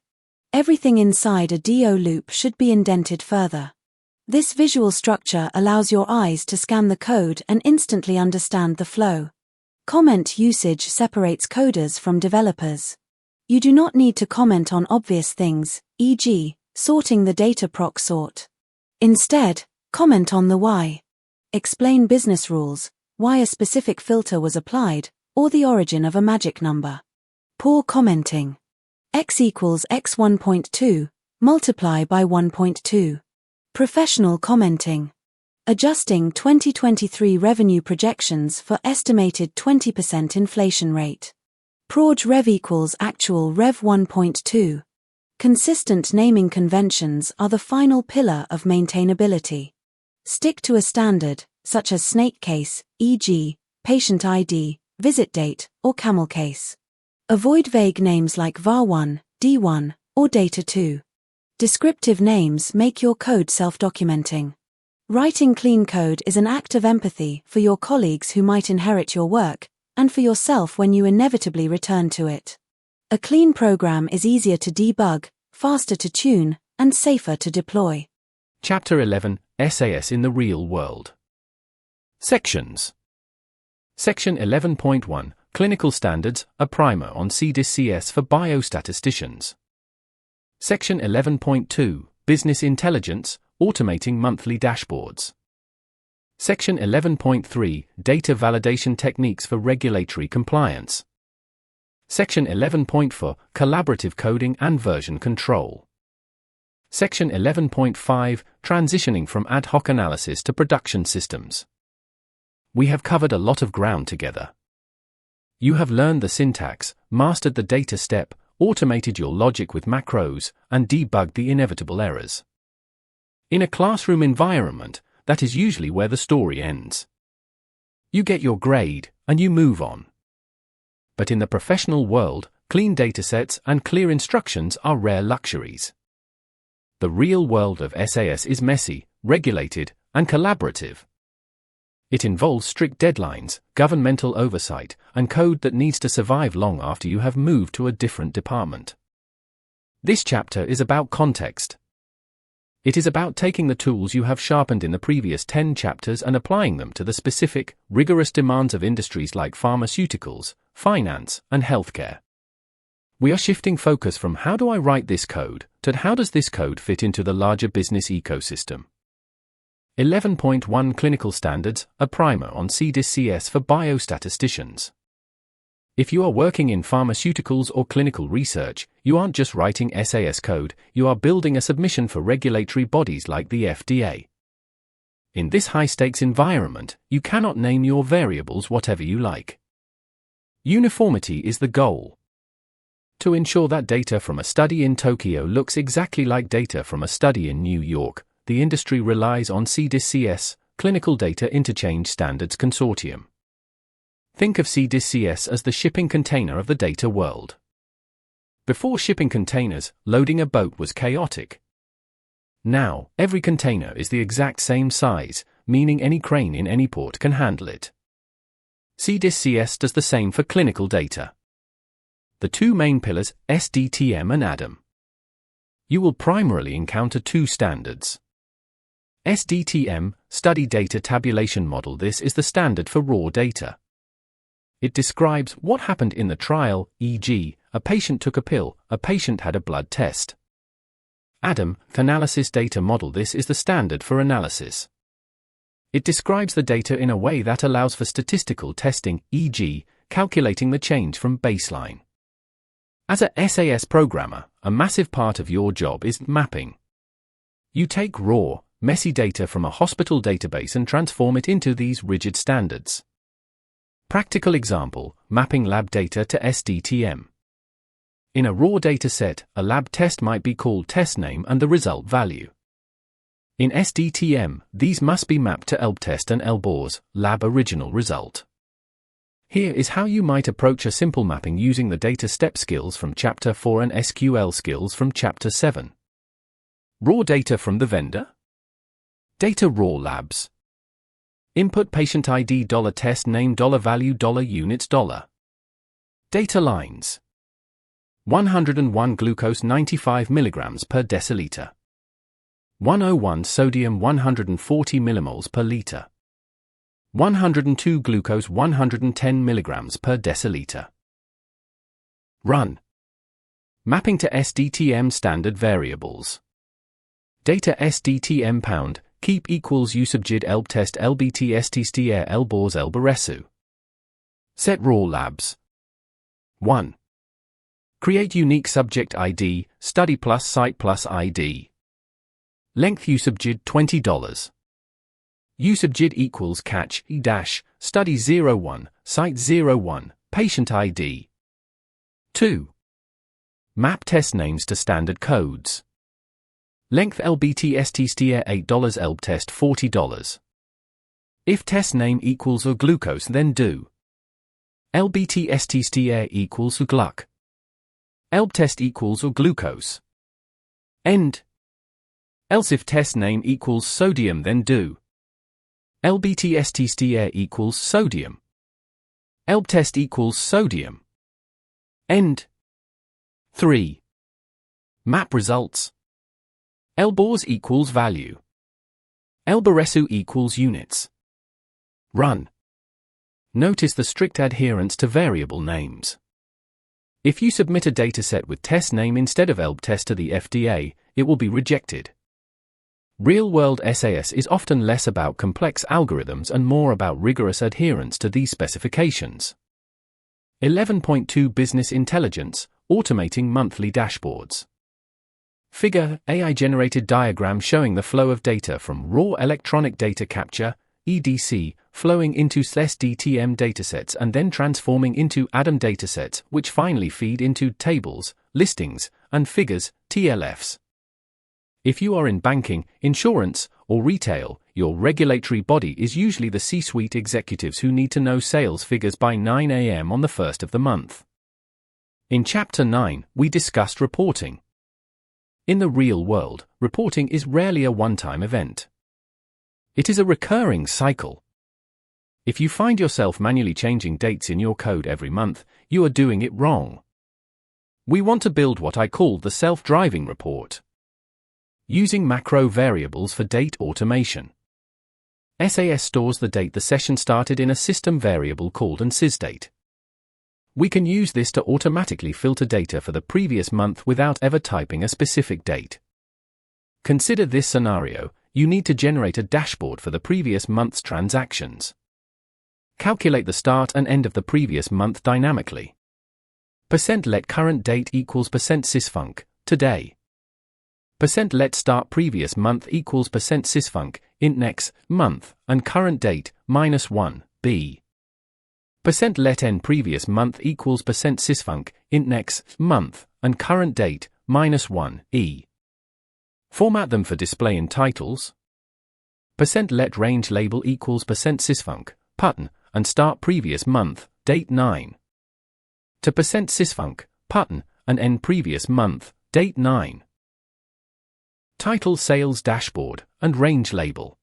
Everything inside a DO loop should be indented further. This visual structure allows your eyes to scan the code and instantly understand the flow. Comment usage separates coders from developers. You do not need to comment on obvious things, e.g., sorting the data PROC sort. Instead, comment on the why. Explain business rules, why a specific filter was applied, or the origin of a magic number. Poor commenting. X equals x 1.2, multiply by 1.2. Professional commenting. Adjusting 2023 revenue projections for estimated 20% inflation rate. Proj rev equals actual rev 1.2. Consistent naming conventions are the final pillar of maintainability. Stick to a standard, such as snake case, e.g., patient ID, visit date, or camel case. Avoid vague names like var1, d1, or data2. Descriptive names make your code self-documenting. Writing clean code is an act of empathy for your colleagues who might inherit your work, and for yourself when you inevitably return to it. A clean program is easier to debug, faster to tune, and safer to deploy. Chapter 11, SAS in the Real World. Sections. Section 11.1, Clinical Standards, a primer on CDISC for biostatisticians. Section 11.2, Business Intelligence, automating monthly dashboards. Section 11.3, Data validation techniques for regulatory compliance. Section 11.4, Collaborative coding and version control. Section 11.5, Transitioning from ad hoc analysis to production systems. We have covered a lot of ground together. You have learned the syntax, mastered the data step, automated your logic with macros, and debugged the inevitable errors. In a classroom environment, that is usually where the story ends. You get your grade, and you move on. But in the professional world, clean datasets and clear instructions are rare luxuries. The real world of SAS is messy, regulated, and collaborative. It involves strict deadlines, governmental oversight, and code that needs to survive long after you have moved to a different department. This chapter is about context. It is about taking the tools you have sharpened in the previous 10 chapters and applying them to the specific, rigorous demands of industries like pharmaceuticals, finance, and healthcare. We are shifting focus from how do I write this code to how does this code fit into the larger business ecosystem. 11.1 Clinical Standards, a primer on CDISC for biostatisticians. If you are working in pharmaceuticals or clinical research, you aren't just writing SAS code, you are building a submission for regulatory bodies like the FDA. In this high-stakes environment, you cannot name your variables whatever you like. Uniformity is the goal. To ensure that data from a study in Tokyo looks exactly like data from a study in New York, the industry relies on CDISC, Clinical Data Interchange Standards Consortium. Think of CDISC as the shipping container of the data world. Before shipping containers, loading a boat was chaotic. Now, every container is the exact same size, meaning any crane in any port can handle it. CDISC does the same for clinical data. The two main pillars, SDTM and ADAM. You will primarily encounter two standards. SDTM, Study Data Tabulation Model. This is the standard for raw data. It describes what happened in the trial, e.g., a patient took a pill, a patient had a blood test. ADAM, Analysis Data Model. This is the standard for analysis. It describes the data in a way that allows for statistical testing, e.g., calculating the change from baseline. As a SAS programmer, a massive part of your job is mapping. You take raw, messy data from a hospital database and transform it into these rigid standards. Practical example, mapping lab data to SDTM. In a raw data set, a lab test might be called test name and the result value. In SDTM, these must be mapped to ELB-test and ELBOR's lab original result. Here is how you might approach a simple mapping using the data step skills from Chapter 4 and SQL skills from Chapter 7. Raw data from the vendor. Data raw labs. Input patient ID $test name $value $units $. Data lines. 101 glucose 95 mg per deciliter. 101 sodium 140 millimoles per liter. 102 glucose 110 mg per deciliter. Run. Mapping to SDTM standard variables. Data SDTM pound, keep equals usubjid ELB-test LBTSTSTAIR ELBOR's ELBORESU. Set raw labs. 1. Create unique subject ID, study plus site plus ID. Length usubjid $20. Usubjid equals catch dash study 01, site 01, patient ID. 2. Map test names to standard codes. Length LBTSTSTAIR $8 ELB-test $40. If test name equals or glucose, then do LBTSTSTAIR equals or gluc. ELB-test equals or glucose. End. Else if test name equals sodium, then do LBTSTSTAIR equals sodium. ELB-test equals sodium. End. 3. Map results. ELBOR's equals value. ELBORESU equals units. Run. Notice the strict adherence to variable names. If you submit a dataset with test name instead of ELB-test to the FDA, it will be rejected. Real-world SAS is often less about complex algorithms and more about rigorous adherence to these specifications. 11.2 Business Intelligence, Automating Monthly Dashboards. Figure, AI-generated diagram showing the flow of data from raw electronic data capture, EDC, flowing into SDTM datasets and then transforming into ADAM datasets, which finally feed into tables, listings, and figures, TLFs. If you are in banking, insurance, or retail, your regulatory body is usually the C-suite executives who need to know sales figures by 9 a.m. on the 1st of the month. In Chapter 9, we discussed reporting. In the real world, reporting is rarely a one-time event. It is a recurring cycle. If you find yourself manually changing dates in your code every month, you are doing it wrong. We want to build what I call the self-driving report. Using macro variables for date automation. SAS stores the date the session started in a system variable called sysdate. We can use this to automatically filter data for the previous month without ever typing a specific date. Consider this scenario: you need to generate a dashboard for the previous month's transactions. Calculate the start and end of the previous month dynamically. %let current date equals %sysfunc, today. %let start previous month equals %sysfunc, int next, month, and current date, -1, b. %let n previous month equals %sysfunc, int next, month, and current date, -1, e. Format them for display in titles. %let range label equals %sysfunc, button, and start previous month, date 9. To %sysfunc, button, and end previous month, date 9. Title sales dashboard, and range label.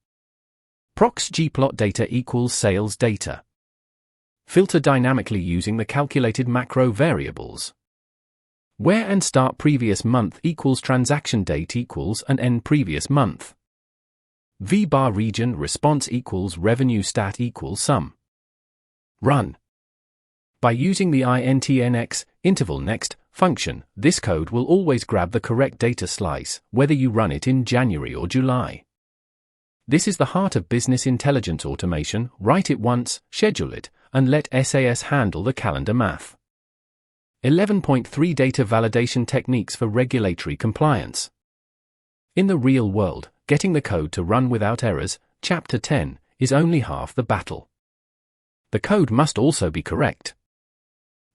PROC SQL data equals sales data. Filter dynamically using the calculated macro variables. Where and start previous month equals transaction date equals and end previous month. VBAR region response equals revenue stat equals sum. Run. By using the intnx, interval next, function, this code will always grab the correct data slice, whether you run it in January or July. This is the heart of business intelligence automation. Write it once, schedule it, and let SAS handle the calendar math. 11.3 Data validation techniques for regulatory compliance. In the real world, getting the code to run without errors, Chapter 10, is only half the battle. The code must also be correct.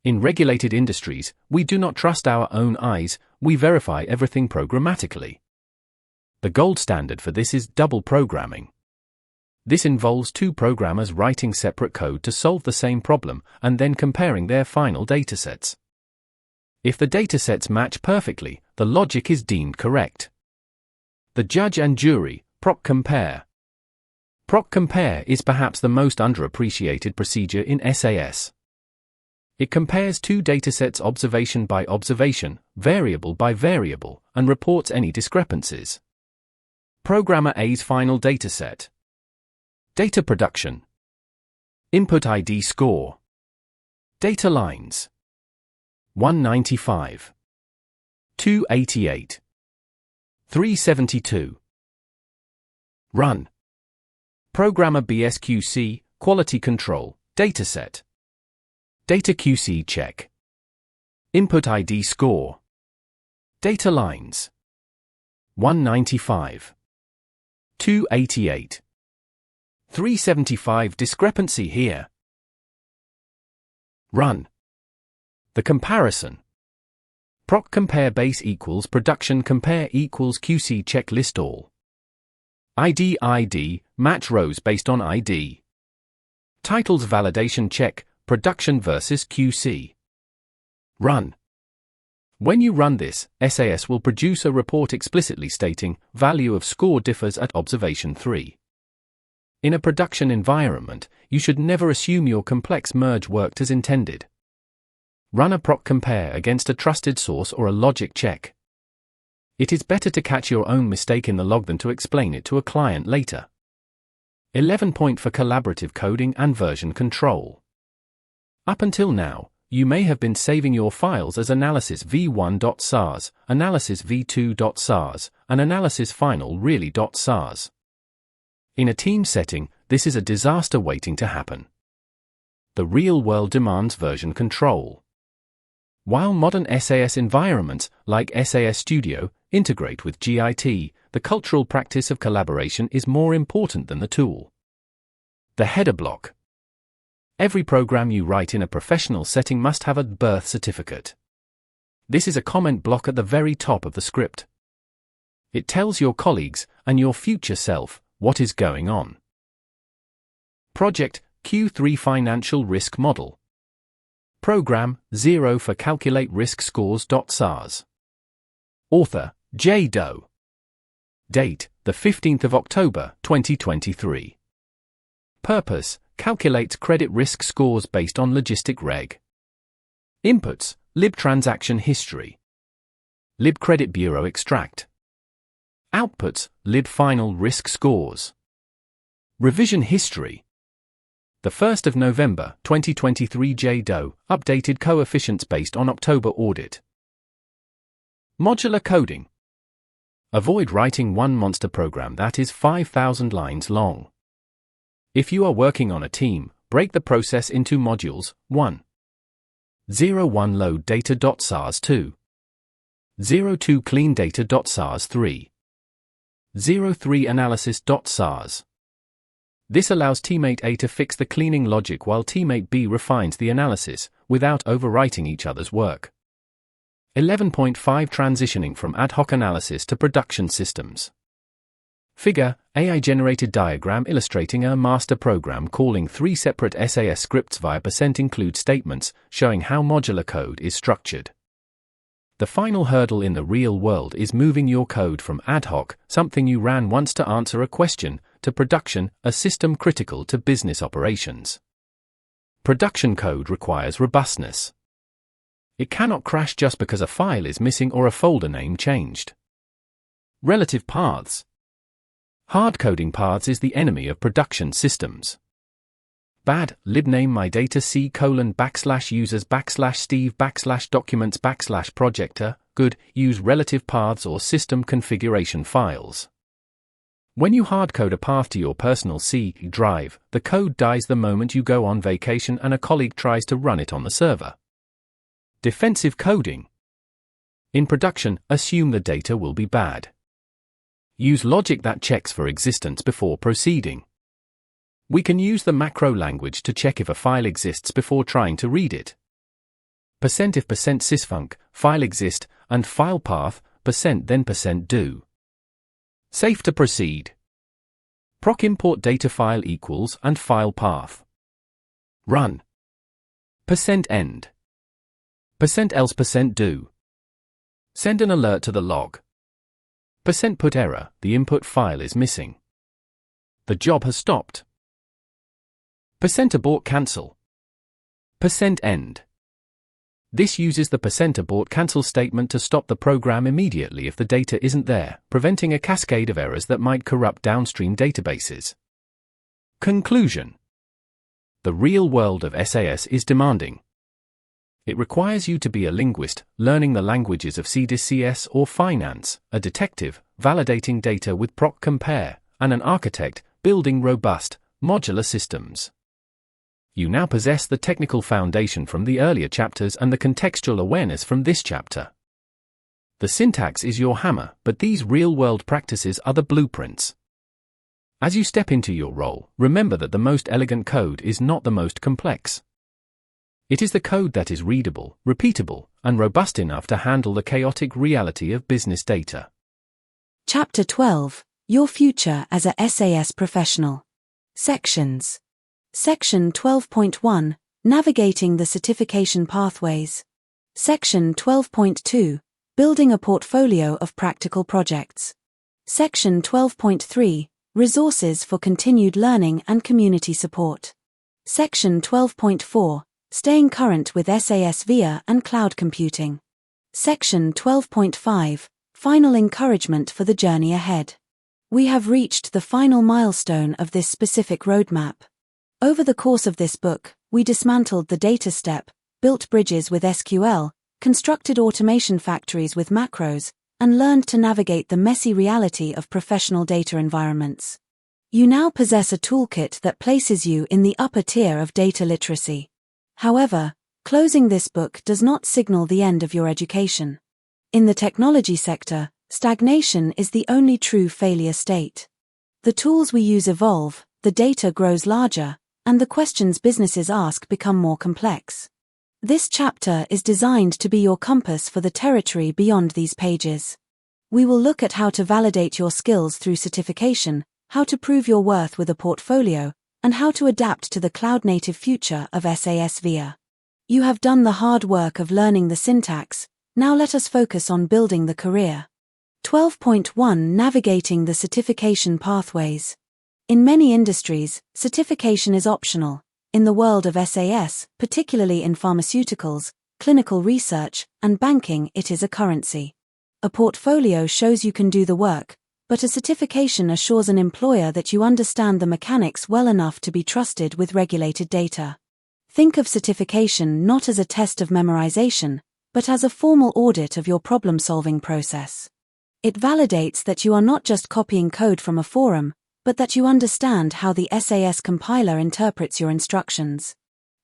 In regulated industries, we do not trust our own eyes, we verify everything programmatically. The gold standard for this is double programming. This involves two programmers writing separate code to solve the same problem and then comparing their final datasets. If the datasets match perfectly, the logic is deemed correct. The judge and jury, PROC compare. PROC compare is perhaps the most underappreciated procedure in SAS. It compares two datasets observation by observation, variable by variable, and reports any discrepancies. Programmer A's final dataset. Data production. Input ID score. Data lines. 195. 288. 372. Run. Programmer BSQC, quality control, dataset. Data QC check. Input ID score. Data lines. 195. 288. 375 discrepancy here. Run. The comparison. PROC compare base equals production compare equals QC check list all. ID match rows based on ID. Titles validation check production versus QC. Run. When you run this, SAS will produce a report explicitly stating value of score differs at observation 3. In a production environment, you should never assume your complex merge worked as intended. Run a PROC compare against a trusted source or a logic check. It is better to catch your own mistake in the log than to explain it to a client later. 11 point for collaborative coding and version control. Up until now, you may have been saving your files as analysis v1.sars, analysis v2.sars, and analysis final really.sars. In a team setting, this is a disaster waiting to happen. The real world demands version control. While modern SAS environments, like SAS Studio, integrate with GIT, the cultural practice of collaboration is more important than the tool. The header block. Every program you write in a professional setting must have a birth certificate. This is a comment block at the very top of the script. It tells your colleagues, and your future self, what is going on. Project Q3 Financial Risk Model. Program 0 for Calculate Risk Scores.sars. Author J. Doe. Date the 15th of October 2023. Purpose calculates credit risk scores based on logistic reg. Inputs lib transaction history. Lib credit bureau extract. Outputs lib final risk scores. Revision history. The 1st of November 2023 J. Doe, updated coefficients based on October audit. Modular coding. Avoid writing one monster program that is 5,000 lines long. If you are working on a team, break the process into modules. 1. 01 load data.sars 2. 02 clean data.sars 3. 03analysis.sars. This allows teammate A to fix the cleaning logic while teammate B refines the analysis, without overwriting each other's work. 11.5 Transitioning from ad hoc analysis to production systems. Figure, AI-generated diagram illustrating a master program calling 3 separate SAS scripts via %include statements, showing how modular code is structured. The final hurdle in the real world is moving your code from ad hoc, something you ran once to answer a question, to production, a system critical to business operations. Production code requires robustness. It cannot crash just because a file is missing or a folder name changed. Relative paths. Hard coding paths is the enemy of production systems. Bad, libname my data c:\users /steve /documents /projector. Good, use relative paths or system configuration files. When you hardcode a path to your personal C drive, the code dies the moment you go on vacation and a colleague tries to run it on the server. Defensive coding. In production, assume the data will be bad. Use logic that checks for existence before proceeding. We can use the macro language to check if a file exists before trying to read it. If %sysfunc, file exist, and file path, then %do. Safe to proceed. Proc import data file equals and file path. Run. %end. %else %do. Send an alert to the log. %put error, the input file is missing. The job has stopped. %abort cancel. %end. This uses the %abort cancel statement to stop the program immediately if the data isn't there, preventing a cascade of errors that might corrupt downstream databases. Conclusion. The real world of SAS is demanding. It requires you to be a linguist, learning the languages of CDISC or finance, a detective, validating data with PROC compare, and an architect, building robust, modular systems. You now possess the technical foundation from the earlier chapters and the contextual awareness from this chapter. The syntax is your hammer, but these real-world practices are the blueprints. As you step into your role, remember that the most elegant code is not the most complex. It is the code that is readable, repeatable, and robust enough to handle the chaotic reality of business data. Chapter 12, Your Future as a SAS Professional. Sections. Section 12.1, Navigating the Certification Pathways. Section 12.2, Building a Portfolio of Practical Projects. Section 12.3, Resources for Continued Learning and Community Support. Section 12.4, Staying Current with SAS VIA and Cloud Computing. Section 12.5, Final Encouragement for the Journey Ahead. We have reached the final milestone of this specific roadmap. Over the course of this book, we dismantled the data step, built bridges with SQL, constructed automation factories with macros, and learned to navigate the messy reality of professional data environments. You now possess a toolkit that places you in the upper tier of data literacy. However, closing this book does not signal the end of your education. In the technology sector, stagnation is the only true failure state. The tools we use evolve, the data grows larger, and the questions businesses ask become more complex. This chapter is designed to be your compass for the territory beyond these pages. We will look at how to validate your skills through certification, how to prove your worth with a portfolio, and how to adapt to the cloud-native future of SAS VIA. You have done the hard work of learning the syntax, now let us focus on building the career. 12.1 Navigating the Certification Pathways. In many industries, certification is optional. In the world of SAS, particularly in pharmaceuticals, clinical research, and banking, it is a currency. A portfolio shows you can do the work, but a certification assures an employer that you understand the mechanics well enough to be trusted with regulated data. Think of certification not as a test of memorization, but as a formal audit of your problem-solving process. It validates that you are not just copying code from a forum, but that you understand how the SAS compiler interprets your instructions.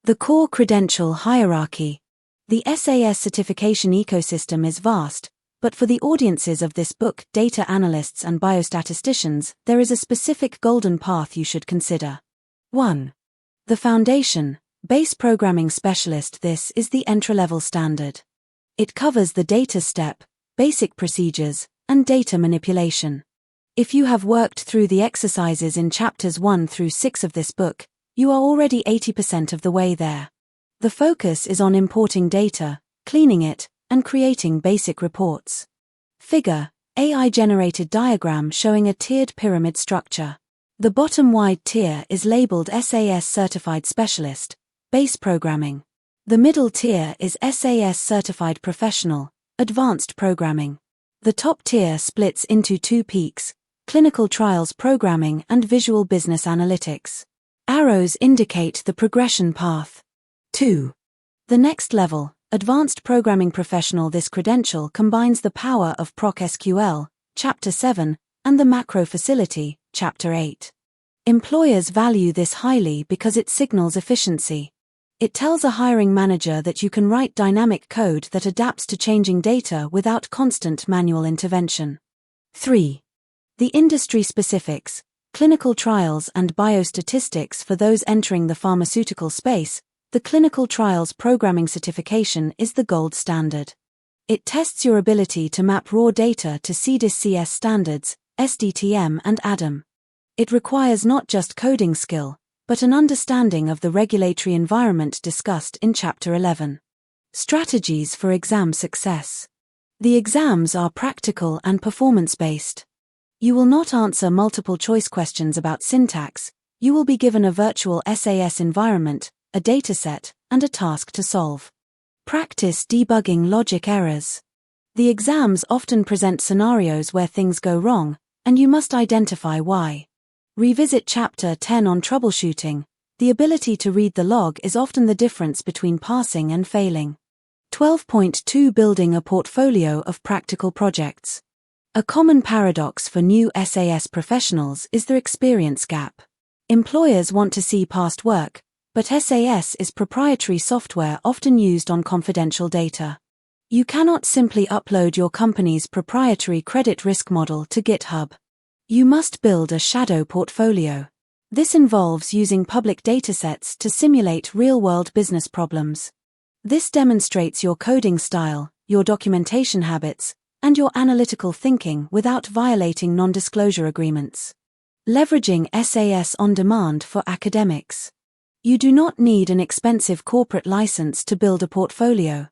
The core credential hierarchy. The SAS certification ecosystem is vast, But for the audiences of this book, data analysts and biostatisticians, there is a specific golden path you should consider. 1. The Foundation, Base Programming Specialist. This is the entry-level standard. It covers the data step, basic procedures, and data manipulation. If you have worked through the exercises in chapters 1 through 6 of this book, you are already 80% of the way there. The focus is on importing data, cleaning it, and creating basic reports. Figure, AI-generated diagram showing a tiered pyramid structure. The bottom wide tier is labeled SAS Certified Specialist, Base Programming. The middle tier is SAS Certified Professional, Advanced Programming. The top tier splits into two peaks, Clinical Trials Programming and Visual Business Analytics. Arrows indicate the progression path. 2. The next level, Advanced Programming Professional. This credential combines the power of PROC SQL, Chapter 7, and the Macro Facility, Chapter 8. Employers value this highly because it signals efficiency. It tells a hiring manager that you can write dynamic code that adapts to changing data without constant manual intervention. 3. The industry specifics, clinical trials and biostatistics. For those entering the pharmaceutical space, the Clinical Trials Programming certification is the gold standard. It tests your ability to map raw data to CDISC standards, SDTM and ADAM. It requires not just coding skill, but an understanding of the regulatory environment discussed in Chapter 11. Strategies for exam success. The exams are practical and performance-based. You will not answer multiple choice questions about syntax. You will be given a virtual SAS environment, a dataset, and a task to solve. Practice debugging logic errors. The exams often present scenarios where things go wrong, and you must identify why. Revisit Chapter 10 on troubleshooting. The ability to read the log is often the difference between passing and failing. 12.2 Building a portfolio of practical projects. A common paradox for new SAS professionals is the experience gap. Employers want to see past work, but SAS is proprietary software often used on confidential data. You cannot simply upload your company's proprietary credit risk model to GitHub. You must build a shadow portfolio. This involves using public datasets to simulate real-world business problems. This demonstrates your coding style, your documentation habits, and your analytical thinking without violating non-disclosure agreements. Leveraging SAS on demand for academics. You do not need an expensive corporate license to build a portfolio.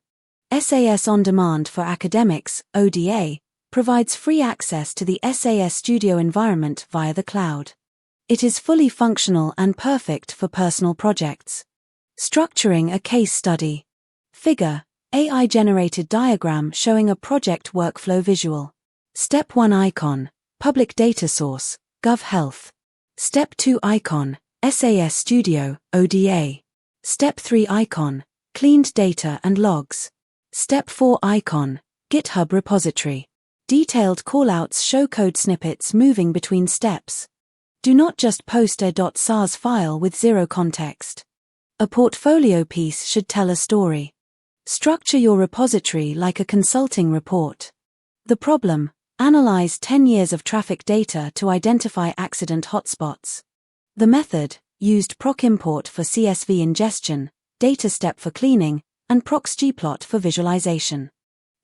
SAS On Demand for Academics, ODA, provides free access to the SAS Studio environment via the cloud. It is fully functional and perfect for personal projects. Structuring a case study. Figure, AI-generated diagram showing a project workflow visual. Step 1 icon, public data source, GovHealth. Step 2 icon, SAS Studio, ODA. Step 3 icon, cleaned data and logs. Step 4 icon, GitHub repository. Detailed callouts show code snippets moving between steps. Do not just post a .sars file with zero context. A portfolio piece should tell a story. Structure your repository like a consulting report. The problem: analyze 10 years of traffic data to identify accident hotspots. The method: used PROC import for CSV ingestion, data step for cleaning, and PROC sqplot for visualization.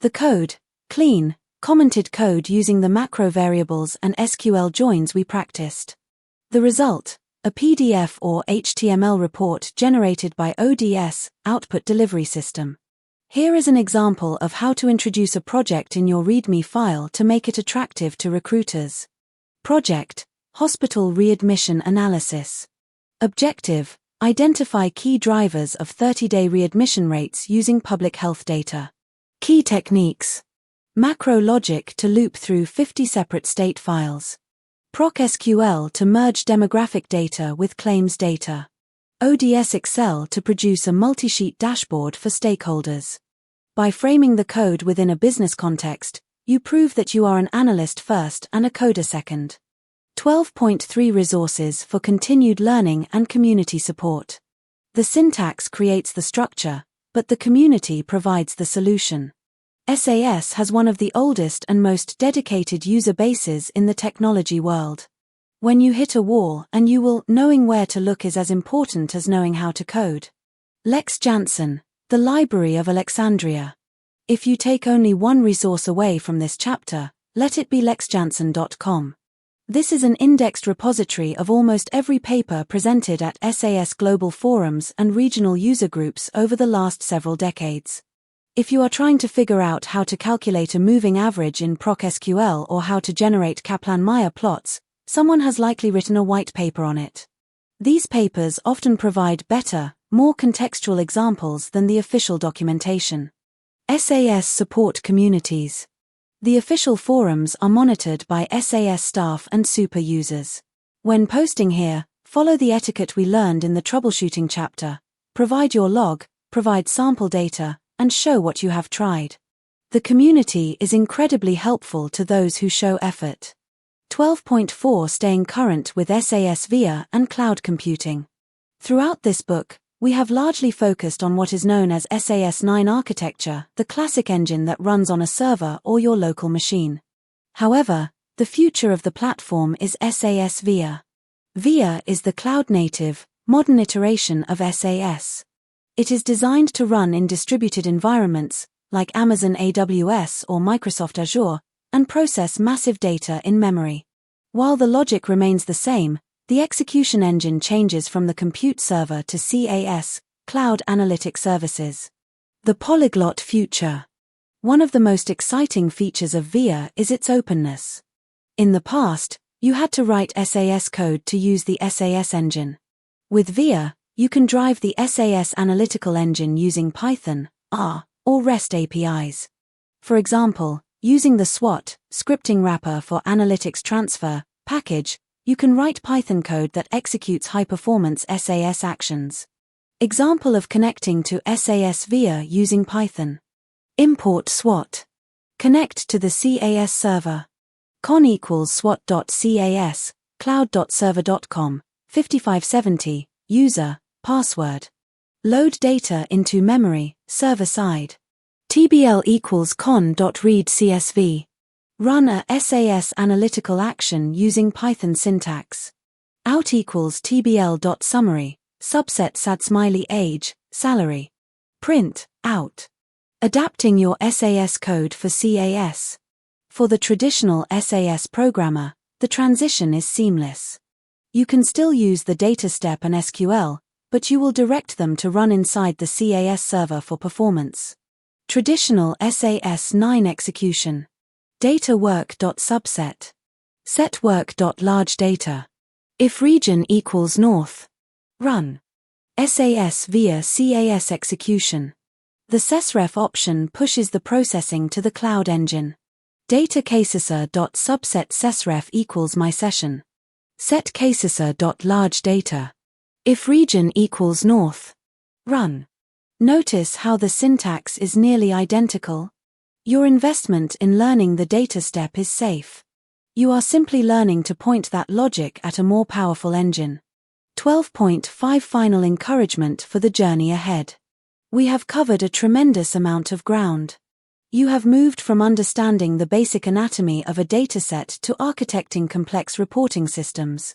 The code: clean, commented code using the macro variables and SQL joins we practiced. The result: a PDF or HTML report generated by ODS, Output Delivery System. Here is an example of how to introduce a project in your README file to make it attractive to recruiters. Project: Hospital Readmission Analysis. Objective: identify key drivers of 30-day readmission rates using public health data. Key techniques: macro logic to loop through 50 separate state files. PROC SQL to merge demographic data with claims data. ODS Excel to produce a multi-sheet dashboard for stakeholders. By framing the code within a business context, you prove that you are an analyst first and a coder second. 12.3 Resources for continued learning and community support. The syntax creates the structure, but the community provides the solution. SAS has one of the oldest and most dedicated user bases in the technology world. When you hit a wall and you will, knowing where to look is as important as knowing how to code. Lex Jansen, the Library of Alexandria. If you take only one resource away from this chapter, let it be lexjansen.com. This is an indexed repository of almost every paper presented at SAS global forums and regional user groups over the last several decades. If you are trying to figure out how to calculate a moving average in PROC SQL or how to generate Kaplan-Meier plots, someone has likely written a white paper on it. These papers often provide better, more contextual examples than the official documentation. SAS support communities. The official forums are monitored by SAS staff and super users. When posting here, follow the etiquette we learned in the troubleshooting chapter. Provide your log, provide sample data, and show what you have tried. The community is incredibly helpful to those who show effort. 12.4 Staying current with SAS VIA and cloud computing. Throughout this book, we have largely focused on what is known as SAS 9 architecture, the classic engine that runs on a server or your local machine. However, the future of the platform is SAS VIA. VIA is the cloud-native, modern iteration of SAS. It is designed to run in distributed environments, like Amazon AWS or Microsoft Azure, and process massive data in memory. While the logic remains the same, the execution engine changes from the compute server to CAS, Cloud Analytic Services. The polyglot future. One of the most exciting features of VIA is its openness. In the past, you had to write SAS code to use the SAS engine. With VIA, you can drive the SAS analytical engine using Python, R, or REST APIs. For example, using the SWAT, scripting wrapper for analytics transfer, package, you can write Python code that executes high-performance SAS actions. Example of connecting to SAS VIA using Python. Import SWAT. Connect to the CAS server. Con equals swat.cas, cloud.server.com, 5570, user, password. Load data into memory, server-side. TBL equals con.readcsv. Run a SAS analytical action using Python syntax. Out equals tbl.summary, subset sad smiley age, salary. Print, out. Adapting your SAS code for CAS. For the traditional SAS programmer, the transition is seamless. You can still use the data step and SQL, but you will direct them to run inside the CAS server for performance. Traditional SAS 9 execution. Data work.subset. Set work.large-data. If region equals north. Run. SAS via CAS execution. The sesref option pushes the processing to the cloud engine. Data casesr.subset sesref equals my session. Set casesr.large-data. If region equals north. Run. Notice how the syntax is nearly identical. Your investment in learning the data step is safe. You are simply learning to point that logic at a more powerful engine. 12.5 Final encouragement for the journey ahead. We have covered a tremendous amount of ground. You have moved from understanding the basic anatomy of a dataset to architecting complex reporting systems.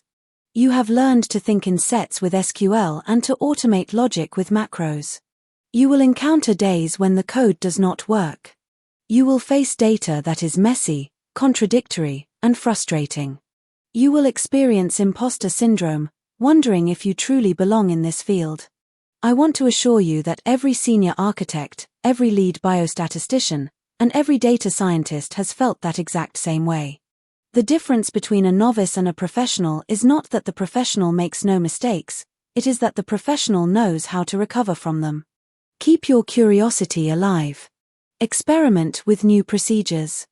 You have learned to think in sets with SQL and to automate logic with macros. You will encounter days when the code does not work. You will face data that is messy, contradictory, and frustrating. You will experience imposter syndrome, wondering if you truly belong in this field. I want to assure you that every senior architect, every lead biostatistician, and every data scientist has felt that exact same way. The difference between a novice and a professional is not that the professional makes no mistakes, it is that the professional knows how to recover from them. Keep your curiosity alive. Experiment with new procedures.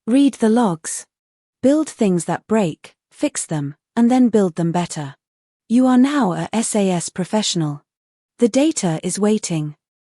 Read the logs. Build things that break, fix them, and then build them better. You are now a SAS professional. The data is waiting.